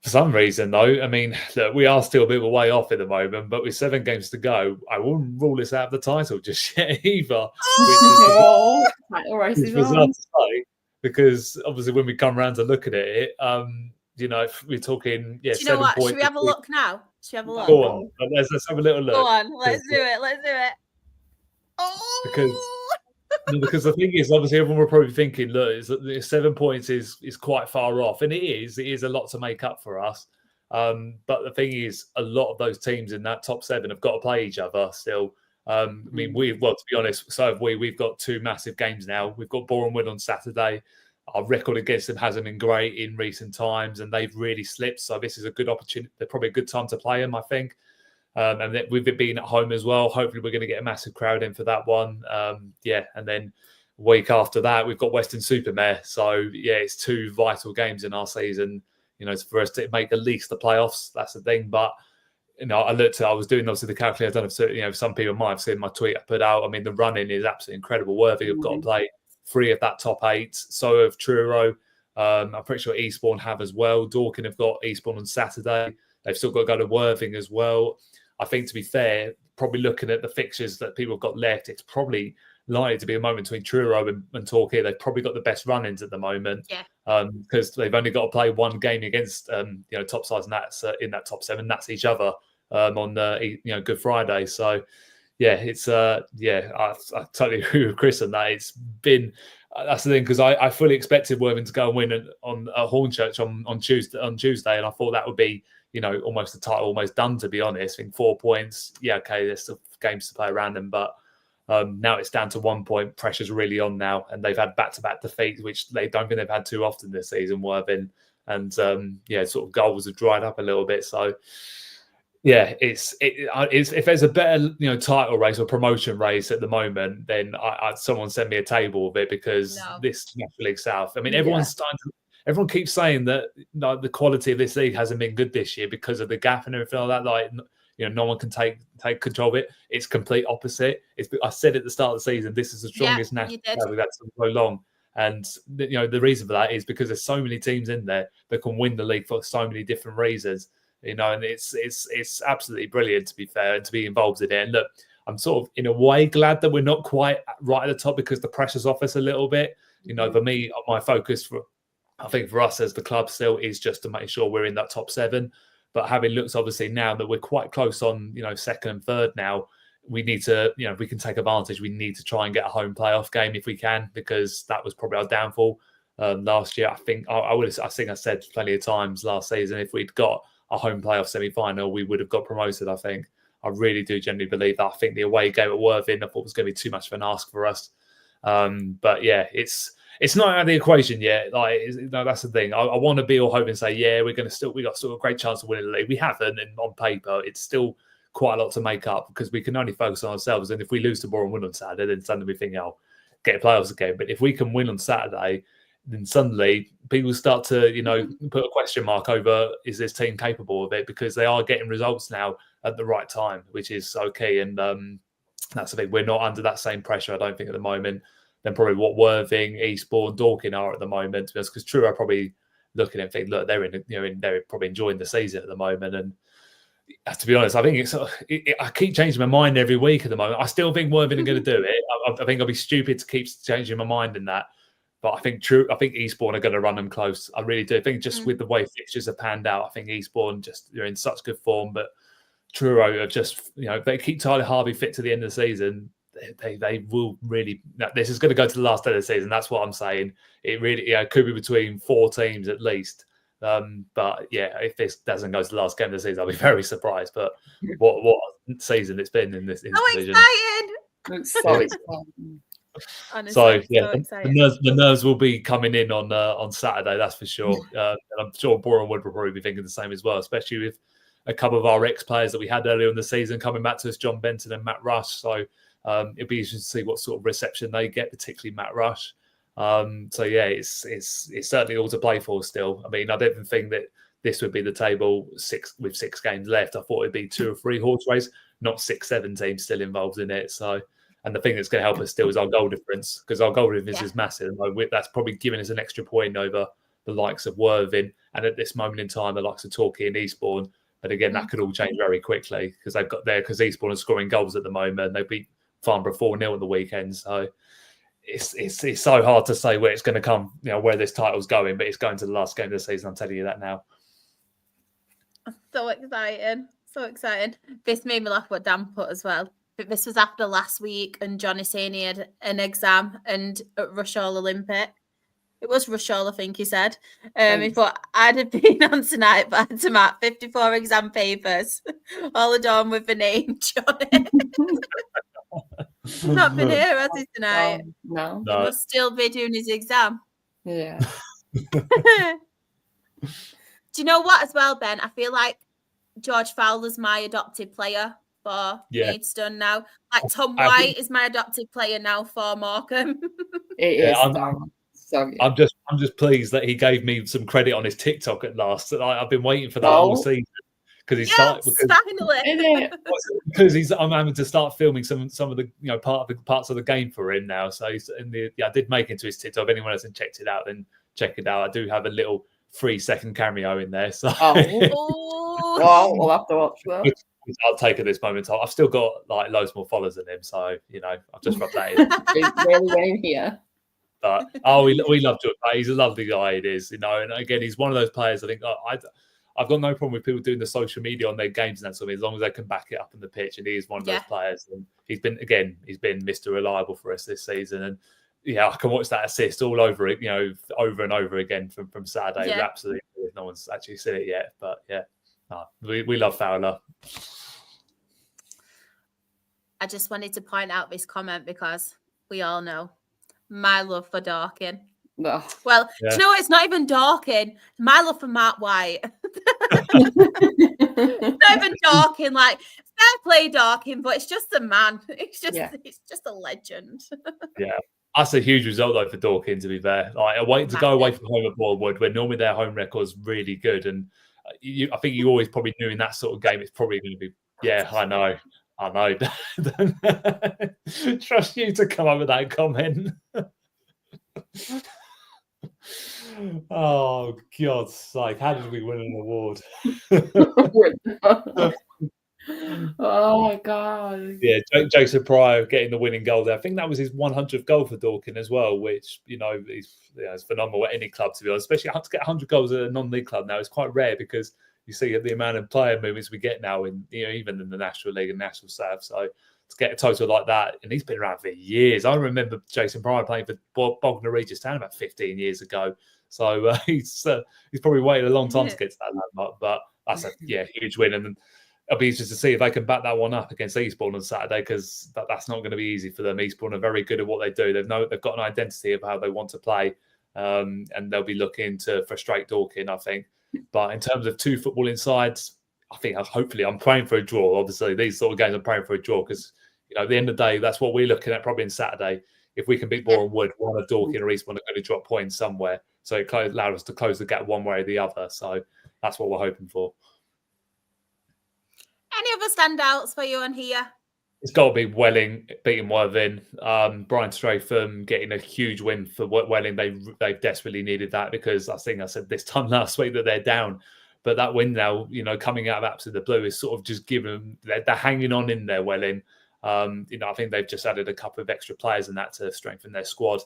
for some reason, though, I mean, look, we are still a bit of a way off at the moment, but with 7 games to go, I wouldn't rule this out of the title just yet either. Which is bizarre to say, because obviously when we come around to looking at it, if we're talking, Do you know what? Should we have a look now? Should we have a look? Go on, let's have a little look. Go on, let's do it. Because the thing is, obviously, everyone will probably thinking, look, 7 points is quite far off, and it is a lot to make up for us. But the thing is, a lot of those teams in that top 7 have got to play each other still. I mean, to be honest, so have we. We've got 2 massive games now. We've got Bournemouth on Saturday. Our record against them hasn't been great in recent times, and they've really slipped. So this is a good opportunity. They're probably a good time to play them, I think. And then with it being at home as well, hopefully we're going to get a massive crowd in for that one. And then a week after that, we've got Western-super-Mare. So, it's 2 vital games in our season, for us to make at least the playoffs. That's the thing. But, I was doing obviously the calculation. I don't know if, some people might have seen my tweet I put out. I mean, the running is absolutely incredible. Worthy have got to play 3 of that top 8. So have Truro. I'm pretty sure Eastbourne have as well. Dorking have got Eastbourne on Saturday. They've still got to go to Worthing as well. I think, to be fair, probably looking at the fixtures that people have got left, it's probably likely to be a moment between Truro and Torquay. They've probably got the best run-ins at the moment, because they've only got to play 1 game against top sides, and that's in that top 7. That's each other on Good Friday. So it's I totally agree with Chris on that. It's been that's the thing, because I fully expected Worthing to go and win at Hornchurch on Tuesday, and I thought that would be almost the title almost done, to be honest. I think 4 points. There's still games to play around them, but now it's down to 1 point. Pressure's really on now, and they've had back-to-back defeats, which they don't think they've had too often this season, Worthing. And sort of goals have dried up a little bit. So it's if there's a better title race or promotion race at the moment, then someone send me a table of it, because this National League South. I mean, everyone keeps saying that the quality of this league hasn't been good this year because of the gap and everything like that. Like, no one can take control of it. It's complete opposite. I said at the start of the season, this is the strongest national league we've had for so long. And the reason for that is because there's so many teams in there that can win the league for so many different reasons. And it's absolutely brilliant, to be fair, and to be involved in it. And look, I'm sort of in a way glad that we're not quite right at the top, because the pressure's off us a little bit. For me, my focus I think for us as the club still is just to make sure we're in that top 7. But having looked, obviously, now that we're quite close on, 2nd and 3rd now, we need to, if we can take advantage, we need to try and get a home playoff game if we can, because that was probably our downfall last year. I think I said plenty of times last season, if we'd got a home playoff semi-final, we would have got promoted, I think. I really do genuinely believe that. I think the away game at Worthing, I thought was going to be too much of an ask for us. But it's not out of the equation yet. That's the thing. I want to be all hope and say, we got still a great chance of winning the league. We haven't, and on paper, it's still quite a lot to make up, because we can only focus on ourselves. And if we lose to Bournemouth on Saturday, then suddenly we think, get a playoffs again. But if we can win on Saturday, then suddenly people start to, put a question mark over, is this team capable of it? Because they are getting results now at the right time, which is so key. And that's the thing. We're not under that same pressure, I don't think, at the moment, than probably what Worthing, Eastbourne, Dorking are at the moment. Because True are probably looking and think, look, they're they're probably enjoying the season at the moment. And to be honest, I think I keep changing my mind every week at the moment. I still think Worthing are going to do it. I think I'll be stupid to keep changing my mind in that. But I think Eastbourne are going to run them close. I really do. I think just with the way fixtures have panned out, I think Eastbourne they're in such good form. But Truro are just, if they keep Tyler Harvey fit to the end of the season, they will really. This is going to go to the last day of the season. That's what I'm saying. It really could be between 4 teams at least. But if this doesn't go to the last game of the season, I'll be very surprised. But what season it's been in this division. Excited! It's so exciting. Honestly, So yeah, so exciting. the nerves will be coming in on Saturday, that's for sure. And I'm sure Boreham Wood will probably be thinking the same as well, especially with a couple of our ex-players that we had earlier in the season coming back to us, John Benton and Matt Rush. So it'll be interesting to see what sort of reception they get, particularly Matt Rush. So yeah, it's certainly all to play for still. I mean, I didn't think that this would be the table with 6 games left. I thought it'd be 2 or 3 horse race, not 6-7 teams still involved in it. So. And the thing that's going to help us still is our goal difference, because our goal difference is massive. And that's probably giving us an extra point over the likes of Worthing, and at this moment in time, the likes of Torquay and Eastbourne. But again, that could all change very quickly because because Eastbourne are scoring goals at the moment. They beat Farnborough 4-0 at the weekend. So it's so hard to say where it's going to come, where this title's going, but it's going to the last game of the season. I'm telling you that now. So exciting. So exciting. This made me laugh what Dan put as well. But this was after last week, and Johnny saying he had an exam and at Rushall Olympic. It was Rushall, I think he said. He thought, I'd have been on tonight, but I had to mark 54 exam papers, all adorned with the name Johnny. Not been here, has he, tonight? No. He must still be doing his exam. Yeah. Do you know what as well, Ben? I feel like George Fowler's my adopted player for Maidstone now. Like Tom White is my adopted player now for Morecambe. It is. I'm just pleased that he gave me some credit on his TikTok at last. I've been waiting for that all season because he started. Finally. Because I'm having to start filming some of the parts of the game for him now. So I did make it to his TikTok. If anyone hasn't checked it out, then check it out. I do have a little 3-second cameo in there. So well, we'll have to watch that. I'll take at this moment. I've still got like loads more followers than him, so I've just rubbed that in. It's really winning here. But we love George. He's a lovely guy. It is, and again, he's one of those players. I think I've got no problem with people doing the social media on their games and that sort of thing, as long as they can back it up on the pitch. And he is one of those players. And he's been Mr. Reliable for us this season. And I can watch that assist all over it, over and over again from Saturday. Yeah. Absolutely, no one's actually seen it yet, but we love Fowler. I just wanted to point out this comment because we all know my love for Dorking. No. Well, do you know what? It's not even Dorking. My love for Mark White. Not even Dorking. Like, fair play Dorking, but it's just a man. It's just a legend. Yeah. That's a huge result, though, for Dorking, to be fair. Like, to go away from home at Bournemouth, where normally their home record's really good. And I think you always probably knew in that sort of game it's probably going to be, I know. Trust you to come up with that comment. Oh, God's sake. How did we win an award? Oh, my God. Yeah, Jason Pryor getting the winning goal there. I think that was his 100th goal for Dorking as well, which, it's phenomenal at any club, to be honest. Especially to get 100 goals at a non-league club now is quite rare because you see the amount of player movements we get now in, even in the National League and National South. So to get a total like that, and he's been around for years. I remember Jason Pryor playing for Bognor Regis Town about 15 years ago. So he's probably waited a long time to get to that landmark. But that's a huge win, and it'll be interesting to see if they can back that one up against Eastbourne on Saturday, because that's not going to be easy for them. Eastbourne are very good at what they do. They've got an identity of how they want to play, and they'll be looking to frustrate Dorking, I think. But in terms of 2 footballing sides, hopefully I'm praying for a draw. Obviously, these sort of games I'm praying for a draw because, at the end of the day, that's what we're looking at probably on Saturday. If we can beat Boreham Wood, one of Dorking or Eastbourne are going to drop points somewhere. So it allowed us to close the gap one way or the other. So that's what we're hoping for. Any other standouts for you on here? It's got to be Welling beating Worthing. Brian Stratham getting a huge win for Welling. They desperately needed that because I think I said this time last week that they're down. But that win now, coming out of Absolutely Blue is sort of just giving them, they're hanging on in there, Welling. I think they've just added a couple of extra players in that to strengthen their squad.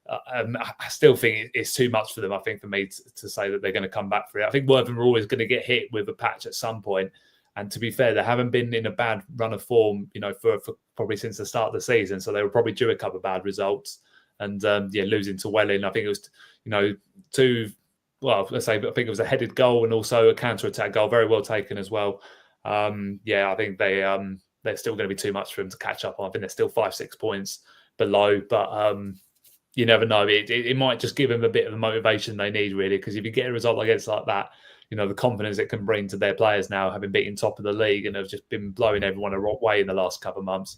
I still think it's too much for them, I think, for me to say that they're going to come back for it. I think Worthing are always going to get hit with a patch at some point. And to be fair, they haven't been in a bad run of form, for probably since the start of the season. So they were probably due a couple of bad results. And losing to Welling, I think it was, I think it was a headed goal and also a counter-attack goal, very well taken as well. I think they're still going to be too much for them to catch up on. I think they're still 5-6 points below. But you never know. It might just give them a bit of the motivation they need, really, because if you get a result against like that, the confidence it can bring to their players now, having beaten top of the league and have just been blowing everyone away in the last couple of months,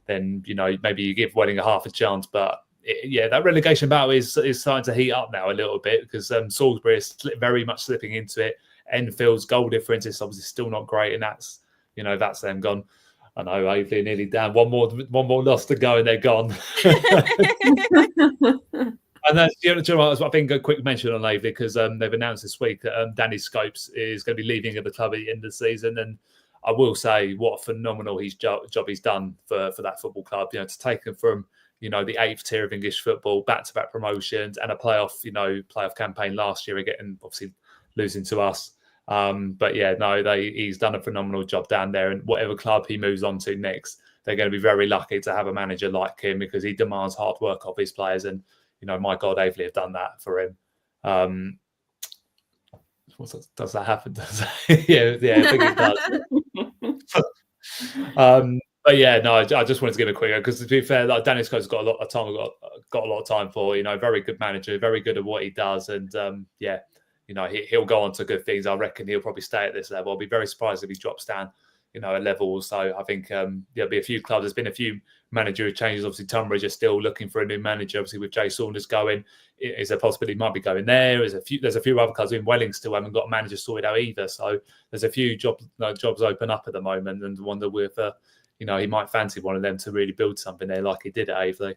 then, maybe you give Welling a half a chance. But that relegation battle is starting to heat up now a little bit, because Salisbury is very much slipping into it. Enfield's goal difference is obviously still not great, and that's them gone. I know, Aveley nearly down. One more loss to go, and they're gone. And that's, I think a quick mention on Aveley, because they've announced this week that Danny Scopes is going to be leaving at the club at the end of the season. And I will say, what a phenomenal job he's done for that football club. To take them from the 8th tier of English football, back-to-back promotions, and a playoff campaign last year again, obviously losing to us. But he's done a phenomenal job down there, and whatever club he moves on to next, they're going to be very lucky to have a manager like him, because he demands hard work of his players. And my God, Aveley have done that for him. Does that happen? yeah, I think it does. But I just wanted to give a quick, because to be fair, like, Danny Scott's got a lot of time. Got a lot of time for, very good manager, very good at what he does, and he'll go on to good things. I reckon he'll probably stay at this level. I'll be very surprised if he drops down, a level. So I think there'll be a few clubs. There's been a few managerial changes. Obviously, Tunbridge are still looking for a new manager. Obviously, with Jay Saunders going, is there a possibility he might be going there? There's a few other clubs in Welling still haven't got a manager sorted out either. So there's a few jobs open up at the moment, and wonder whether he might fancy one of them to really build something there, like he did at Aveley.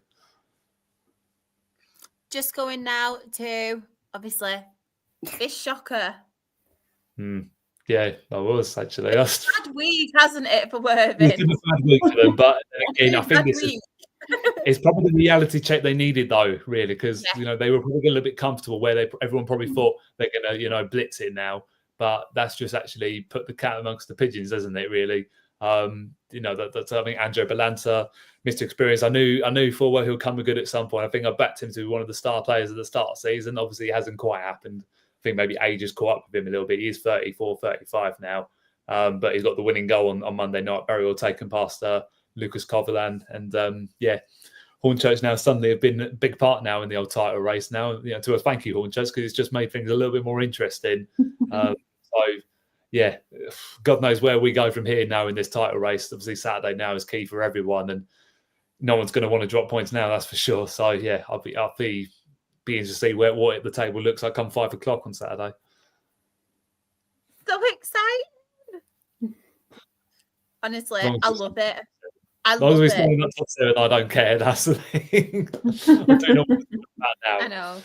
Just going now to, obviously, this shocker. Yeah, I was actually. It's a bad week, hasn't it, for Worthing? It's been a bad week for them, but again, I think it's probably the reality check they needed, though, really, because they were probably a little bit comfortable where everyone probably thought they're going to blitz it now, but that's just actually put the cat amongst the pigeons, hasn't it? Really, that's I think Andrew Balanta, Mr. Experience. I knew full well he'll come good at some point. I think I backed him to be one of the star players at the start of the season. Obviously, it hasn't quite happened. I think maybe age has caught up with him a little bit. He's 34, 35 now. But he's got the winning goal on Monday night, very well taken past Lucas Coverland. And Hornchurch now suddenly have been a big part now in the old title race now. To a thank you, Hornchurch, because it's just made things a little bit more interesting. God knows where we go from here now in this title race. Obviously, Saturday now is key for everyone, and no one's going to want to drop points now, that's for sure. So, I'll be interested to see what the table looks like come 5 o'clock on Saturday. So exciting! Honestly, I love it. As long as we're still in that top 7, I don't care. That's the thing. I do not want to talk about now.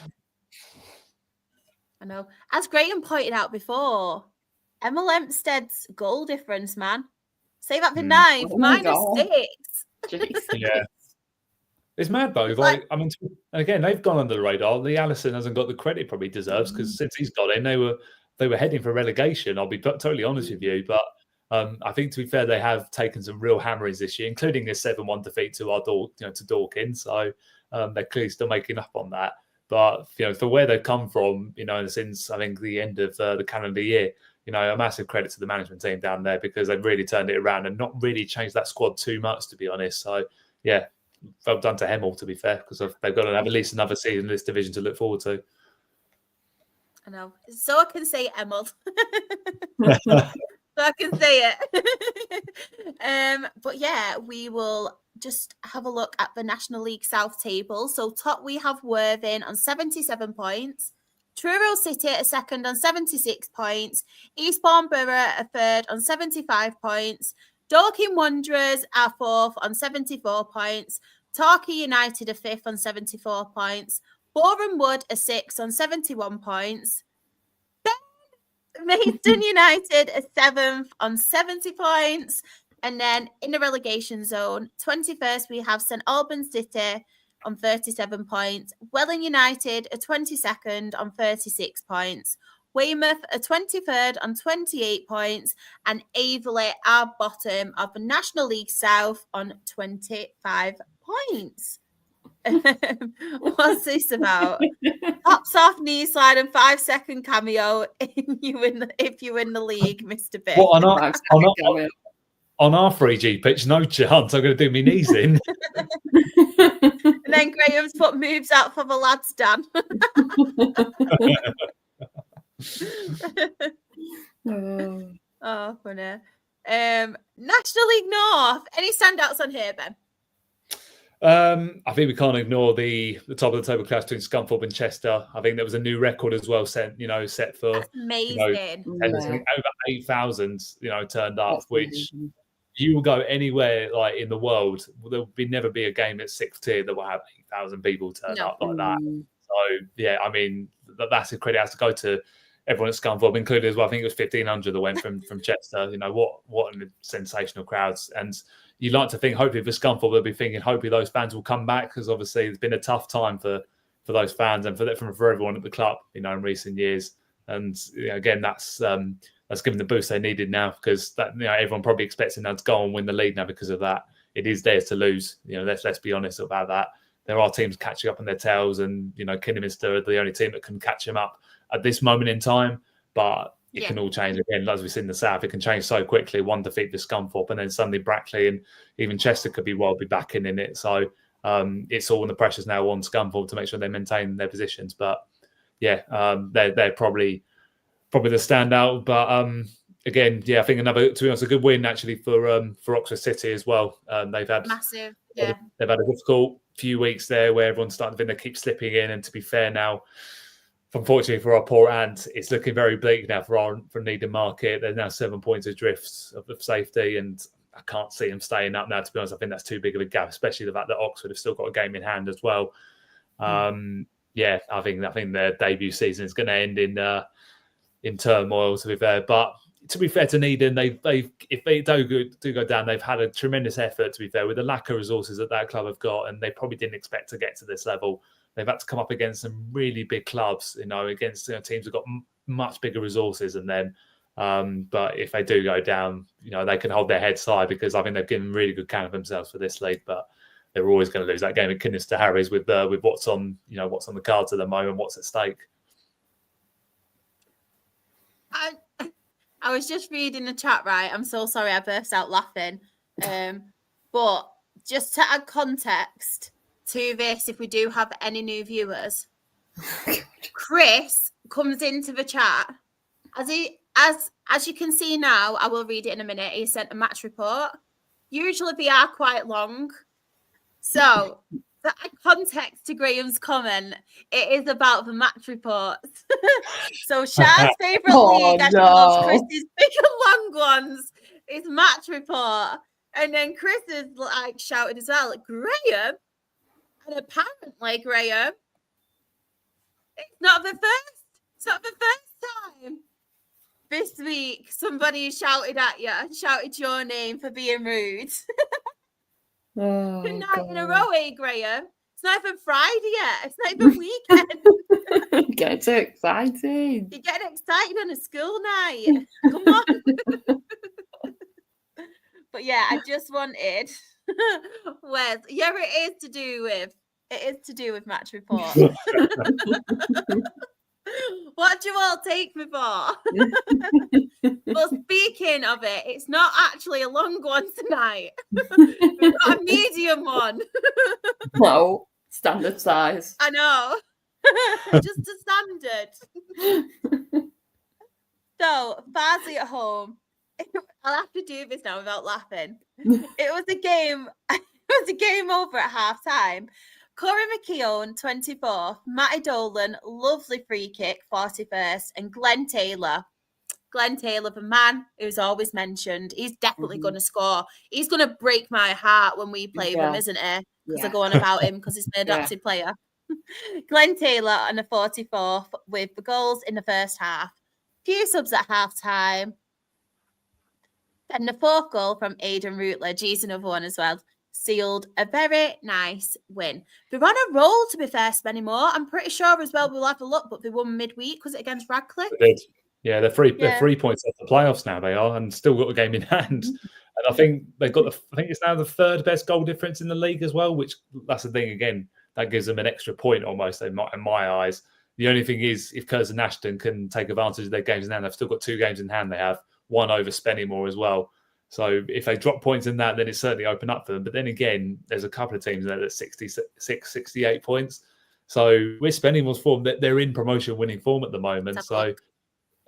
I know. As Graham pointed out before, Emil Empstead's goal difference, man. Save up for 9, -6. Yeah. It's mad though. Again, they've gone under the radar. Lee Allison hasn't got the credit probably deserves, because since he's got in, they were heading for relegation. I'll be totally honest with you, but I think, to be fair, they have taken some real hammerings this year, including a 7-1 defeat to Dawkins. So they're clearly still making up on that. But for where they've come from, since I think the end of the calendar year, a massive credit to the management team down there, because they've really turned it around and not really changed that squad too much, to be honest. So well done to Hemel, to be fair, because they've got to have at least another season in this division to look forward to. I know. So I can say Emil. So I can say it. But we will just have a look at the National League South table. So top we have Worthing on 77 points. Truro City a second on 76 points. Eastbourne Borough a third on 75 points. Dorking Wanderers are 4th on 74 points. Torquay United are 5th on 74 points. Boreham Wood are 6th on 71 points. Then Maidstone United are 7th on 70 points. And then in the relegation zone, 21st, we have St Albans City on 37 points. Welling United are 22nd on 36 points. Weymouth are 23rd on 28 points, and Aveley are bottom of the National League South on 25 points. What's this about? Tops off knee slide and 5-second cameo if you win the league, Mr. Big. Well, on our 3G pitch, no chance. I'm going to do my knees in. And then Graham's put moves out for the lads, Dan. Oh, funny. National League North. Any standouts on here, Ben? I think we can't ignore the top of the table clash between Scunthorpe and Chester. I think there was a new record as well set for That's amazing. over 8,000 turned up, which you will go anywhere like in the world, there'll never be a game at sixth tier that will have 8,000 people turned up like that. So yeah, I mean that's a credit has to go to everyone at Scunthorpe, included as well. I think it was 1,500 that went from Chester. What sensational crowds. And you like to think, hopefully for Scunthorpe, they'll be thinking, hopefully those fans will come back, because obviously it's been a tough time for those fans and for everyone at the club, in recent years. And again, that's given the boost they needed now, because that everyone probably expects them now to go and win the league now because of that. It is theirs to lose. Let's be honest about that. There are teams catching up on their tails, and Kidderminster are the only team that can catch them up at this moment in time. But it can all change again. As we see in the south, it can change so quickly. One defeat for Scunthorpe, and then suddenly Brackley and even Chester could be back in it. So it's all, and the pressure's now on Scunthorpe to make sure they maintain their positions. But yeah, they're probably the standout. But again, yeah, I think to be honest, a good win actually for Oxford City as well. They've had massive, yeah. They've had a difficult few weeks there where everyone's starting to think they keep slipping in. And to be fair, now, unfortunately for our poor ant, it's looking very bleak now for Needham Market. There's now 7 points adrift of safety, and I can't see them staying up now. To be honest, I think that's too big of a gap, especially the fact that Oxford have still got a game in hand as well. Yeah, I think their debut season is going to end in turmoil, to be fair. But to be fair to Needham, if they do go down, they've had a tremendous effort, to be fair, with the lack of resources that club have got, and they probably didn't expect to get to this level. They've had to come up against some really big clubs, against teams who've got much bigger resources than them. But if they do go down, they can hold their heads high, because I think they've given really good count of themselves for this league. But they're always going to lose that game at Kidderminster Harriers with what's on the cards at the moment, what's at stake. I was just reading the chat, right? I'm so sorry I burst out laughing. But just to add context to this, if we do have any new viewers, Chris comes into the chat as you can see now. I will read it in a minute. He sent a match report. Usually they are quite long, so to add context to Graham's comment, it is about the match reports. So Shah's favourite league, as she loves Chris's big and long ones, is match report, and then Chris is shouted as well, Graham. And apparently, Graham, it's not the first time this week somebody shouted at you and shouted your name for being rude. Good night in a row, Graham. It's not even Friday yet. It's not even weekend. Get so excited. You're getting excited on a school night. Come on. But yeah, I just wanted Wes. Yeah, it is to do with match report. What do you all take me for? Well, speaking of it, it's not actually a long one tonight. We've got a medium one. No, standard size. I know. Just a standard. So, Farsley at home. I'll have to do this now without laughing. It was a game over at half time. Corey McKeown, 24th, Matty Dolan, lovely free kick, 41st, and Glenn Taylor, the man who's always mentioned. He's definitely going to score. He's going to break my heart when we play him, isn't he? Because I go on about him because he's an adopted player. Glenn Taylor on the 44th with the goals in the first half. Few subs at half time. Then the fourth goal from Aidan Routledge. He's another one as well. Sealed a very nice win. They're on a roll, to be fair, Spenny Moore. I'm pretty sure as well, we'll have a look, but they won midweek. Was it against Radcliffe? They did. Yeah, they're 3 points off the playoffs now, they are, and still got a game in hand. And I think they've got I think it's now the third best goal difference in the league as well, which that's the thing again. That gives them an extra point almost in my eyes. The only thing is, if Curzon Ashton can take advantage of their games in hand, they've still got 2 games in hand. They have one over Spennymoor as well. So if they drop points in that, then it's certainly open up for them. But then again, there's a couple of teams there that's 66, 68 points. So we're spending more form. They're in promotion winning form at the moment. So,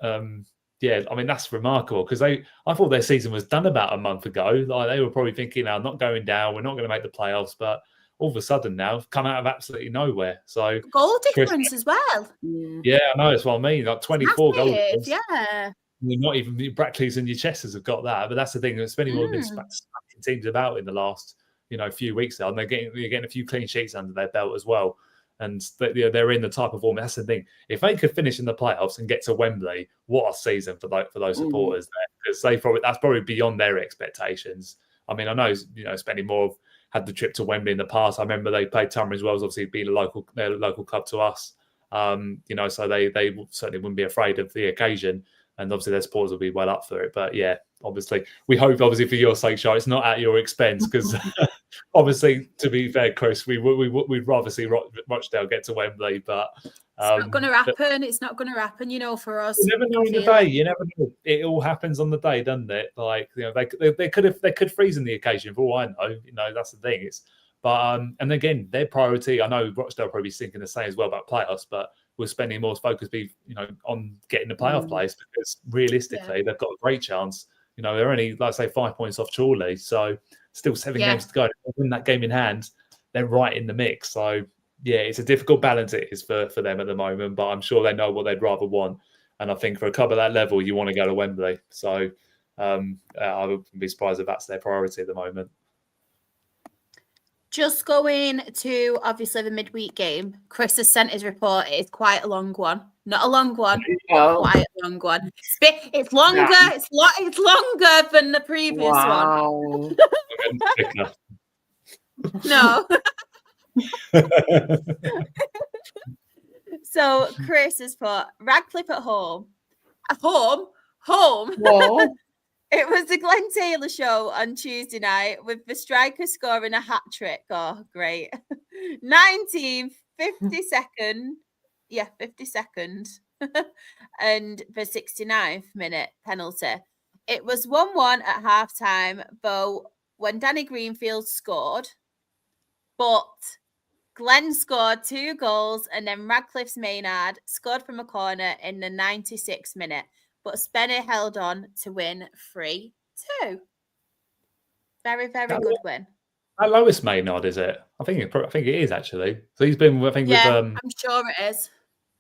yeah, I mean, that's remarkable because I thought their season was done about a month ago. Like they were probably thinking, I'm not going down. We're not going to make the playoffs. But all of a sudden now, come out of absolutely nowhere. So goal difference as well. Yeah, I know. That's what I mean. Like 24 goals. Yeah. Not even Brackley's and your Chesters have got that. But that's the thing. It's been more been smacking teams about in the last, few weeks now. And they're getting a few clean sheets under their belt as well. And they're in the type of form. That's the thing. If they could finish in the playoffs and get to Wembley, what a season for those supporters there, because that's probably beyond their expectations. I mean, I know Spenny Moore had the trip to Wembley in the past. I remember they played Tunbridge Wells, obviously being a local club to us. So they certainly wouldn't be afraid of the occasion, and obviously their supporters will be well up for it. But yeah, obviously we hope, obviously for your sake, Char, it's not at your expense, because obviously, to be fair, Chris, we'd rather see Rochdale get to Wembley, but it's not going to happen. It's not going to happen, for us. You never know on the day. You never know. It all happens on the day, doesn't it? Like they could freeze in the occasion for all I know. That's the thing. But and again, their priority. I know Rochdale probably thinking the same as well about playoffs, but we're spending more focus on getting the playoff place, because realistically they've got a great chance. They're only, like I say, 5 points off Chorley, so still 7 games to go. Win that game in hand, they're right in the mix. So yeah, it's a difficult balance it is for them at the moment, but I'm sure they know what they'd rather want. And I think for a club at that level, you want to go to Wembley. So I wouldn't be surprised if that's their priority at the moment. Just going to, obviously, the midweek game. Chris has sent his report. It's quite a long one. Not a long one, quite a long one. It's longer. Yeah. It's longer than the previous one. No. So Chris has put Radcliffe at home. Home. Whoa. It was the Glenn Taylor show on Tuesday night with the striker scoring a hat trick. Oh, great. 19th, 52nd. Yeah, 52nd. And the 69th minute penalty. It was 1-1 at half-time, though, when Danny Greenfield scored. But Glenn scored 2 goals, and then Radcliffe's Maynard scored from a corner in the 96th minute. But Spenny held on to win 3-2. Very, very good win. That lowest Maynard, is it? I think it is, actually. So he's been, with. I'm sure it is.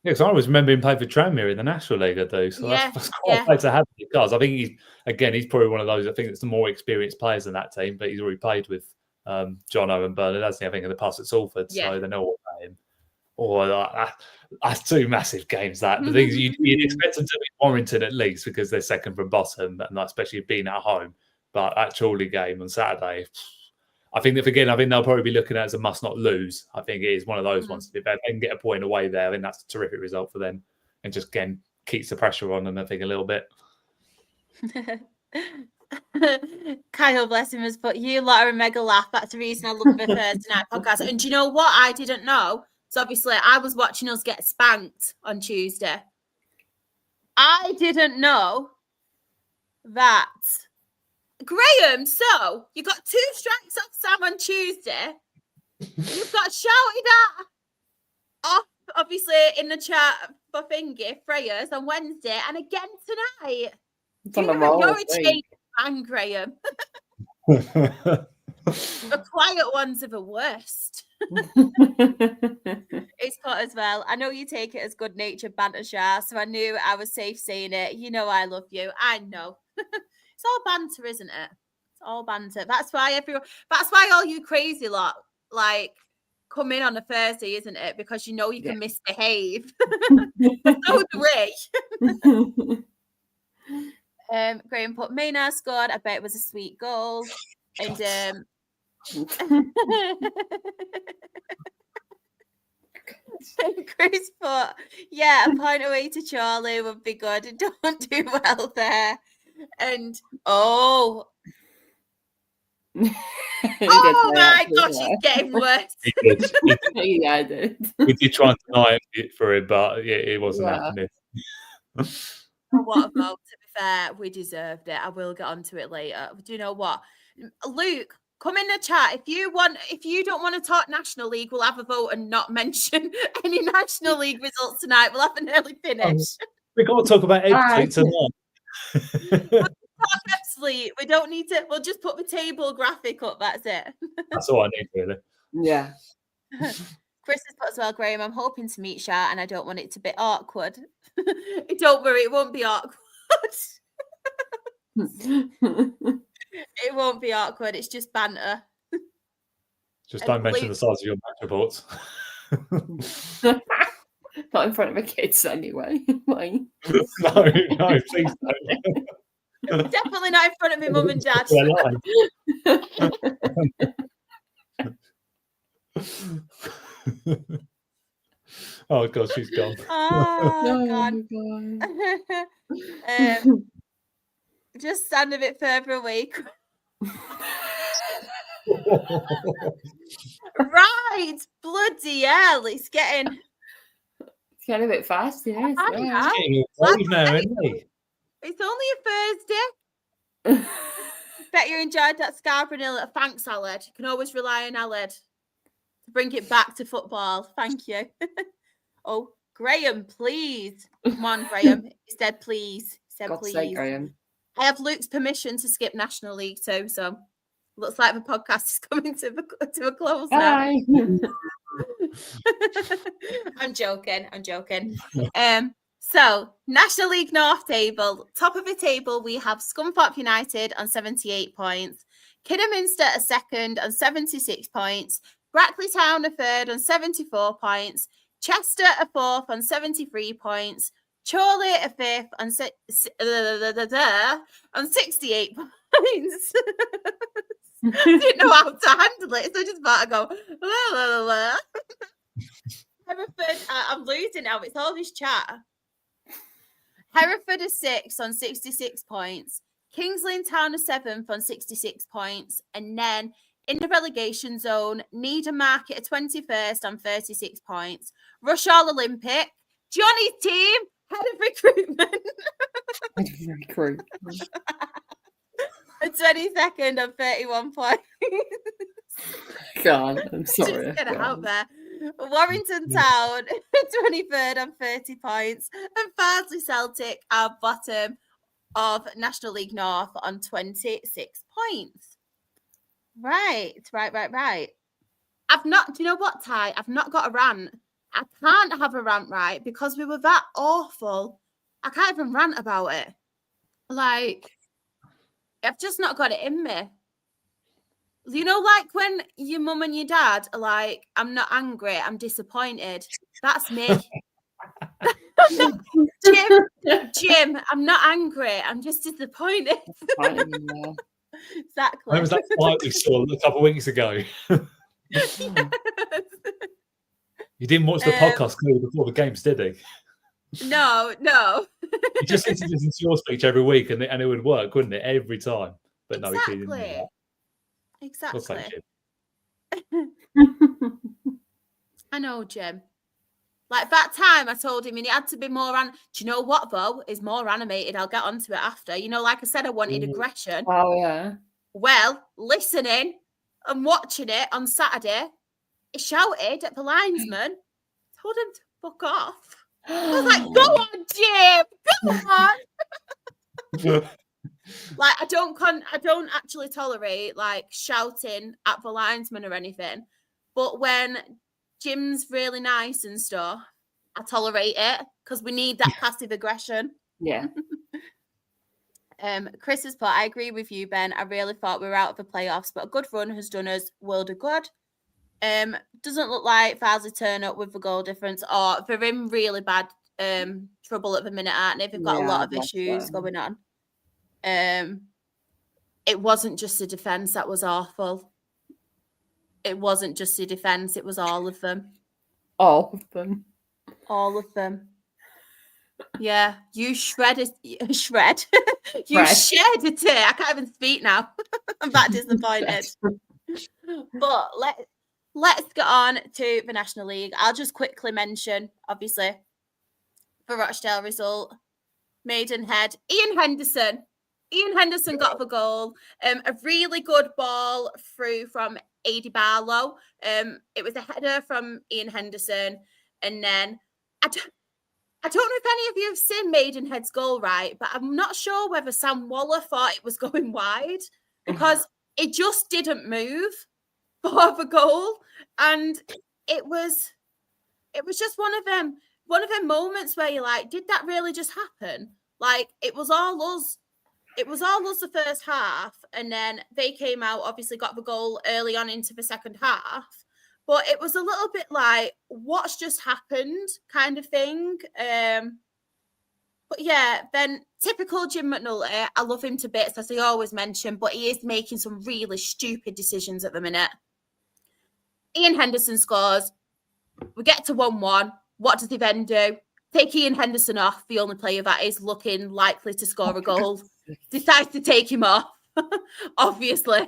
Yeah, because I always remember him playing for Tranmere in the National League, I do. So that's quite a play to have, because I think he's probably one of those, I think it's the more experienced players in that team, but he's already played with John Owen Bernard, hasn't he? I think in the past at Salford, so they know all about him. That's 2 massive games. That the things you'd expect them to be Warrington at least, because they're second from bottom, and especially being at home. But that Chorley game on Saturday, I think they'll probably be looking at it as a must not lose. I think it is one of those ones. If they can get a point away there, I think that's a terrific result for them, and just again keeps the pressure on them, I think, a little bit. Kyle, bless him, has put, you lot are a mega laugh. That's the reason I love the Thursday night podcast. And do you know what I didn't know? So obviously I was watching us get spanked on Tuesday. I didn't know that. Graham, so you got 2 strikes off Sam on Tuesday. You've got shouted at off, obviously, in the chat for Thingy, Freyers on Wednesday, and again tonight. You're a change man, Graham. The quiet ones are the worst. It's got as well. I know you take it as good-natured banter, Shah, so I knew I was safe saying it. You know I love you. I know. It's all banter, isn't it? It's all banter. That's why all you crazy lot come in on a Thursday, isn't it? Because you know you can misbehave. So do we. Graham put Maynard scored. I bet it was a sweet goal. And Chris put, a point away to Charlie would be good. Don't do well there. And oh my gosh, it's getting worse. Yeah, I did. We did try and deny it for him, but it wasn't happening. What a goal, to be fair, we deserved it. I will get onto it later. Do you know what? Luke, come in the chat. If you don't want to talk National League, we'll have a vote and not mention any National League results tonight. We'll have an early finish. We've got to talk about Ipswich tonight. Absolutely. We don't need to. We'll just put the table graphic up. That's it. That's all I need, really. Yeah. Chris has put as well, Graham, I'm hoping to meet Shah and I don't want it to be awkward. Don't worry, it won't be awkward. It won't be awkward. It's just banter. Just don't mention the size of your match reports. Not in front of the kids, anyway. No, please don't. Definitely not in front of my mum and dad. Oh God, she's gone. Oh God. Just stand a bit further away. Right, bloody hell! It's getting a bit fast, yeah. It's only a Thursday. Bet you enjoyed that Scarborough nil. Thanks, Aled. You can always rely on Aled to bring it back to football. Thank you. Oh, Graham, please. Come on, Graham. He said please. He said God's please. sake, Graham. I have Luke's permission to skip National League too, so looks like the podcast is coming to a close now. I'm joking. So National League North table, top of the table, we have Scunthorpe United on 78 points, Kidderminster a second on 76 points, Brackley Town a third on 74 points, Chester a fourth on 73 points, Chorley a fifth on 68 points. I didn't know how to handle it, so I just thought I'd go, Hereford, I'm losing now. It's all this chat. Hereford is 6th on 66 points. Kings Lynn Town is 7th on 66 points. And then in the relegation zone, Needham Market are 21st on 36 points. Rushall Olympic, Johnny's team, head of recruitment. A 22nd on 31 points. God, I'm sorry. Just get it out there. Warrington Town, 23rd on 30 points. And Farsley Celtic are bottom of National League North on 26 points. Right. I've not, do you know what, Ty? I've not got a rant. I can't have a rant, right? Because we were that awful. I can't even rant about it. Like, I've just not got it in me. You know, like when your mum and your dad are like, I'm not angry, I'm disappointed. That's me. Jim, I'm not angry, I'm just disappointed. Exactly. When was that fight we saw a couple of weeks ago? Yes. You didn't watch the podcast clearly before the games, did he? No. You just need to listen to your speech every week and it would work, wouldn't it? Every time. But no, exactly. he didn't do that. Exactly. I know, Jim. Like that time I told him and he had to be more do you know what though? Is more animated. I'll get onto it after. You know, like I said, I wanted aggression. Oh yeah. Well, listening and watching it on Saturday, he shouted at the linesman, told him to fuck off. I was like, go on, Jim, go on. Like I don't actually tolerate like shouting at the linesman or anything, but when Jim's really nice and stuff, I tolerate it because we need that passive aggression. Yeah. Chris has put, I agree with you, Ben. I really thought we were out of the playoffs, but a good run has done us world of good. Doesn't look like Farsley turn up with the goal difference, or they're in really bad trouble at the minute, aren't they? They've got a lot of issues going on. It wasn't just the defence that was awful. It wasn't just the defence, it was all of them. All of them. All of them. Yeah, you shredded. You shared it. I can't even speak now. I'm that disappointed. But let's get on to the National League. I'll just quickly mention, obviously, the Rochdale result. Maidenhead. Ian Henderson got the goal. A really good ball through from Adi Barlow. It was a header from Ian Henderson. And then I don't know if any of you have seen Maidenhead's goal, right? But I'm not sure whether Sam Waller thought it was going wide because it just didn't move for the goal. And it was just one of them moments where you're like, did that really just happen? Like, it was all us the first half, and then they came out, obviously got the goal early on into the second half. But it was a little bit like, what's just happened kind of thing. But yeah, then typical Jim McNulty. I love him to bits, as I always mention, but he is making some really stupid decisions at the minute. Ian Henderson scores. We get to 1-1. What does he then do? Take Ian Henderson off, the only player that is looking likely to score a goal. Decides to take him off, obviously.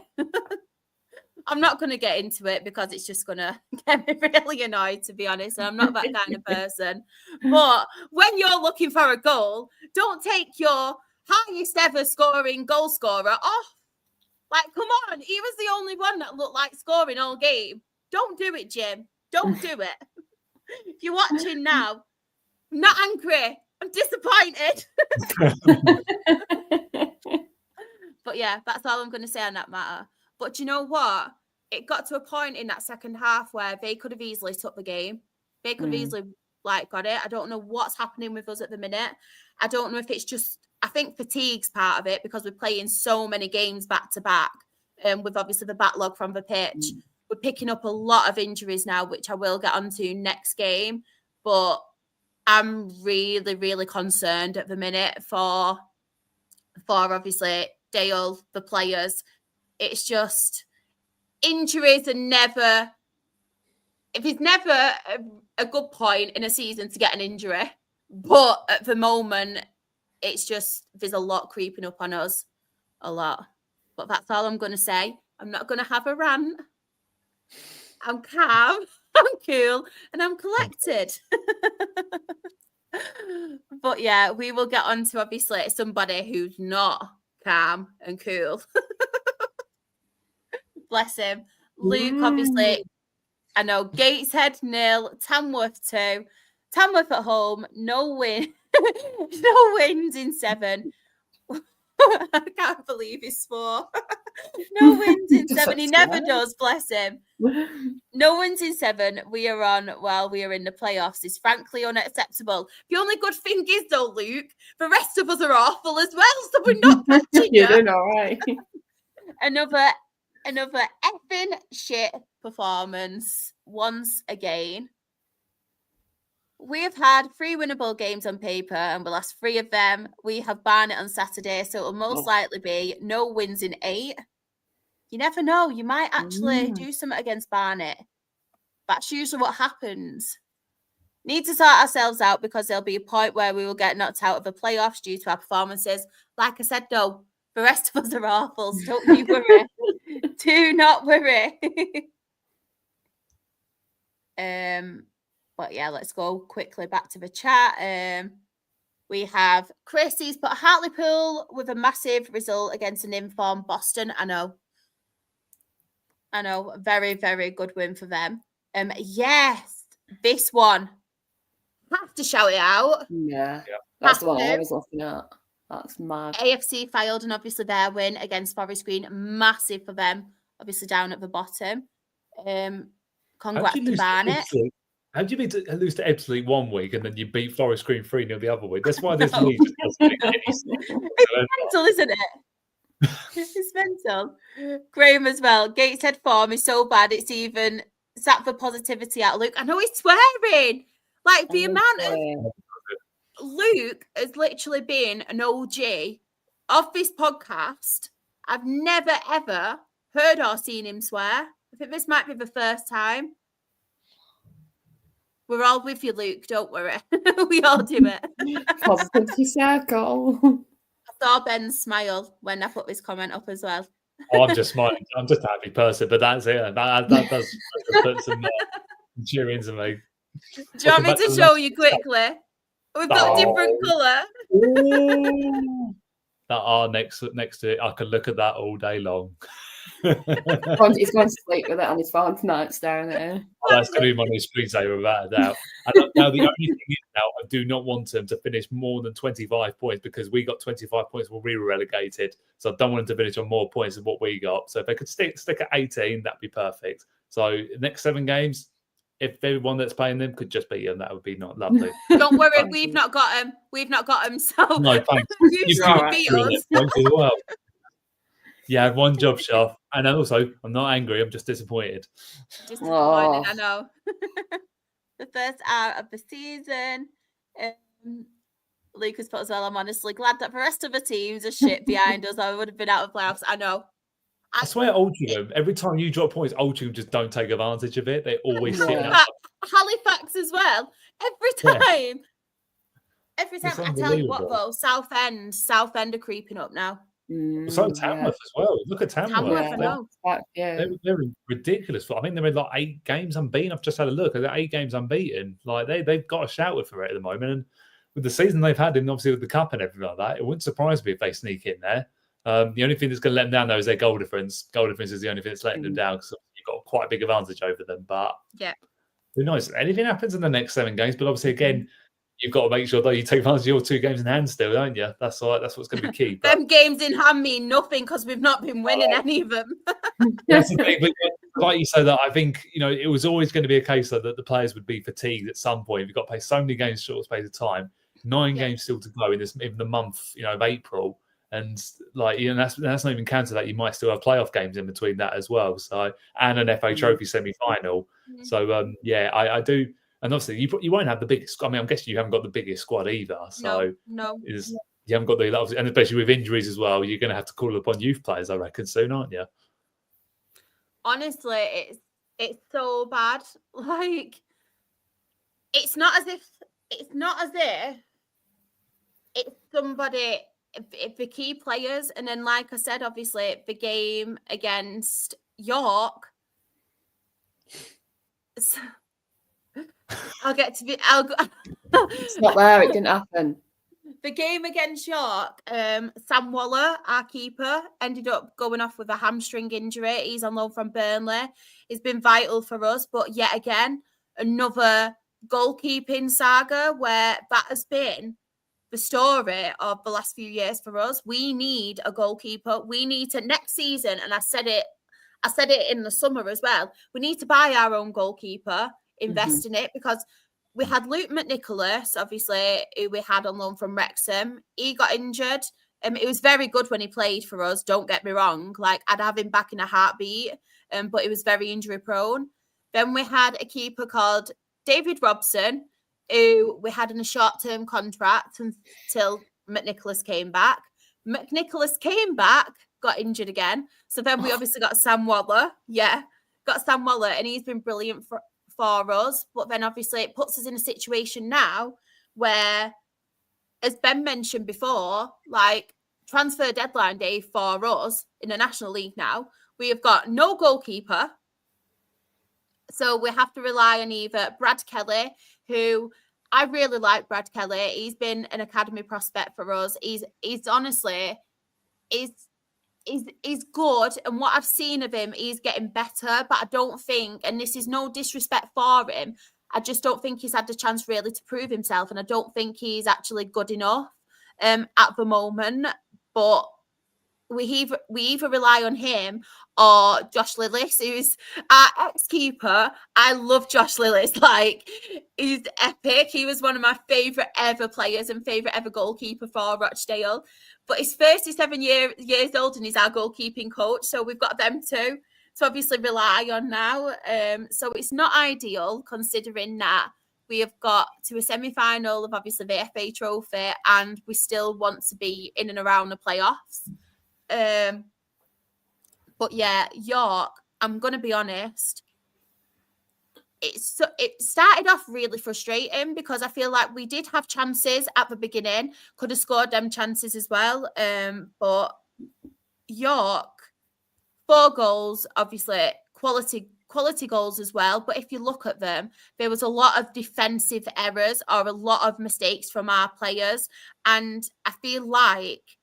I'm not going to get into it because it's just going to get me really annoyed, to be honest. I'm not that kind of person. But when you're looking for a goal, don't take your highest ever scoring goal scorer off. Like, come on. He was the only one that looked like scoring all game. Don't do it, Jim. Don't do it. If you're watching now, I'm not angry. I'm disappointed. But yeah, that's all I'm going to say on that matter. But you know what? It got to a point in that second half where they could have easily took the game. They could have easily got it. I don't know what's happening with us at the minute. I don't know if it's just, I think fatigue's part of it because we're playing so many games back to back. With obviously the backlog from the pitch. We're picking up a lot of injuries now, which I will get onto next game. But I'm really, really concerned at the minute for obviously Dale, the players. It's just injuries are never, if it's never a good point in a season to get an injury. But at the moment, it's just, there's a lot creeping up on us. A lot. But that's all I'm going to say. I'm not going to have a rant. I'm calm, I'm cool, and I'm collected. But yeah, we will get on to obviously somebody who's not calm and cool. Bless him. Luke, obviously, I know, Gateshead 0, Tamworth 2. Tamworth at home, no wins in 7. I can't believe he swore. No wins in 7. He never does, bless him. No wins in 7. We are in the playoffs is frankly unacceptable. The only good thing is, though, Luke, the rest of us are awful as well, so we're not catching you. You're doing all right. Another effing shit performance once again. We have had 3 winnable games on paper, and we lost 3 of them. We have Barnet on Saturday, so it will most likely be no wins in 8. You never know. You might actually do something against Barnet. That's usually what happens. Need to sort ourselves out because there'll be a point where we will get knocked out of the playoffs due to our performances. Like I said, though, the rest of us are awful, so don't you worry. Do not worry. But yeah, let's go quickly back to the chat. We have Chris, he's put Hartlepool with a massive result against an informed Boston. I know. Very, very good win for them. Yes, this one. Have to shout it out. Yeah. That's the one I was looking at. That's mad. AFC filed, and obviously their win against Forest Green, massive for them, obviously down at the bottom. Congrats to Barnet. How do you mean to lose to Ebbsfleet one week and then you beat Forest Green 3-0 the other week? That's why this league just doesn't make any sense. It's mental, isn't it? It's mental. Graham as well. Gateshead form is so bad, it's even sat the positivity out. Luke, I know he's swearing. Like, the amount of... Luke has literally been an OG of this podcast. I've never, ever heard or seen him swear. I think this might be the first time. We're all with you, Luke. Don't worry. We all do it. Positivity circle. I saw Ben smile when I put this comment up as well. Oh, I'm just smiling. I'm just a happy person, but that's it. That does put some cheer into me. Do you want me to show you quickly? We've got different colour. That are next to it. I could look at that all day long. He's going to sleep with it on his phone tonight, staring at it. That's going to be my new screensaver, without a doubt. And now the only thing is now, I do not want them to finish more than 25 points because we got 25 points when we were relegated. So I don't want them to finish on more points than what we got. So if they could stick at 18, that'd be perfect. So the next 7 games, if everyone that's playing them could just beat them, that would be not lovely. Don't worry, we've not got them. We've not got them. So No, thanks. You've got beat us. As well. Yeah, one job, Shaf. And also, I'm not angry. I'm just disappointed. I know. The first out of the season. Lucas put as well, I'm honestly glad that the rest of the teams are shit behind us. I would have been out of playoffs. I know. I swear, Altrincham, every time you drop points, Altrincham just don't take advantage of it. They always sit out. Halifax as well. Every time. Every time. It's I tell you what, though, Southend are creeping up now. So Tamworth as well. Look at Tamworth. I know. They're ridiculous. I think they're in like 8 games unbeaten. I've just had a look. They're 8 games unbeaten. Like they've got a shout for it at the moment. And with the season they've had, and obviously with the cup and everything like that, it wouldn't surprise me if they sneak in there. The only thing that's going to let them down though is their goal difference. Goal difference is the only thing that's letting them down because you've got quite a big advantage over them. But who knows? Anything happens in the next 7 games. But obviously, again, you've got to make sure that you take advantage of your 2 games in hand still, don't you? That's all right. That's what's going to be key. But them games in hand mean nothing because we've not been winning any of them. That's the thing. But like you said, that I think it was always going to be a case that the players would be fatigued at some point. You've got to play so many games in a short space of time. 9 games still to go in the month, of April. And that's not even counted that you might still have playoff games in between that as well. So, and an FA Trophy semi-final. So I do. And obviously, you won't have the biggest. I mean, I'm guessing you haven't got the biggest squad either. So no. You haven't got the, and especially with injuries as well, you're going to have to call upon youth players, I reckon, soon, aren't you? Honestly, it's so bad. Like, it's not as if it's somebody. If the key players, and then like I said, obviously the game against York. It's not there. It didn't happen. The game against York, Sam Waller, our keeper, ended up going off with a hamstring injury. He's on loan from Burnley. It's been vital for us, but yet again, another goalkeeping saga where that has been the story of the last few years for us. We need a goalkeeper. We need to next season, and I said it in the summer as well. We need to buy our own goalkeeper, invest in it, because we had Luke McNicholas, obviously, who we had on loan from Wrexham. He got injured. It was very good when he played for us. Don't get me wrong. Like, I'd have him back in a heartbeat, but he was very injury prone. Then we had a keeper called David Robson, who we had in a short-term contract until McNicholas came back. McNicholas came back, got injured again. So then we obviously got Sam Waller. Yeah, got Sam Waller, and he's been brilliant for us. But then obviously it puts us in a situation now where, as Ben mentioned before, like transfer deadline day for us in the National League now, we have got no goalkeeper. So we have to rely on either Brad Kelly, who I really like Brad Kelly. He's been an academy prospect for us. He's honestly, he's good. And what I've seen of him, he's getting better. But I don't think, and this is no disrespect for him, I just don't think he's had the chance really to prove himself. And I don't think he's actually good enough at the moment. But we either rely on him or Josh Lillis, who's our ex-keeper. I love Josh Lillis. Like, he's epic. He was one of my favourite ever players and favourite ever goalkeeper for Rochdale. But he's 37 years old and he's our goalkeeping coach. So we've got them too to obviously rely on now. So it's not ideal considering that we have got to a semi-final of obviously the FA Trophy and we still want to be in and around the playoffs. But yeah, York, I'm going to be honest, it started off really frustrating because I feel like we did have chances at the beginning, could have scored them chances as well. But York, 4 goals, obviously quality quality goals as well. But if you look at them, there was a lot of defensive errors or a lot of mistakes from our players. And I feel like,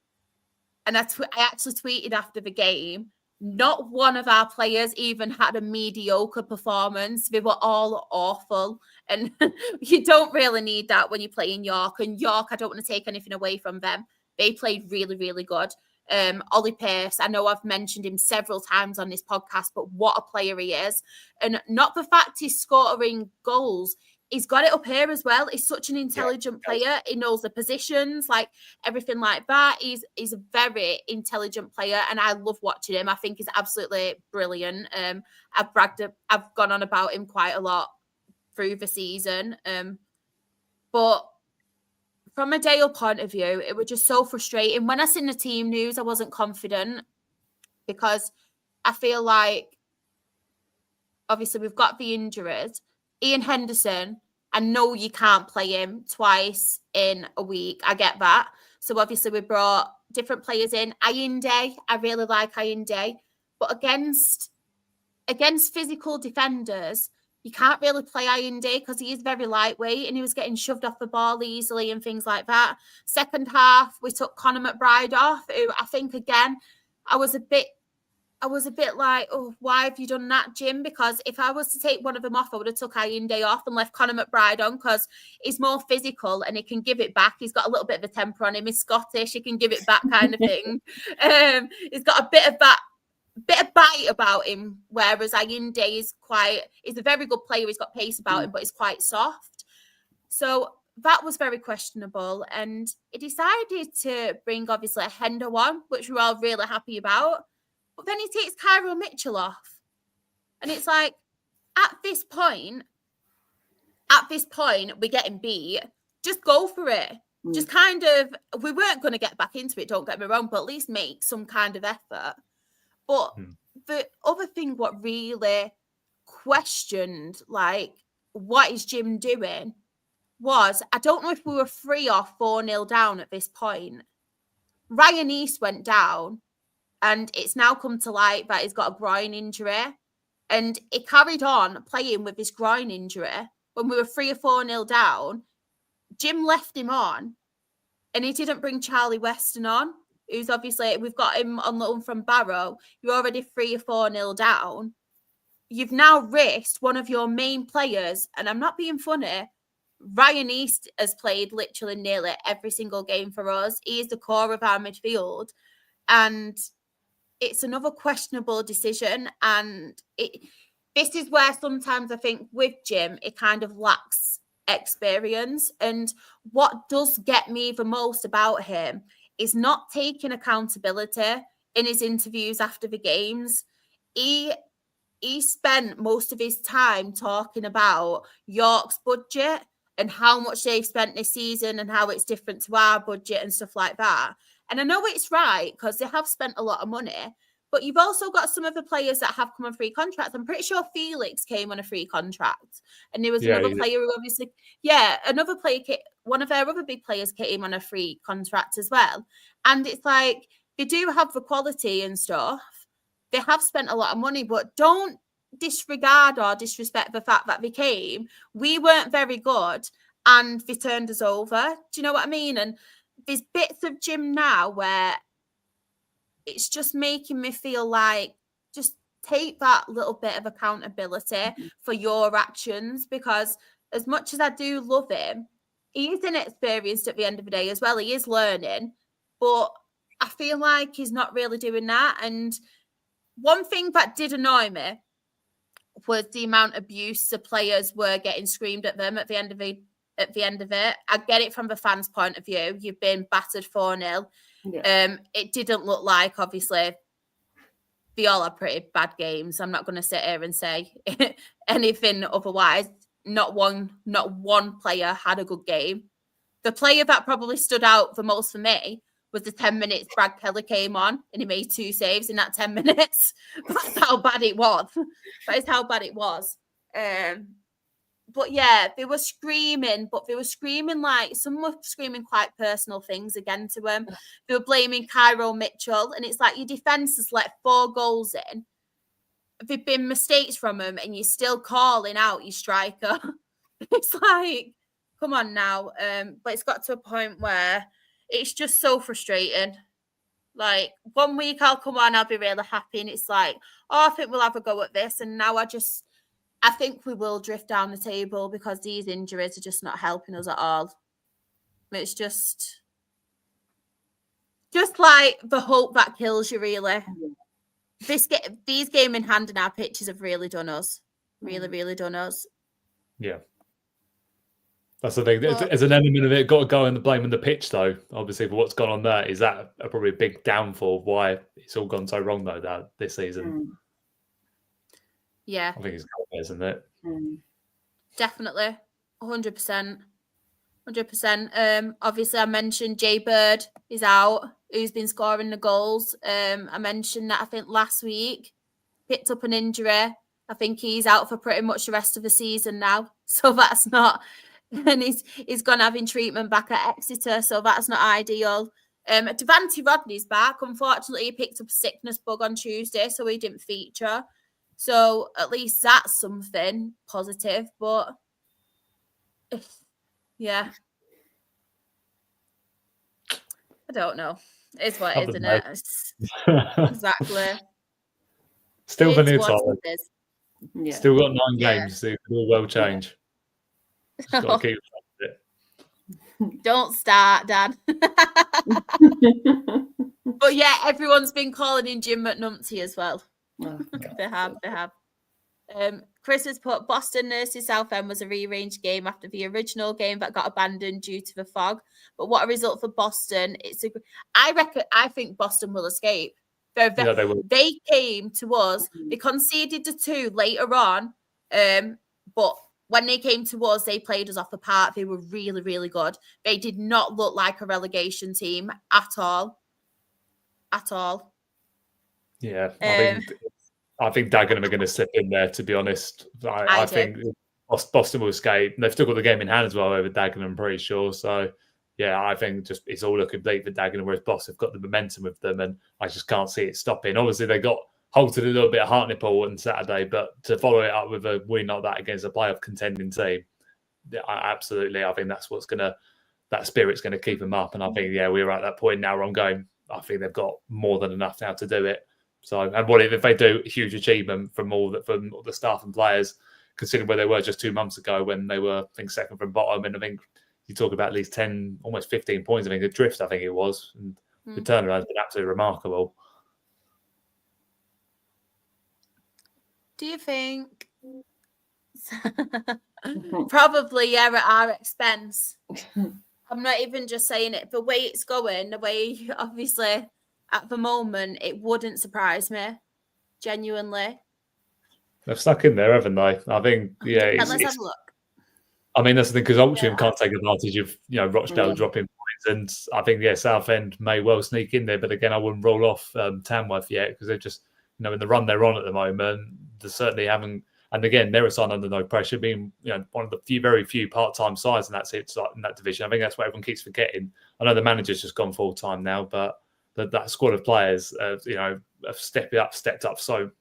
and I actually tweeted after the game, not one of our players even had a mediocre performance. They were all awful. And you don't really need that when you play in York. And York, I don't want to take anything away from them. They played really, really good. Ollie Pearce, I know I've mentioned him several times on this podcast, but what a player he is. And not the fact he's scoring goals, he's got it up here as well. He's such an intelligent player. He knows the positions, like everything like that. He's a very intelligent player, and I love watching him. I think he's absolutely brilliant. I've gone on about him quite a lot through the season. But from a Dale point of view, it was just so frustrating. When I seen the team news, I wasn't confident because I feel like, obviously, we've got the injuries. Ian Henderson, I know you can't play him twice in a week. I get that. So, obviously, we brought different players in. Ayinde, I really like Ayinde. But against physical defenders, you can't really play Ayinde because he is very lightweight and he was getting shoved off the ball easily and things like that. Second half, we took Conor McBride off, who I think, again, I was a bit like, oh, why have you done that, Jim? Because if I was to take one of them off, I would have took Ayinde off and left Conor McBride on because he's more physical and he can give it back. He's got a little bit of a temper on him. He's Scottish. He can give it back kind of thing. He's got a bit of bite about him, whereas Ayinde he's a very good player. He's got pace about him, but he's quite soft. So that was very questionable. And he decided to bring, obviously, a Hendo on, which we're all really happy about. But then he takes Cairo Mitchell off. And it's like, at this point, we're getting beat. Just go for it. Just kind of, we weren't going to get back into it, don't get me wrong, but at least make some kind of effort. But the other thing what really questioned, like, what is Jim doing, was, I don't know if we were 3 or 4-0 down at this point. Ryan East went down, and it's now come to light that he's got a groin injury. And he carried on playing with his groin injury when we were 3 or 4-0 down. Jim left him on, and he didn't bring Charlie Weston on, who's obviously, we've got him on loan from Barrow. You're already 3 or 4-0 down. You've now risked one of your main players, and I'm not being funny. Ryan East has played literally nearly every single game for us. He is the core of our midfield, and it's another questionable decision. And this is where sometimes I think with Jim, it kind of lacks experience. And what does get me the most about him is not taking accountability in his interviews after the games. He spent most of his time talking about York's budget and how much they've spent this season and how it's different to our budget and stuff like that. And I know it's right because they have spent a lot of money, but you've also got some of the players that have come on free contracts. I'm pretty sure Felix came on a free contract. And there was another player who obviously, another player, one of their other big players came on a free contract as well. And it's like, they do have the quality and stuff. They have spent a lot of money, but don't disregard or disrespect the fact that we weren't very good and they turned us over. Do you know what I mean? And there's bits of Jim now where it's just making me feel like, just take that little bit of accountability for your actions, because as much as I do love him, he is inexperienced at the end of the day as well. He is learning, but I feel like he's not really doing that. And one thing that did annoy me was the amount of abuse the players were getting screamed at them at the end of it. I get it from the fans' point of view. You've been battered 4-0. Yeah. It didn't look like, obviously, they all had pretty bad games. I'm not going to sit here and say anything otherwise. Not one player had a good game. The player that probably stood out the most for me was the 10 minutes Brad Kelly came on and he made 2 saves in that 10 minutes. That's how bad it was. That is how bad it was. But yeah, they were screaming, like, some were screaming quite personal things again to him. They were blaming Cairo Mitchell, and it's like, your defence has let 4 goals in. there've been mistakes from him and you're still calling out your striker. It's like, come on now. But it's got to a point where it's just so frustrating. Like, one week I'll come on, I'll be really happy, and it's like, oh, I think we'll have a go at this. And now I think we will drift down the table because these injuries are just not helping us at all. It's just like the hope that kills you, really. These game in hand and our pitches have really done us. Really, really done us. Yeah. That's the thing. There's an element of it got to go in the blame on the pitch, though. Obviously, for what's gone on there, is that probably a big downfall of why it's all gone so wrong, though, this season. Yeah. I think it's got there, isn't it? Definitely. 100%. 100%. Obviously, I mentioned Jay Bird is out, who's been scoring the goals. I mentioned that, I think, last week, picked up an injury. I think he's out for pretty much the rest of the season now. So that's not... And he's gone having treatment back at Exeter, so that's not ideal. Devante Rodney's back. Unfortunately, he picked up a sickness bug on Tuesday, so he didn't feature. So at least that's something positive. But yeah, I don't know. It's what it is, isn't it? Exactly. Still the new time. Yeah. Still got 9 games, so it will well change. Just got to keep it. Don't start, Dan. But yeah, everyone's been calling in Jim McNumpty as well. Oh, they have. Chris has put Boston versus Southend was a rearranged game after the original game that got abandoned due to the fog. But what a result for Boston! I think Boston will escape. They came to us. They conceded the 2 later on, but when they came to us, they played us off the park. They were really, really good. They did not look like a relegation team at all. At all. Yeah, I think Dagenham are going to slip in there, to be honest. I think Boston will escape. They've still got the game in hand as well over Dagenham, I'm pretty sure. So, yeah, I think just it's all looking bleak for Dagenham, whereas Boston have got the momentum with them, and I just can't see it stopping. Obviously, they got halted a little bit at Hartlepool on Saturday, but to follow it up with a win like that against a playoff contending team, absolutely, I think that's that spirit's going to keep them up. And I think, yeah, we're at that point now where I'm going, I think they've got more than enough now to do it. So, and what if they do a huge achievement from all the staff and players, considering where they were just 2 months ago when they were, I think, second from bottom, and I think you talk about at least 10, almost 15 points. I think adrift, I think it was, and the turnaround has been absolutely remarkable. Do you think? Probably, yeah, at our expense. I'm not even just saying it. The way it's going, the way, obviously, at the moment, it wouldn't surprise me. Genuinely. They've stuck in there, haven't they? I think, yeah. Let's have a look. I mean, that's the thing, because Altrincham can't take advantage of, Rochdale dropping points. And I think, yeah, Southend may well sneak in there. But again, I wouldn't roll off Tamworth yet, because they're just, in the run they're on at the moment, they certainly haven't. And again, they're a side under no pressure, being one of the very few part-time sides in that division. I think that's what everyone keeps forgetting. I know the manager's just gone full-time now, but that squad of players, have stepped up so,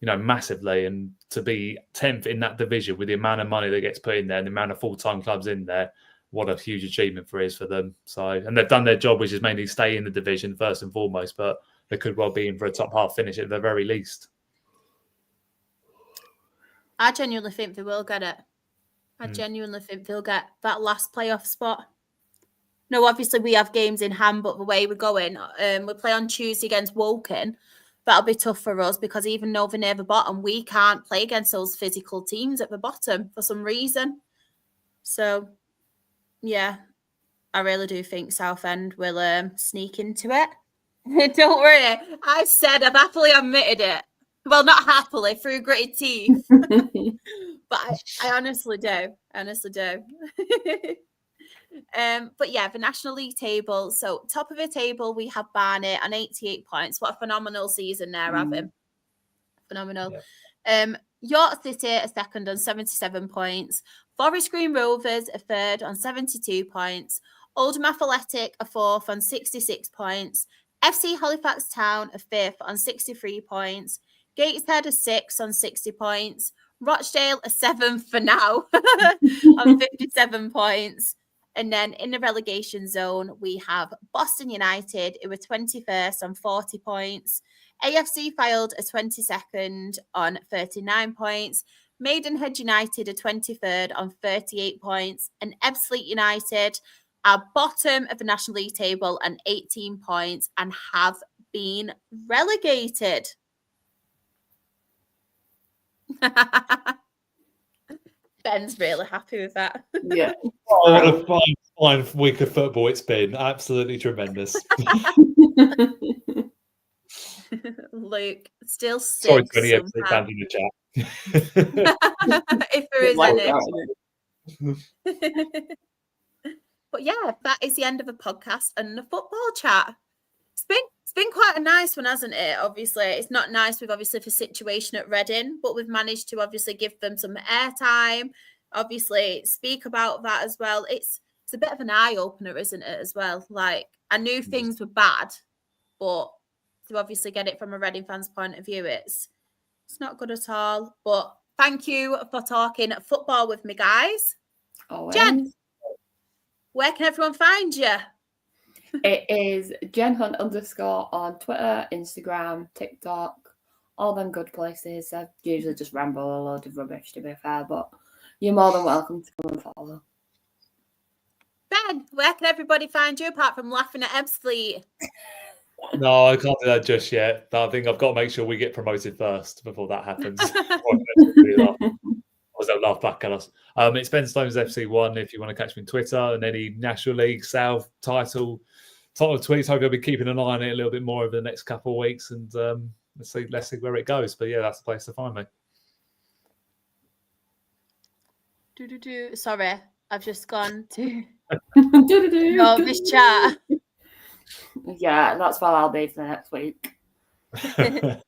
massively. And to be 10th in that division with the amount of money that gets put in there and the amount of full-time clubs in there, what a huge achievement for them. So, and they've done their job, which is mainly stay in the division first and foremost, but they could well be in for a top half finish at the very least. I genuinely think they will get it. I genuinely think they'll get that last playoff spot. No, obviously we have games in hand, but the way we're going, we play on Tuesday against Woking. That'll be tough for us because even though they're near the bottom, we can't play against those physical teams at the bottom for some reason. So, yeah, I really do think Southend will sneak into it. Don't worry. I've happily admitted it. Well, not happily, through gritted teeth. But I honestly do. But yeah, the National League table. So top of the table, we have Barnet on 88 points. What a phenomenal season they're having. Phenomenal. Yeah. York City are second on 77 points. Forest Green Rovers are third on 72 points. Oldham Athletic are fourth on 66 points. FC Halifax Town are fifth on 63 points. Gateshead are 6th on 60 points. Rochdale are 7th for now on 57 points. And then in the relegation zone, we have Boston United, who are 21st on 40 points. AFC Fylde are 22nd on 39 points. Maidenhead United are 23rd on 38 points. And Ebbsfleet United are bottom of the National League table on 18 points and have been relegated. Ben's really happy with that. Yeah. What a fine week of football it's been. Absolutely tremendous. Luke, still sick. Sorry to any FC fans in the chat. If there is any. But yeah, that is the end of the podcast and the football chat. It's been quite a nice one, hasn't it? Obviously, it's not nice with obviously the situation at Reading, but we've managed to obviously give them some airtime. Obviously, speak about that as well. It's a bit of an eye opener, isn't it? As well, like I knew things were bad, but to obviously get it from a Reading fan's point of view, it's not good at all. But thank you for talking football with me, guys. Always. Jen, where can everyone find you? It is JenHunt _ on Twitter, Instagram, TikTok, all them good places. I usually just ramble a load of rubbish, to be fair, but you're more than welcome to come and follow. Ben, where can everybody find you apart from laughing at Ebbsfleet? No, I can't do that just yet. But I think I've got to make sure we get promoted first before that happens. They'll laugh back at us. It's Ben Stones FC1 if you want to catch me on Twitter, and any National League South title tweets. Hope I'll be keeping an eye on it a little bit more over the next couple of weeks, and let's see where it goes. But yeah, that's the place to find me. Sorry, I've just gone to This chat. Yeah, that's what I'll be for the next week. I'm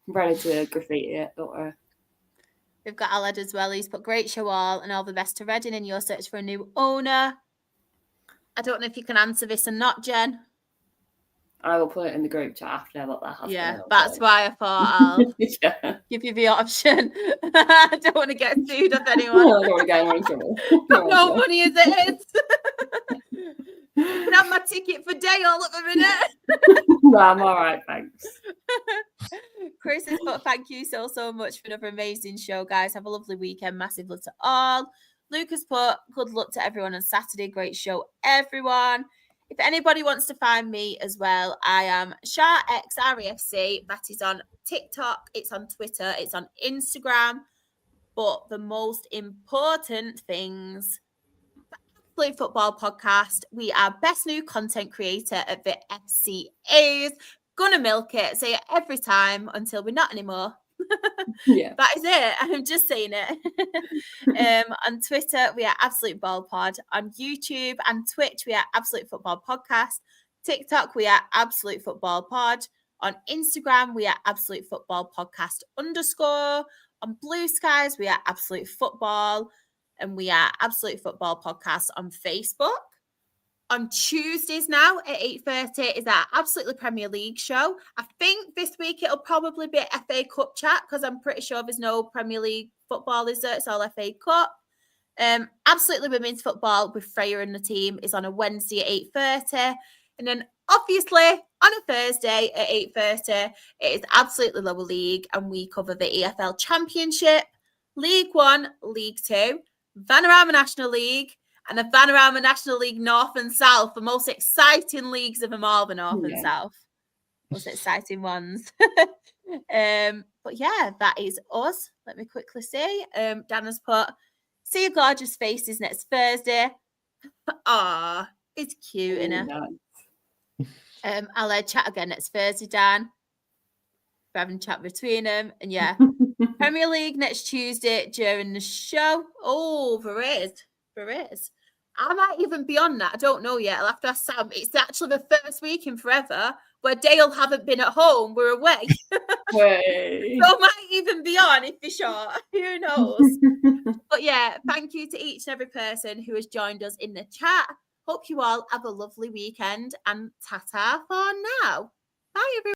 ready to graffiti it, don't worry. We've got Alad as well. He's put great show and all the best to Reading in your search for a new owner. I don't know if you can answer this or not, Jen. I will put it in the group chat after, but that has Yeah, that's why I thought I'll give you the option. I don't want to get sued off anyone. I don't want to get anyone in trouble. No money as it is. Can I have my ticket for Dale at the minute? No, I'm all right, thanks. Chris has put thank you so much for another amazing show, guys. Have a lovely weekend. Massive love to all. Luke has put good luck to everyone on Saturday. Great show, everyone. If anybody wants to find me as well, I am SharXREFC. That is on TikTok, it's on Twitter, it's on Instagram. But the most important things, Play Football Podcast. We are best new content creator at the FCAs. Gonna milk it, say it every time until we're not anymore. Yeah, that is it. I'm just saying it. On Twitter, we are Absolute Ball Pod. On YouTube and Twitch, we are Absolute Football Podcast. TikTok, we are Absolute Football Pod. On Instagram, we are Absolute Football Podcast _ On Blue Skies, we are Absolute Football. And we are Absolute Football Podcast on Facebook. On Tuesdays now at 8:30 is our Absolutely Premier League show. I think this week it'll probably be FA Cup chat because I'm pretty sure there's no Premier League football, is there? It's all FA Cup. Absolutely Women's Football with Freya and the team is on a Wednesday at 8:30. And then obviously on a Thursday at 8:30, it is Absolutely Lower League and we cover the EFL Championship, League 1, League 2, Vanarama National League, and the Vanarama National League North and South, the most exciting leagues of them all, the North and South. Most exciting ones. But yeah, that is us. Let me quickly see. Dan has put, see your gorgeous faces next Thursday. Ah, it's cute, isn't it? I'll chat again next Thursday, Dan. We're having a chat between them. And yeah, Premier League next Tuesday during the show. Oh, there is. There is. I might even be on that. I don't know yet. I'll have to ask Sam. It's actually the first week in forever where Dale haven't been at home. We're away. So I might even be on if you're sure. Who knows? But yeah, thank you to each and every person who has joined us in the chat. Hope you all have a lovely weekend and ta-ta for now. Bye, everyone.